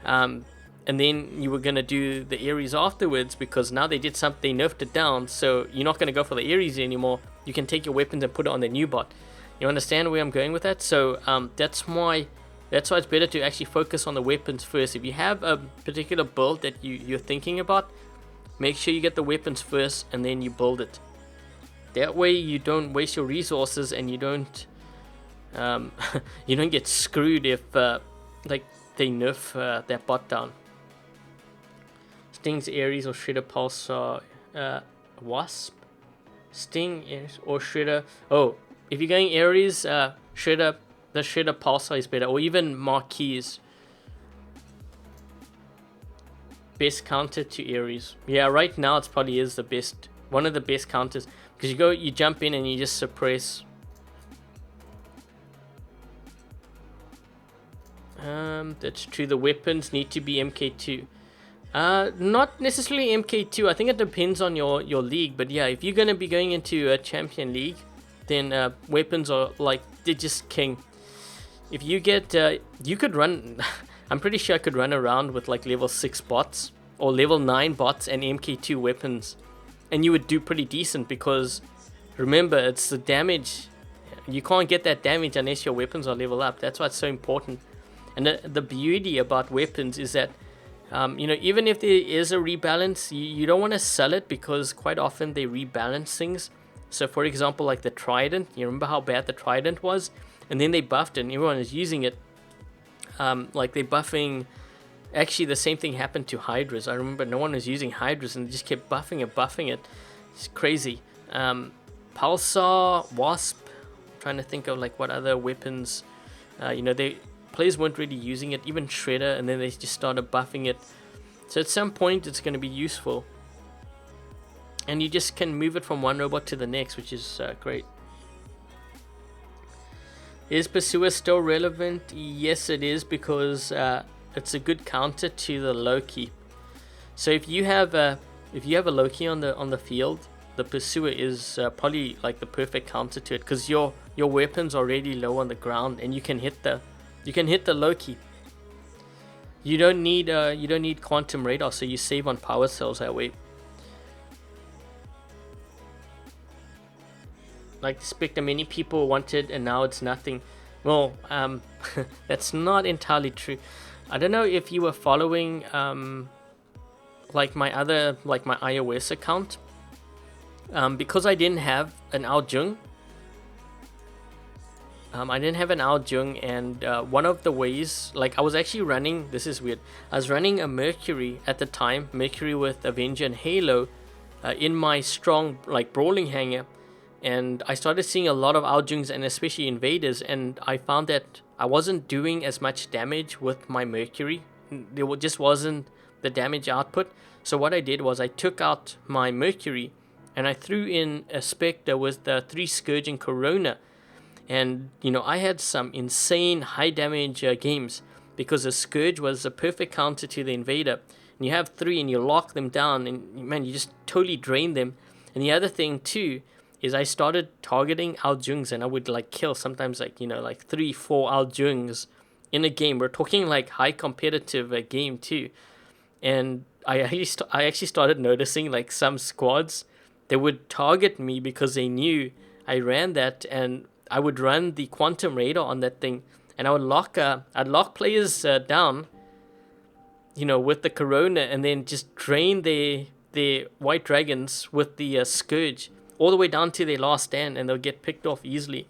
and then you were going to do the Ares afterwards, because now they did something, they nerfed it down, so you're not going to go for the Ares anymore. You can take your weapons and put it on the new bot. You understand where I'm going with that? So that's why it's better to actually focus on the weapons first. If you have a particular build that you're thinking about, make sure you get the weapons first and then you build it. That way you don't waste your resources, and you don't you don't get screwed if like they nerf that bot down. Sting's Ares or Shredder Pulsar, Wasp? Sting, Ares or Shredder? Oh, if you're going Ares, Shredder, the Shredder Pulsar is better, or even Marquise. Best counter to Ares. Yeah, right now it probably is the best, one of the best counters, because you jump in and you just suppress. That's true. The weapons need to be MK2. Not necessarily MK2. I think it depends on your league. But yeah, if you're gonna be going into a champion league, then weapons are like, they're just king. If you get, you could run. I'm pretty sure I could run around with like level 6 bots or level 9 bots and MK2 weapons, and you would do pretty decent, because remember, it's the damage. You can't get that damage unless your weapons are level up. That's why it's so important. And the beauty about weapons is that, you know, even if there is a rebalance, you don't want to sell it, because quite often they rebalance things. So for example, like the Trident, you remember how bad the Trident was? And then they buffed it and everyone is using it. Like they're buffing, actually the same thing happened to Hydras. I remember no one was using Hydras and they just kept buffing it. It's crazy. Pulsar, Wasp, I'm trying to think of like what other weapons, you know, players weren't really using it, even Shredder, and then they just started buffing it. So at some point it's going to be useful, and you just can move it from one robot to the next, which is great. Is Pursuer still relevant? Yes, it is, because it's a good counter to the Loki. So if you have if you have a Loki on the field, the Pursuer is probably like the perfect counter to it, because your weapon's already low on the ground and you can hit the Loki. You don't need quantum radar, so you save on power cells that way. Like Spectre, many people wanted and now it's nothing. Well, that's not entirely true. I don't know if you were following like my iOS account. Because I didn't have an Aljung. And one of the ways, like I was actually running, this is weird, I was running a Mercury at the time, Mercury with Avenger and Halo, in my strong like brawling hanger, and I started seeing a lot of Aljungs and especially invaders, and I found that I wasn't doing as much damage with my Mercury. There just wasn't the damage output. So what I did was I took out my Mercury and I threw in a Spectre with the 3 Scourge and Corona. And, you know, I had some insane high damage games because the Scourge was a perfect counter to the Invader. And you have 3 and you lock them down and, man, you just totally drain them. And the other thing, too, is I started targeting Aljungs and I would, like, kill sometimes, like, you know, like 3-4 Aljungs in a game. We're talking, like, high competitive game, too. And I actually started noticing, like, some squads, they would target me because they knew I ran that, and I would run the quantum radar on that thing, and I would I'd lock players down, you know, with the Corona, and then just drain their white dragons with the Scourge all the way down to their last stand, and they'll get picked off easily.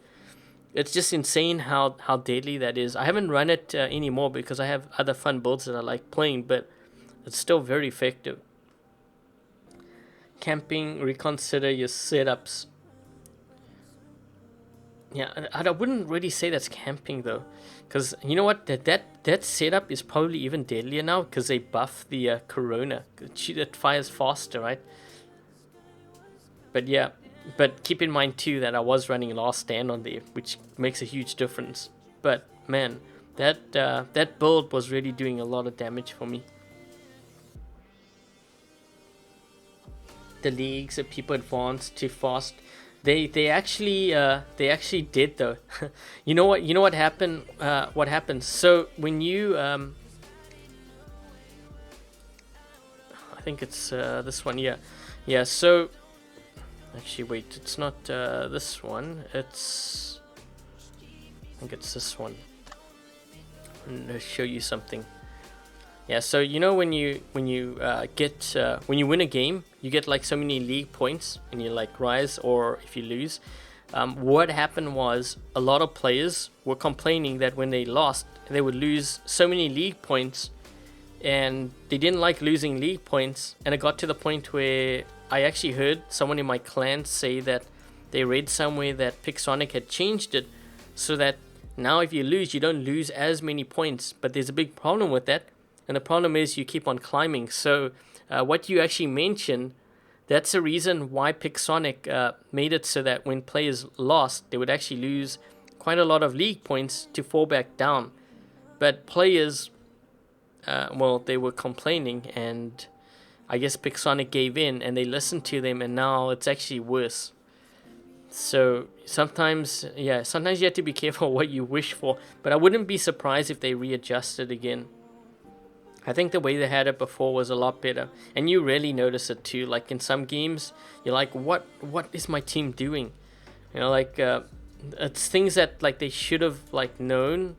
It's just insane how deadly that is. I haven't run it anymore because I have other fun builds that I like playing, but it's still very effective. Camping, reconsider your setups. Yeah, I wouldn't really say that's camping though, because you know what, that setup is probably even deadlier now because they buff the Corona. It fires faster, right? But yeah, but keep in mind too that I was running last stand on there, which makes a huge difference. But man, that build was really doing a lot of damage for me. The leagues that people advance too fast. They actually did though. You know what happened? What happens? So when you I think it's this one. Yeah. So actually, wait. It's not this one. I think it's this one. I'm gonna show you something. Yeah, so you know when you win a game, you get like so many league points and you like rise, or if you lose. What happened was a lot of players were complaining that when they lost, they would lose so many league points, and they didn't like losing league points. And it got to the point where I actually heard someone in my clan say that they read somewhere that Pixonic had changed it so that now if you lose, you don't lose as many points. But there's a big problem with that. And the problem is you keep on climbing. So what you actually mentioned, that's the reason why Pixonic made it so that when players lost, they would actually lose quite a lot of league points to fall back down. But players, well, they were complaining, and I guess Pixonic gave in and they listened to them, and now it's actually worse. So sometimes you have to be careful what you wish for. But I wouldn't be surprised if they readjust it again. I think the way they had it before was a lot better, and you really notice it too. Like in some games, you're like, what is my team doing? You know, like it's things that like they should have like known,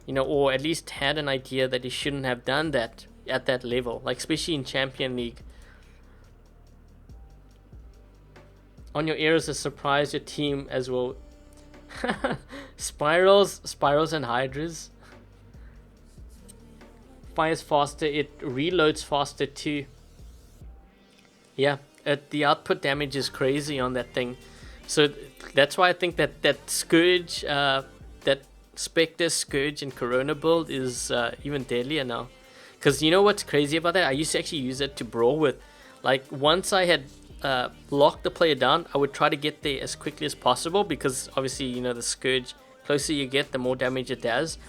you know, or at least had an idea that they shouldn't have done that at that level. Like especially in Champion League. On your errors that surprise your team as well. Spirals and Hydras. Fires faster, it reloads faster too. Yeah, the output damage is crazy on that thing. So that's why I think that Scourge, that Spectre, Scourge and Corona build is even deadlier now. Because you know what's crazy about that? I used to actually use it to brawl with. Like once I had locked the player down, I would try to get there as quickly as possible, because obviously, you know, the Scourge, closer you get, the more damage it does.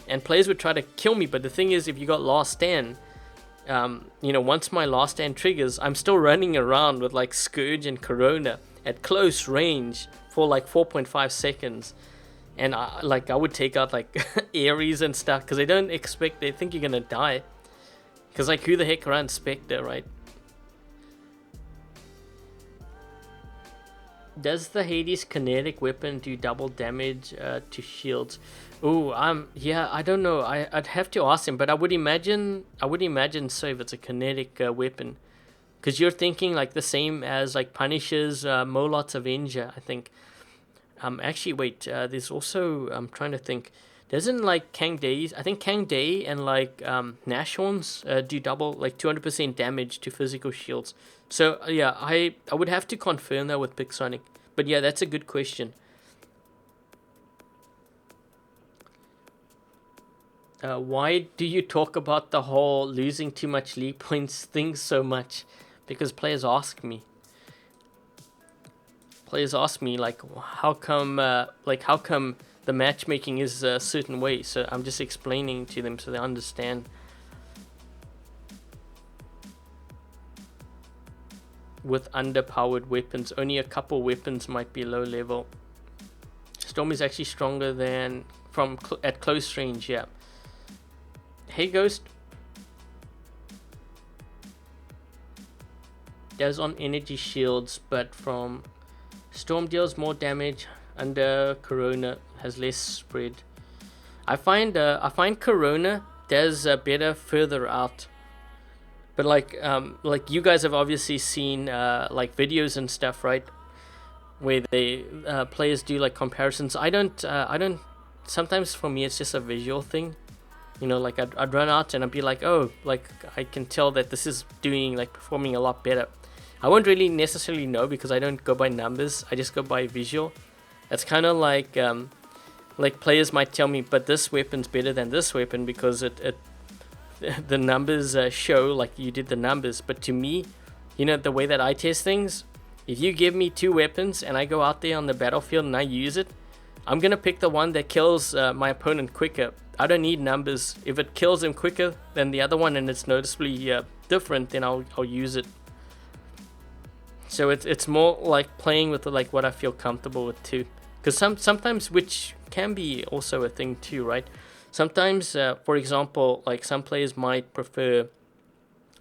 And players would try to kill me, but the thing is, if you got last stand, you know, once my last stand triggers, I'm still running around with like Scourge and Corona at close range for like 4.5 seconds. And I would take out like Ares and stuff because they don't expect, they think you're gonna die. Because like who the heck runs Spectre, right? Does the Hades kinetic weapon do double damage to shields? Oh, yeah, I don't know. I'd have to ask him, but I would imagine so if it's a kinetic weapon, because you're thinking like the same as like Punisher's Molot's Avenger, I think. Actually, wait. There's also, I'm trying to think. Doesn't like Kang Day's? I think Kang Day and like Nashorn's do double, like 200% damage to physical shields. So yeah, I would have to confirm that with Pixonic. But yeah, that's a good question. Why do you talk about the whole losing too much league points thing so much? Because players ask me. Players ask me like, how come the matchmaking is a certain way? So I'm just explaining to them so they understand. With underpowered weapons, only a couple weapons might be low level. Storm is actually stronger than at close range. Yeah. Hey Ghost. Does on energy shields, but from Storm deals more damage. Under Corona has less spread. I find Corona does better further out. But like you guys have obviously seen like videos and stuff, right? Where they players do like comparisons. I don't. Sometimes for me it's just a visual thing. You know, like I'd run out and I'd be like, oh, like I can tell that this is doing like performing a lot better. I won't really necessarily know because I don't go by numbers. I just go by visual. It's kind of like players might tell me, but this weapon's better than this weapon because the numbers show like you did the numbers. But to me, you know, the way that I test things, if you give me two weapons and I go out there on the battlefield and I use it, I'm gonna pick the one that kills my opponent quicker. I don't need numbers. If it kills him quicker than the other one and it's noticeably different, then I'll use it. So it's more like playing with like what I feel comfortable with too. Because sometimes, which can be also a thing too, right? Sometimes, for example, like some players might prefer,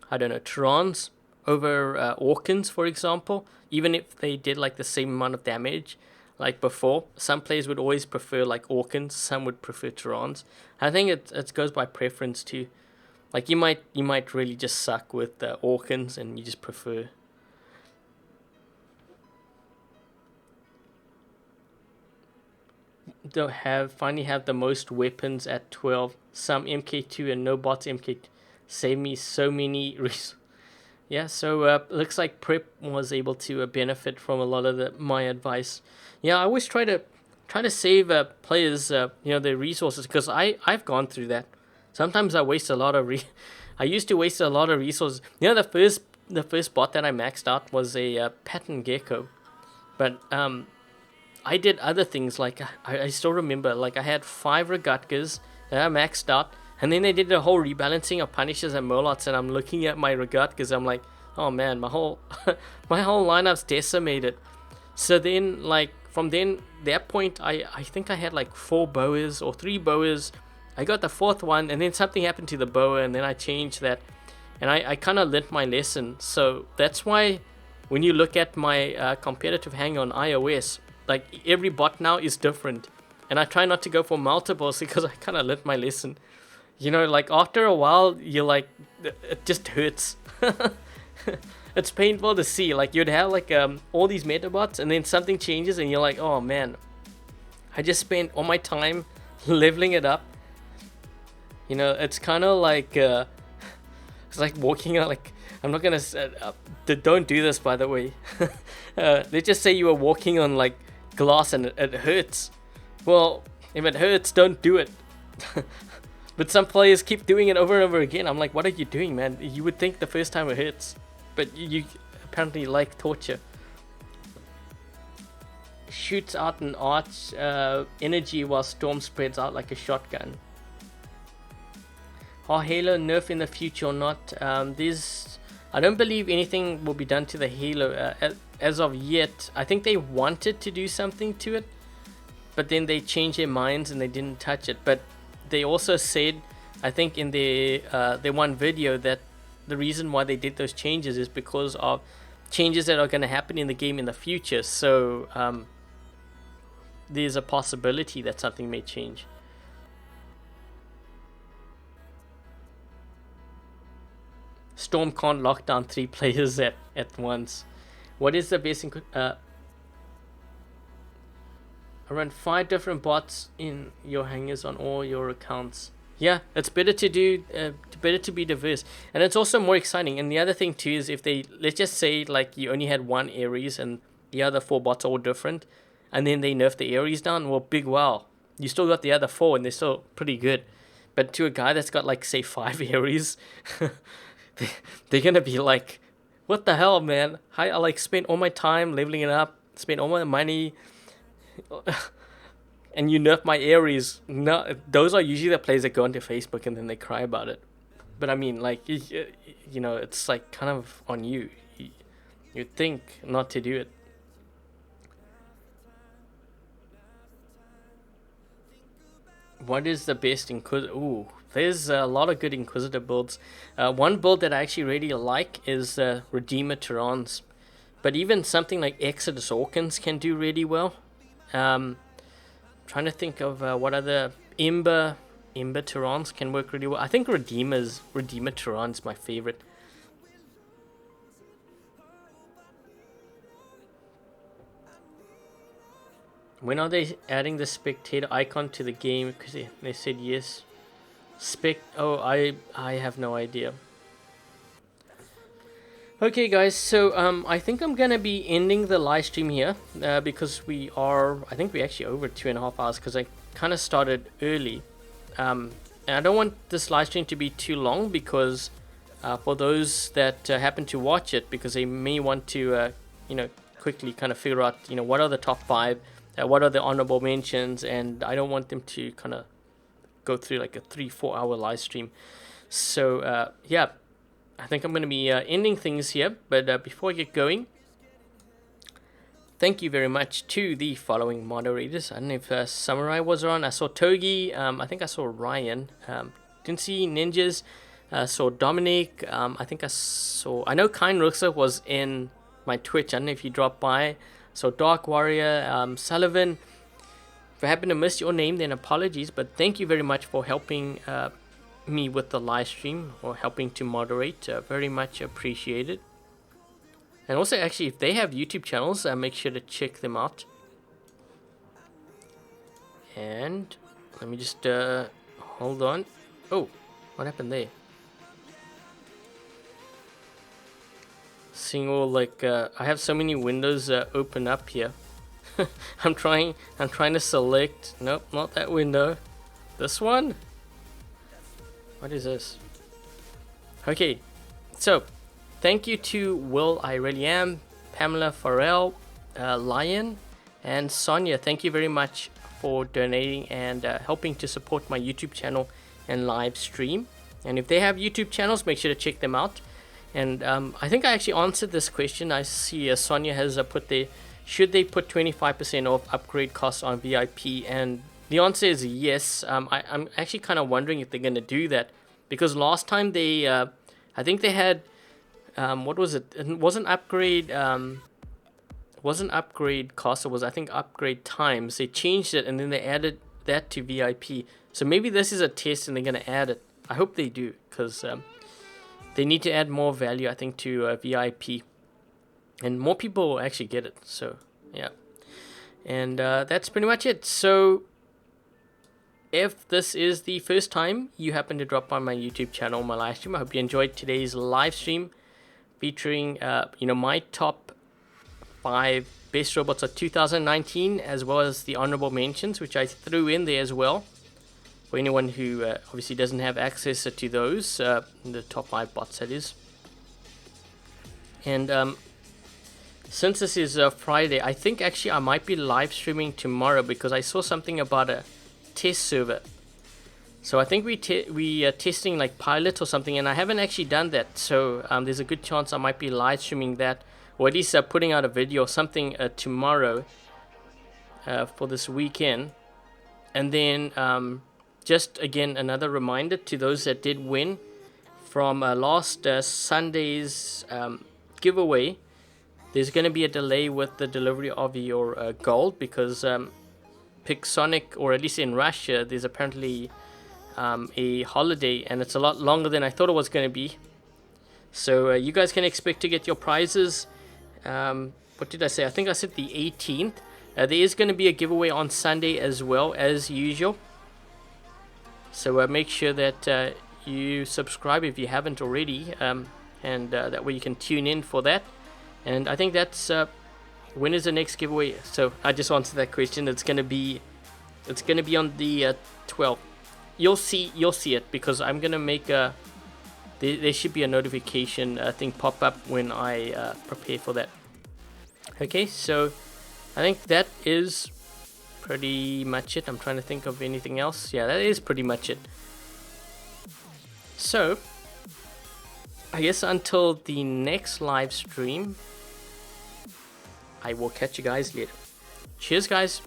I don't know, Trons over Orkans, for example. Even if they did like the same amount of damage like before. Some players would always prefer like Orkans, some would prefer Trons. I think it goes by preference too. Like you might really just suck with Orkans and you just prefer. Finally have the most weapons at 12. Some MK2 and no bots MK. Save me so many Yeah, so looks like Prep was able to benefit from a lot of my advice. Yeah, I always try to save players you know, their resources, because I've gone through that. Sometimes I waste a lot of I used to waste a lot of resources. You know, the first bot that I maxed out was a pattern gecko, but I did other things. Like I still remember, like I had 5 Regatkas that I maxed out, and then they did a whole rebalancing of Punishers and Molots, and I'm looking at my Regatkas, I'm like, oh man, my whole my whole lineup's decimated. So then, like from that point, I think I had like 4 boas or 3 boas. I got the 4th one, and then something happened to the boa, and then I changed that, and I kind of learnt my lesson. So that's why when you look at my competitive hang on iOS, like every bot now is different, and I try not to go for multiples because I kind of learnt my lesson. You know, like after a while, you're like, it just hurts. It's painful to see. Like you'd have like all these meta bots, and then something changes, and you're like, oh man, I just spent all my time leveling it up. You know, it's kind of like it's like walking out. Like I'm not gonna don't do this, by the way. Let's just say you were walking on like glass and it hurts. Well, if it hurts, don't do it. But some players keep doing it over and over again. I'm like, what are you doing, man? You would think the first time it hurts, but you apparently like torture. Shoots out an arch energy while Storm spreads out like a shotgun. are Halo nerf in the future or not? I don't believe anything will be done to the Halo as of yet. I think they wanted to do something to it, but then they changed their minds and they didn't touch it. But they also said, I think in their one video, that the reason why they did those changes is because of changes that are going to happen in the game in the future. So there's a possibility that something may change. Storm can't lock down 3 players at once. What is the best? I run 5 different bots in your hangars on all your accounts. Yeah, it's better to do, better to be diverse, and it's also more exciting. And the other thing too is, if they, let's just say like you only had one Ares and the other 4 bots are all different, and then they nerf the Ares down. Well, big wow, you still got the other 4 and they're still pretty good. But to a guy that's got like say 5 Ares, they're gonna be like, what the hell, man? I like spent all my time leveling it up, spent all my money, and you nerf my Ares. No, those are usually the players that go onto Facebook and then they cry about it. But I mean, like, you know, it's like kind of on you. You'd think not to do it. What is the best Inquisitor? Ooh, there's a lot of good Inquisitor builds. One build that I actually really like is Redeemer Tyrants. But even something like Exodus Orcans can do really well. Trying to think of what other Ember Tyrants can work really well. I think Redeemer Tyrants is my favorite. When are they adding the spectator icon to the game? Because they said yes. Oh, I have no idea. Okay guys, so I think I'm gonna be ending the live stream here because I think we're actually over 2.5 hours, because I kind of started early. And I don't want this live stream to be too long, because for those that happen to watch it, because they may want to you know, quickly kind of figure out, you know, what are the top 5, what are the honorable mentions, and I don't want them to kind of go through like a 3-4 hour live stream. So yeah, I think I'm going to be ending things here, but before I get going, thank you very much to the following moderators. I don't know if Samurai was on. I saw Togi, I think I saw Ryan, didn't see Ninjas, saw Dominic, I know Kind Ruxa was in my Twitch. I don't know if you dropped by. So Dark Warrior, Sullivan. If I happen to miss your name, then apologies, but thank you very much for helping me with the live stream, or helping to moderate. Very much appreciated. And also, actually, if they have YouTube channels, make sure to check them out. And let me just hold on. Oh, what happened there? Seeing all like I have so many windows open up here. I'm trying to select. Nope, not that window. This one. What is this? Okay, so thank you to Will I Really Am, Pamela Farrell, Lion, and Sonia. Thank you very much for donating and helping to support my YouTube channel and live stream. And if they have YouTube channels, make sure to check them out. And I think I actually answered this question. I see Sonia has put there, should they put 25% off upgrade costs on VIP? And the answer is yes. I'm actually kind of wondering if they're going to do that, because last time they, I think they had, what was it? It wasn't upgrade cost. It was, I think, upgrade times. They changed it and then they added that to VIP. So maybe this is a test and they're going to add it. I hope they do, because they need to add more value, I think, to VIP, and more people will actually get it. So yeah, and that's pretty much it. So if this is the first time you happen to drop by my YouTube channel, my live stream, I hope you enjoyed today's live stream featuring you know, my top 5 best robots of 2019, as well as the honorable mentions, which I threw in there as well, for anyone who obviously doesn't have access to those, the top 5 bots, that is. And since this is Friday, I think actually I might be live streaming tomorrow, because I saw something about a test server. So I think we are testing like pilot or something, and I haven't actually done that. So there's a good chance I might be live streaming that, or at least putting out a video or something tomorrow for this weekend. And then just again another reminder to those that did win from last Sunday's giveaway. There's going to be a delay with the delivery of your gold because Pixonic, or at least in Russia, there's apparently a holiday, and it's a lot longer than I thought it was going to be. So you guys can expect to get your prizes. What did I say? I think I said the 18th. There is going to be a giveaway on Sunday as well, as usual. So make sure that you subscribe if you haven't already, and that way you can tune in for that. And I think that's when is the next giveaway? So I just answered that question. It's gonna be on the 12th. You'll see it, because I'm gonna make a there should be a notification thing pop up when I prepare for that. Okay, so I think that is pretty much it. I'm trying to think of anything else. Yeah, that is pretty much it. So I guess until the next live stream, I will catch you guys later. Cheers, guys.